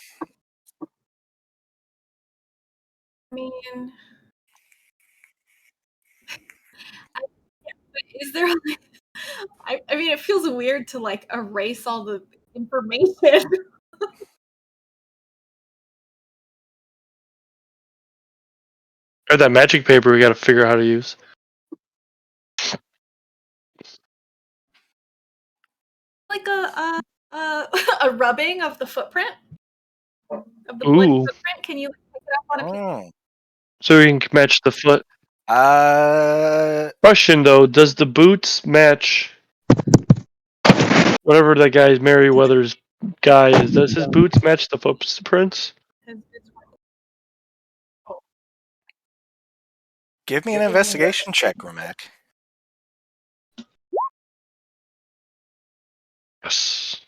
I mean, is there? I mean, it feels weird to like erase all the information. Or that magic paper we got to figure out how to use. Like a rubbing of the footprint of the Ooh. blood footprint. Can you pick it up on a piece? Oh. So we can match the foot. Uh, Question though, does the boots match whatever that guy's Merryweather's guy is? Does his boots match the footprints? give me an investigation check, Ramak. Yes.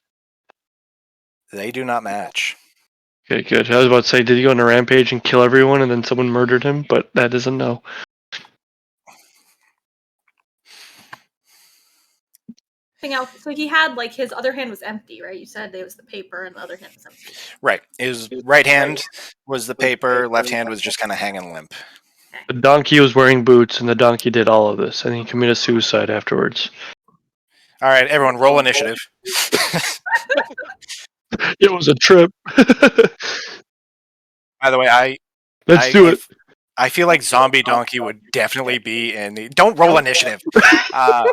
They do not match. Okay, good. I was about to say, did he go on a rampage and kill everyone and then someone murdered him? But that isn't no. Else. So he had like his other hand was empty, right? You said it was the paper, and the other hand was empty. Right. His right hand was the paper, left hand was just kind of hanging limp. The donkey was wearing boots, and the donkey did all of this, and he committed suicide afterwards. All right, everyone, roll initiative. It was a trip. By the way, Let's do it. I feel like Zombie Donkey would definitely be in the. Don't roll initiative.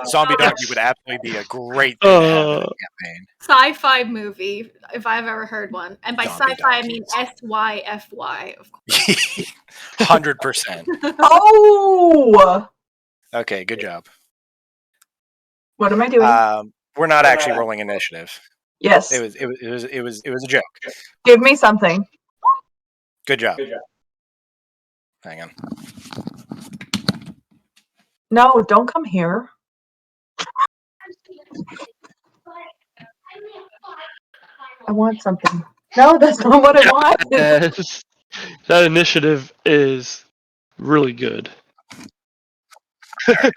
Zombie Donkey would absolutely be a great thing to have in a campaign. Sci-fi movie, if I've ever heard one. And by Zombie sci-fi, I mean donkeys. SYFY, of course. 100%. Oh! Okay, good job. What am I doing? We're not actually rolling initiative. Yes. It was a joke. Give me something. Good job. Hang on. No, don't come here. I want something. No, that's not what I want. Yes. That initiative is really good. I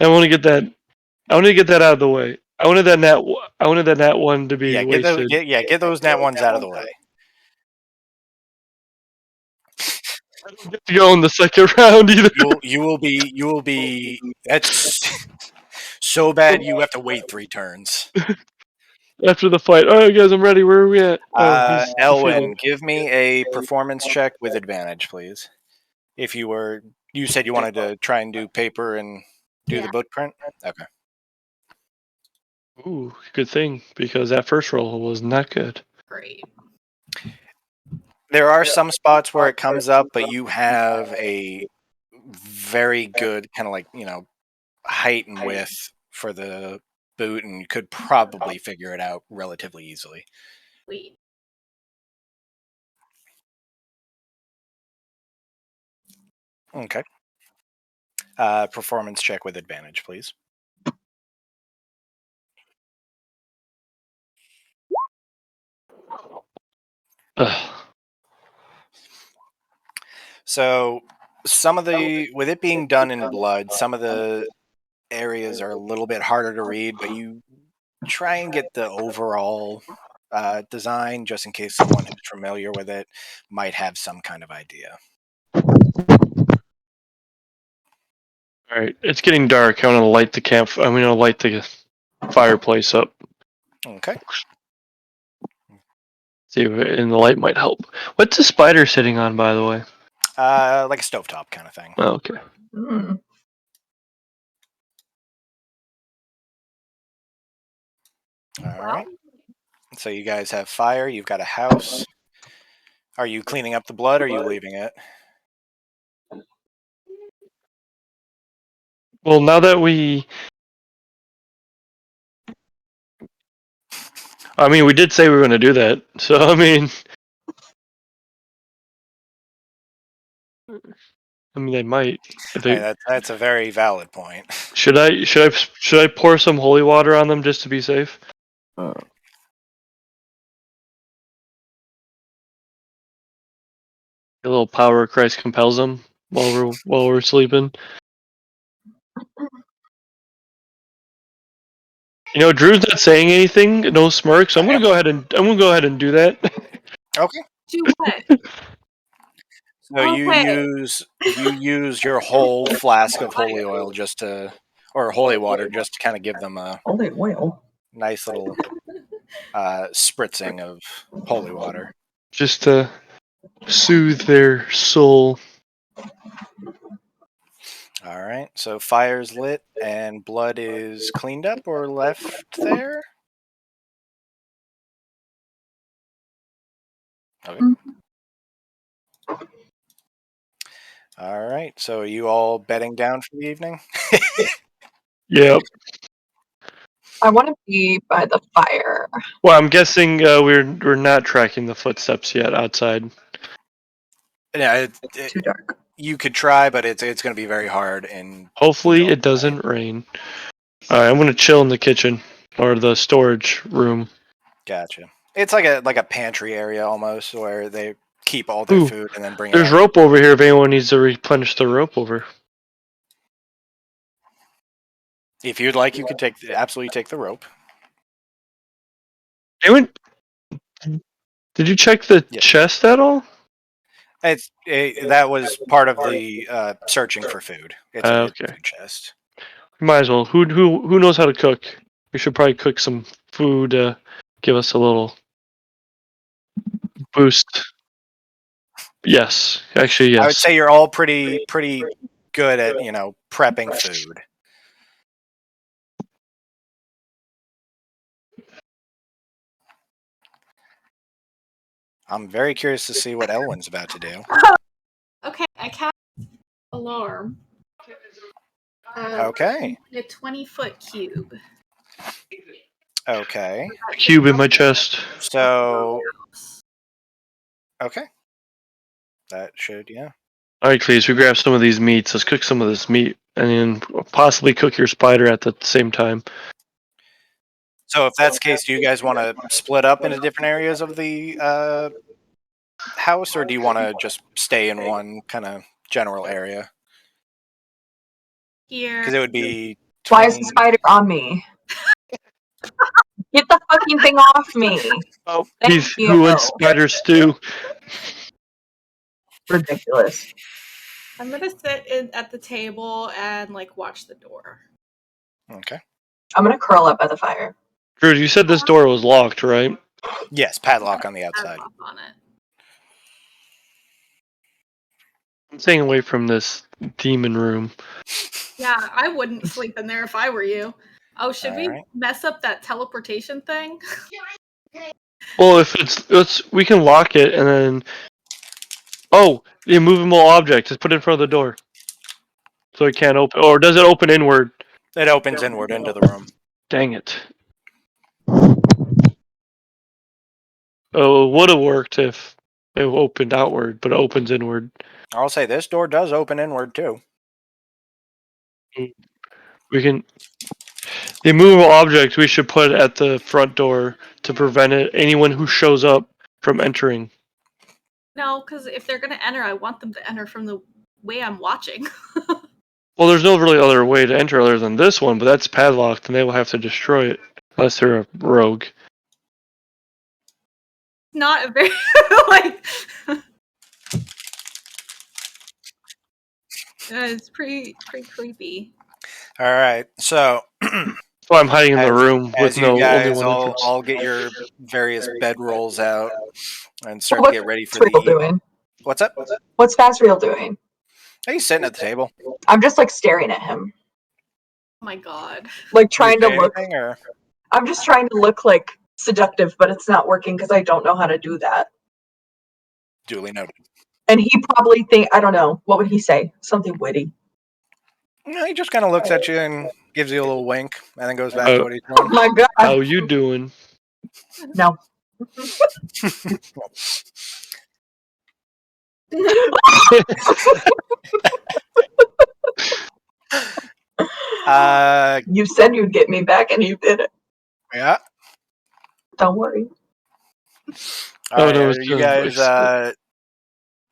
want to get that. I want to get that out of the way. I wanted that nat. I wanted that nat one to be Yeah, wasted. get those nat ones out of the way. I don't get to go in the second round either. You will be. That's so bad. You have to wait 3 turns. After the fight. All right, guys, I'm ready. Where are we at? Oh, he's Elwin, defeated. give me a performance check with advantage, please. If you said you wanted to try and do paper and do the book print. Okay. Ooh, good thing because that first roll was not good. Great. There are some spots where it comes up, but you have a very good kind of like, height and width for the boot, and you could probably figure it out relatively easily. Sweet. Okay. Performance check with advantage, please. Ugh. So with it being done in blood, some of the areas are a little bit harder to read, but you try and get the overall design just in case someone who's familiar with it might have some kind of idea. All right, it's getting dark. I'm gonna light the I'm gonna light the fireplace up. Okay. See, and the light might help. What's the spider sitting on, by the way? Like a stovetop kind of thing. Oh, okay. Mm. All right. So you guys have fire. You've got a house. Are you cleaning up the blood or are you leaving it? Well, now that we did say we were going to do that. So, they might. If they, That's a very valid point. should I pour some holy water on them just to be safe? A little power of Christ compels them while we're sleeping. Drew's not saying anything, no smirk, so I'm gonna go ahead and do that. Okay. Do what? So you use your whole flask of holy oil or holy water just to kind of give them a Holy oil. nice little spritzing of holy water. Just to soothe their soul. All right. So fire's lit and blood is cleaned up or left there. Okay. All right. So are you all bedding down for the evening? Yep. I want to be by the fire. Well, I'm guessing we're not tracking the footsteps yet outside. Yeah, Too dark. You could try, but it's going to be very hard. And hopefully it doesn't rain. All right, I'm gonna chill in the kitchen or the storage room. Gotcha. It's like a pantry area almost, where they keep all their food and then bring it There's out. rope over here if anyone needs to replenish the rope over. If you'd like, you could absolutely take the rope. Did you check the chest at all? That was part of the searching for food. It's a Okay. food chest. Might as well. Who knows how to cook? We should probably cook some food to give us a little boost. Yes, actually, yes. I would say you're all pretty good at prepping food. I'm very curious to see what Elwyn's about to do. Okay, I cast alarm. Okay. A 20-foot cube. Okay. Cube in my chest. So. Okay. That should, yeah. All right, please. We grab some of these meats. Let's cook some of this meat, and then possibly cook your spider at the same time. So if that's the case, do you guys want to split up into different areas of the house, or do you want to just stay in one kind of general area? Here. Because it would be. Why is the spider on me? Get the fucking thing off me. Oh, Thank you. who wants spider stew? Ridiculous. I'm gonna sit at the table and watch the door. Okay. I'm gonna curl up by the fire. Drew, you said this door was locked, right? Yes, padlock on the outside. Padlock on it. I'm staying away from this demon room. Yeah, I wouldn't sleep in there if I were you. Oh, should we Alright. mess up that teleportation thing? Well, if we can lock it and then. Oh, the immovable object. Just put it in front of the door, so it can't open. Or does it open inward? It opens inward into the room. Dang it. Oh, it would have worked if it opened outward, but it opens inward. I'll say this door does open inward too. We can. The immovable object we should put at the front door to prevent anyone who shows up from entering. No, because if they're gonna enter, I want them to enter from the way I'm watching. Well, there's no really other way to enter other than this one, but that's padlocked, and they will have to destroy it unless they're a rogue. Not a very it's pretty creepy. All right, so So I'm hiding in the room as with you only guys one entrance. all get your various bedrolls out and start to What's get ready for Fazriel the. doing? What's up? What's Fazriel doing? He's sitting at the table. I'm just staring at him, Oh my god. trying You to say look. anything, or I'm just trying to look seductive, but it's not working because I don't know how to do that. duly noted. And he probably I don't know, what would he say? Something witty. No, he just kind of looks at you and gives you a little wink, and then goes back to what he's Oh doing. my god. How you doing? No. You said you'd get me back and you did it. Yeah. Don't worry. All right, no, are you guys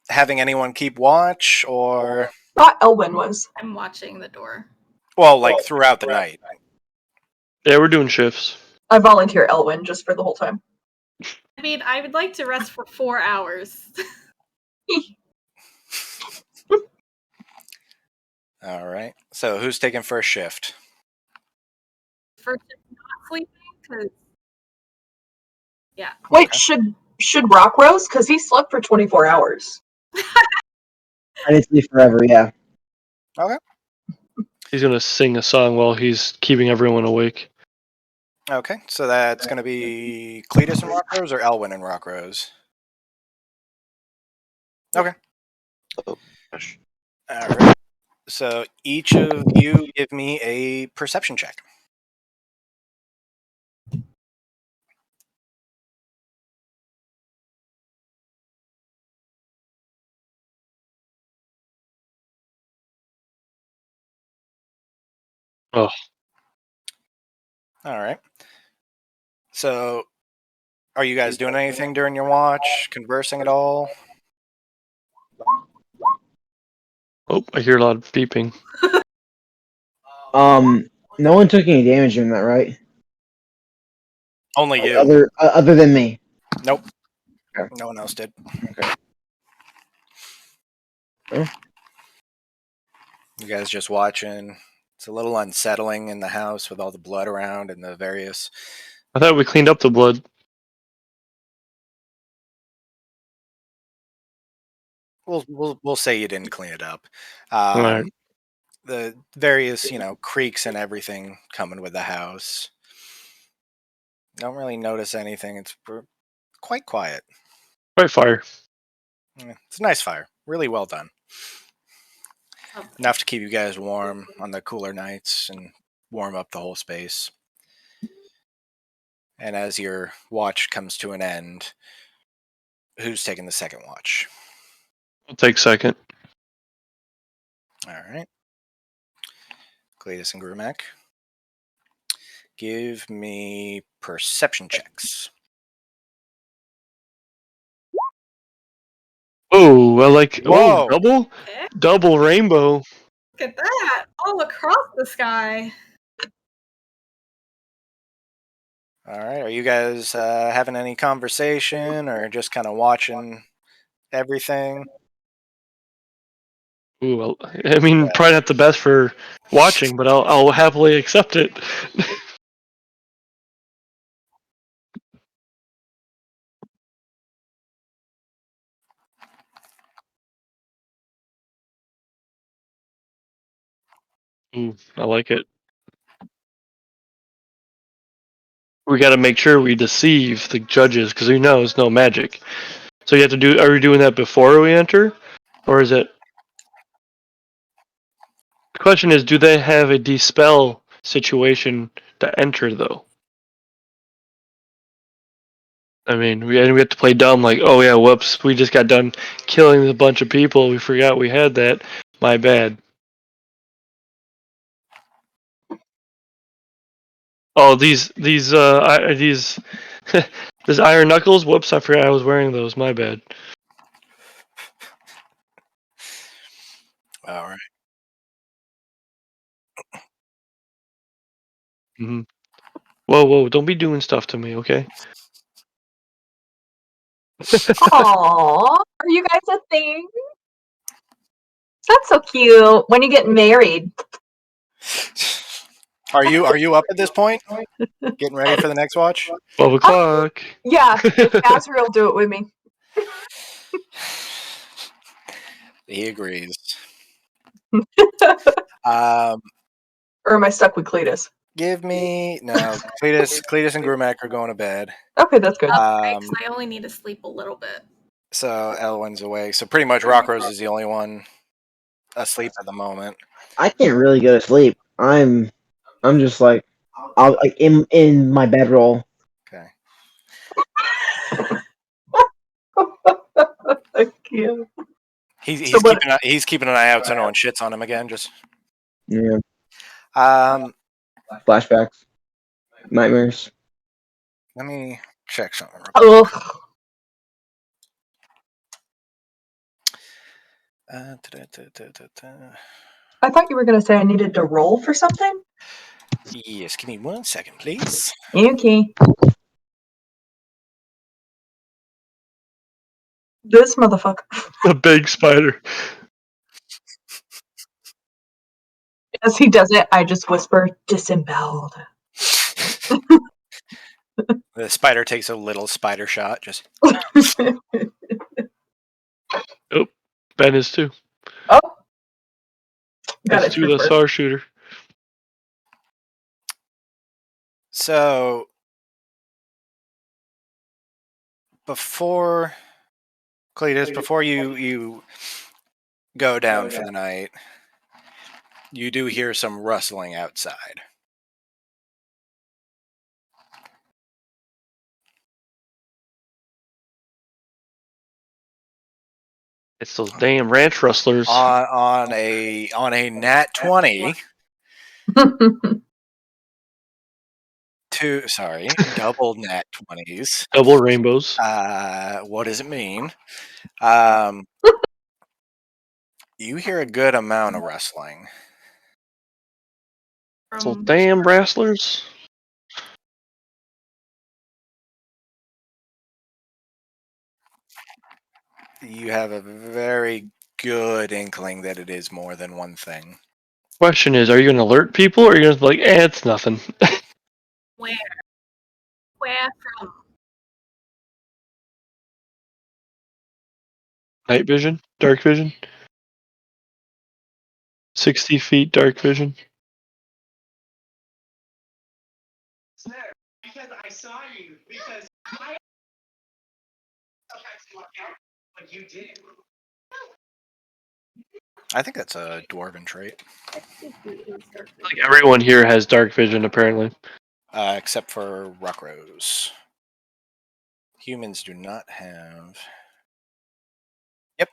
having anyone keep watch, or Thought Elwyn was. I'm watching the door. well, throughout the night? Yeah, we're doing shifts. I volunteer Elwyn just for the whole time. I mean, I would like to rest for 4 hours. All right. So who's taking first shift? First, not sleeping because Wait, should Rock Rose? Because he slept for 24 hours. I need to be forever, yeah. He's gonna sing a song while he's keeping everyone awake. Okay, so that's going to be Cletus and Rockrose, or Elwyn and Rockrose? Okay. Oh, gosh. All right. So each of you give me a perception check. Oh. All right. So are you guys doing anything during your watch? Conversing at all? Oh, I hear a lot of beeping. No one took any damage in that, right? Only you. Other than me. Nope. Okay. No one else did. Okay. Oh. You guys just watching, It's a little unsettling in the house with all the blood around and the various. I thought we cleaned up the blood. We'll say you didn't clean it up. Alright. The various creaks and everything coming with the house. Don't really notice anything. It's quite quiet. Quite fire. It's a nice fire. Really well done. Oh, Enough to keep you guys warm on the cooler nights and warm up the whole space. And as your watch comes to an end, who's taking the second watch? I'll take second. All right. Cletus and Grumac. Give me perception checks. Oh, I like. Whoa. Oh, double rainbow. Look at that! All across the sky. All right. Are you guys having any conversation or just kind of watching everything? Ooh, well, I mean, probably not the best for watching, but I'll happily accept it. Ooh, I like it. We got to make sure we deceive the judges because who knows, no magic. So you have to do. Are we doing that before we enter, or is it? The question is, do they have a dispel situation to enter though? I mean, we have to play dumb, like, oh yeah, whoops, we just got done killing a bunch of people. We forgot we had that. My bad. Oh, these these iron knuckles. Whoops, I forgot I was wearing those. My bad. All right. Mm-hmm. Whoa, don't be doing stuff to me, okay? Aww, are you guys a thing? That's so cute. When you get married? Are you up at this point? Getting ready for the next watch? 12 o'clock. Yeah, Azrael do it with me. He agrees. Or am I stuck with Cletus? Give me no. Cletus and Grumac are going to bed. Okay, that's good. I only need to sleep a little bit. So Elwyn's awake. So pretty much Rockrose is the only one asleep at the moment. I can't really go to sleep. I'm just like I'll like in my bedroll. Okay. Thank you. He's keeping an eye out so no one shits on him again. Just Yeah. um. Flashbacks. Nightmares. Let me check something. Oh, I thought you were going to say I needed to roll for something. Yes, give me 1 second, please. Okay. This motherfucker. A big spider. As he does it, I just whisper, disemboweled. The spider takes a little spider shot. Just Oh, Ben is too. Oh. Got That's it. too. That's our shooter. so before Cletus, before you go down for the night, you do hear some rustling outside. It's those damn ranch rustlers. On a nat 20. Double nat 20s. Double rainbows. What does it mean? You hear a good amount of rustling. Those damn wrestlers. You have a very good inkling that it is more than one thing. Question is, are you going to alert people, or are you going to be like, it's nothing? Where? Where from? Night vision? Dark vision? 60 feet dark vision? Because I saw you. Because I sometimes walk out, but you did. I think that's a dwarven trait, 60 feet is dark Like vision. everyone here has dark vision, apparently. except for Rockrose. Humans do not have. Yep.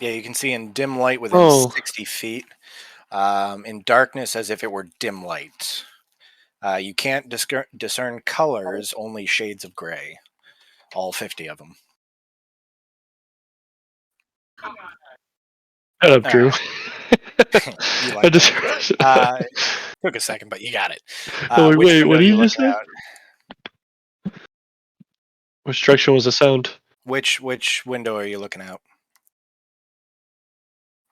Yeah, you can see in dim light within Oh. 60 feet. In darkness, as if it were dim light. You can't discern colors, only shades of gray. All 50 of them. Shut up, Drew. You I like just. that? Took a second, but you got it. Oh, Which wait, window what are did you you just looking say? out? Which direction was the sound? Which window are you looking out?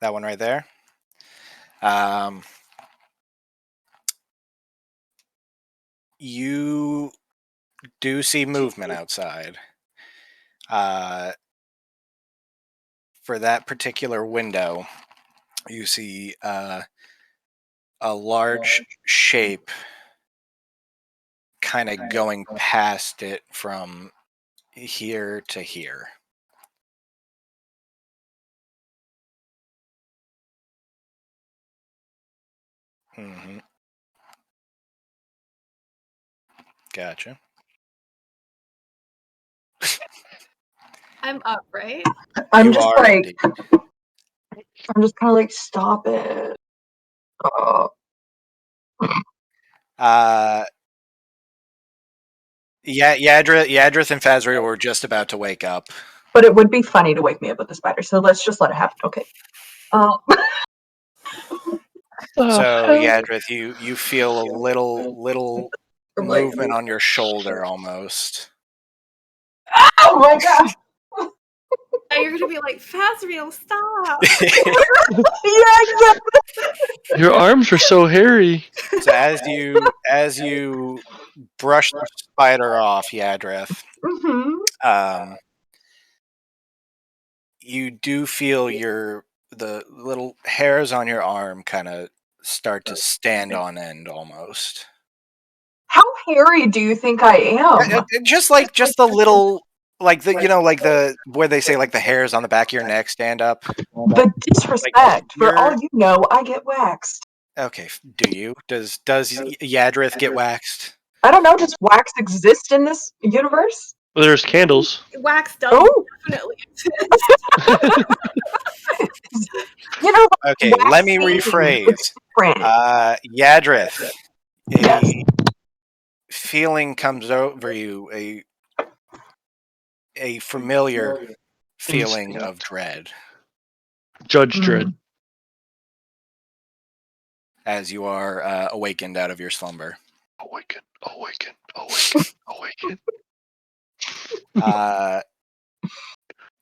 That one right there? You do see movement outside. For that particular window, you see a large shape kind of going past it from here to here. Mm-hmm. Gotcha. I'm up, right? I'm You just are like, indeed. I'm just kind of like, stop it. Oh. Yeah, Yadrith and Fazriel were just about to wake up. But it would be funny to wake me up with a spider, so let's just let it happen. Okay. So Yadrith, you feel a little I'm like, movement on your shoulder almost. oh my god! Now you're gonna be like, Fazriel, stop! Yeah, exactly. Your arms are so hairy. So as you brush the spider off, Yadrith, Mm-hmm. you do feel the little hairs on your arm kind of start to stand on end almost. How hairy do you think I am? Just the little like the where they say like the hairs on the back of your neck stand up. The disrespect. For all you know, I get waxed. Okay, do you? Does Yadrith get waxed? I don't know, does wax exist in this universe? Well, there's candles. Wax does Oh! definitely exist. You know, Okay, wax let me seems rephrase. different. Yadrith, Yes. a feeling comes over you, a familiar feeling of dread Judge Dredd. as you are awakened out of your slumber. Awaken, awaken, awaken, awaken.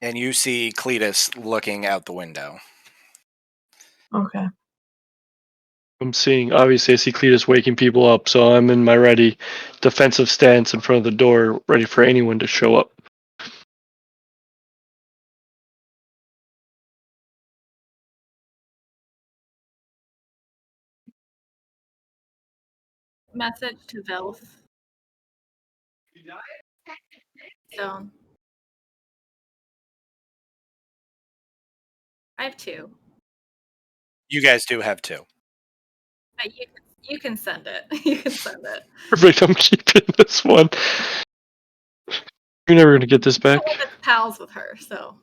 And you see Cletus looking out the window. Okay. I'm seeing, obviously, I see Cletus waking people up, so I'm in my ready defensive stance in front of the door, ready for anyone to show up. Message to Velf. Stone. I have 2. You guys do have 2. But you can send it. You can send it. Perfect, I'm keeping this one. You're never going to get this back. It's pals with her, so.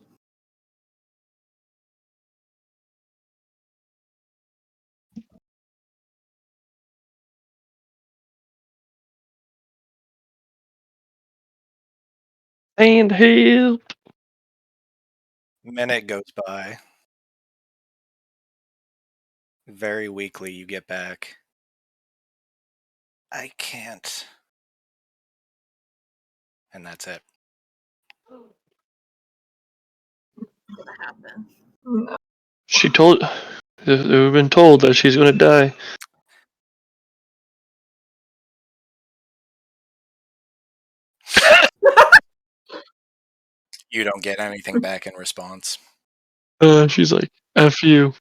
And help. Minute goes by. Very weakly, you get back. I can't. And that's it. What happened? She told We've been told that she's going to die. You don't get anything back in response. She's like, F you.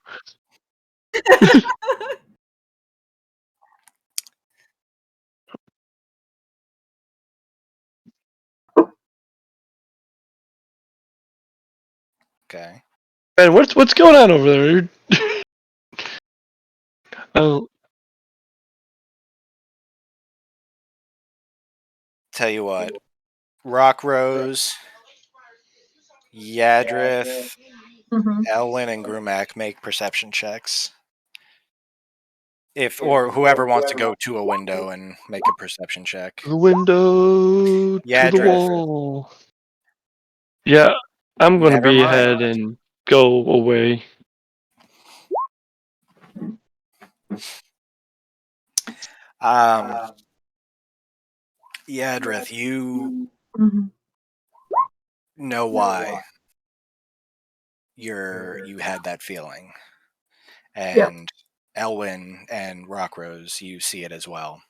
Okay. Man, what's going on over there? Oh, Tell you what, Rock Rose, Yadrith, Mhm. Elwyn, and Grumac make perception checks. Or whoever wants to go to a window and make a perception check. the window to the Yadrith, wall. Yeah, I'm going to never be mind. ahead and go away. Yadrith, you Mhm. know why you had that feeling, Yeah. and Elwyn and Rockrose, you see it as well.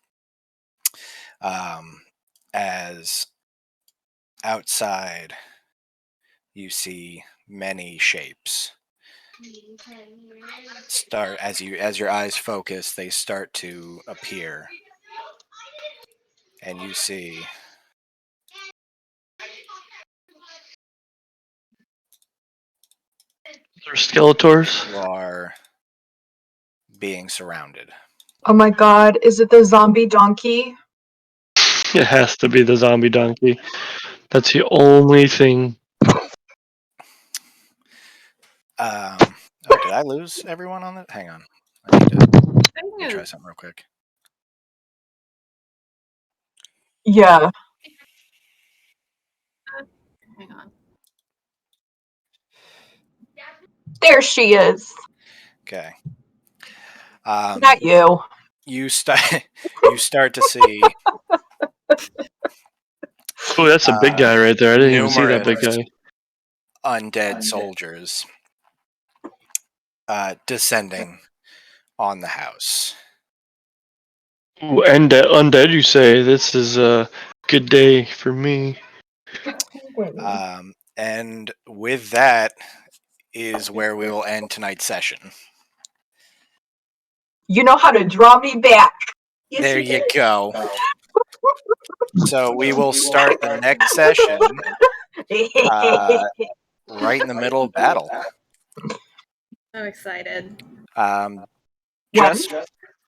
As outside, you see many shapes start as your eyes focus. They start to appear, and you see They're Skeletors. you are being surrounded. Oh my god, is it the zombie donkey? It has to be the zombie donkey. That's the only thing. Oh, did I lose everyone on that? Hang on. I need to let me try something real quick. Yeah. Hang on. There she is. Okay. Not you. You start to see Oh, that's a big guy right there. I didn't even see that big numerous guy. undead soldiers descending on the house. Ooh, and undead, you say? This is a good day for me. And with that is where we will end tonight's session. You know how to draw me back. There you go. So we will start the next session right in the middle of battle. So excited.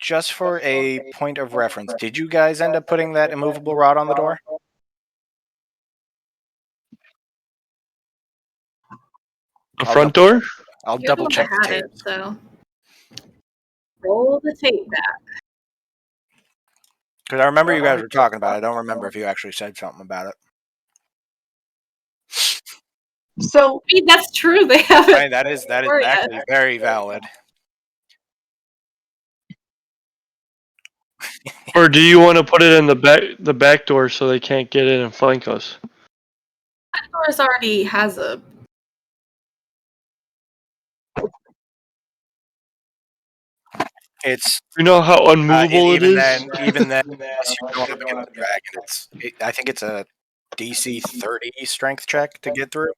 Just for a point of reference, did you guys end up putting that immovable rod on the door? The front door? I'll You're the double one check that the had tape. it, so roll the tape back. Because I remember you guys were talking about it. I don't remember if you actually said something about it. So I mean, that's true. They haven't. I mean, that is actually very valid. Or do you want to put it in the back door so they can't get in and flank us? Doris already has a. It's You know how unmovable it even is? then, unless you're going up against the dragon, I think it's a DC 30 strength check to get through.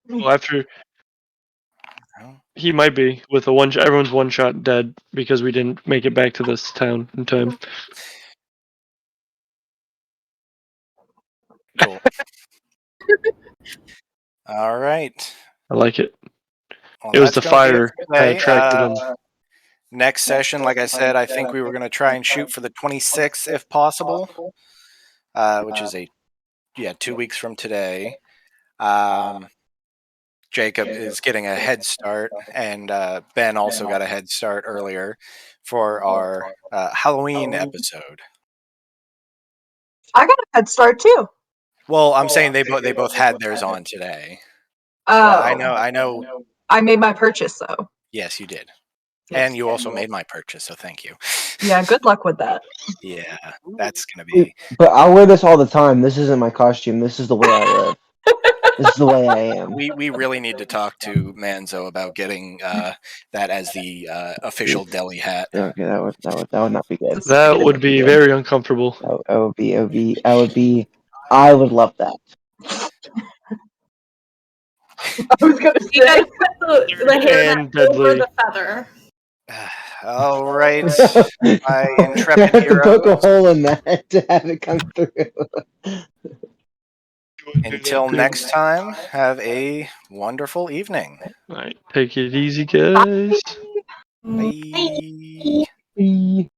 Well, after he might be with everyone's one shot dead because we didn't make it back to this town in time. Cool. All right. I like it. Well, It was that's the going to be it fire for that today. attracted him. Next session, like I said, I think we were going to try and shoot for the 26th if possible, which is 2 weeks from today. Jacob is getting a head start, and Ben also got a head start earlier for our Halloween episode. I got a head start too. Well, I'm saying they both had theirs on today. Oh, Well, I know. I made my purchase though. Yes, you did, Yes. and you also made my purchase, so thank you. Yeah, good luck with that. Yeah, that's gonna be. But I'll wear this all the time. This isn't my costume. This is the way I live. This is the way I am. We really need to talk to Manzo about getting that as the official deli hat. Okay, that would not be good. That would be very uncomfortable. I would love that. I was gonna You gotta say. put the hairnet And over deadly. the feather. All right, I my intrepid have to poke a heroes. hole in that to have it come through. Until next time, have a wonderful evening. Alright, take it easy, guys. Bye. Bye.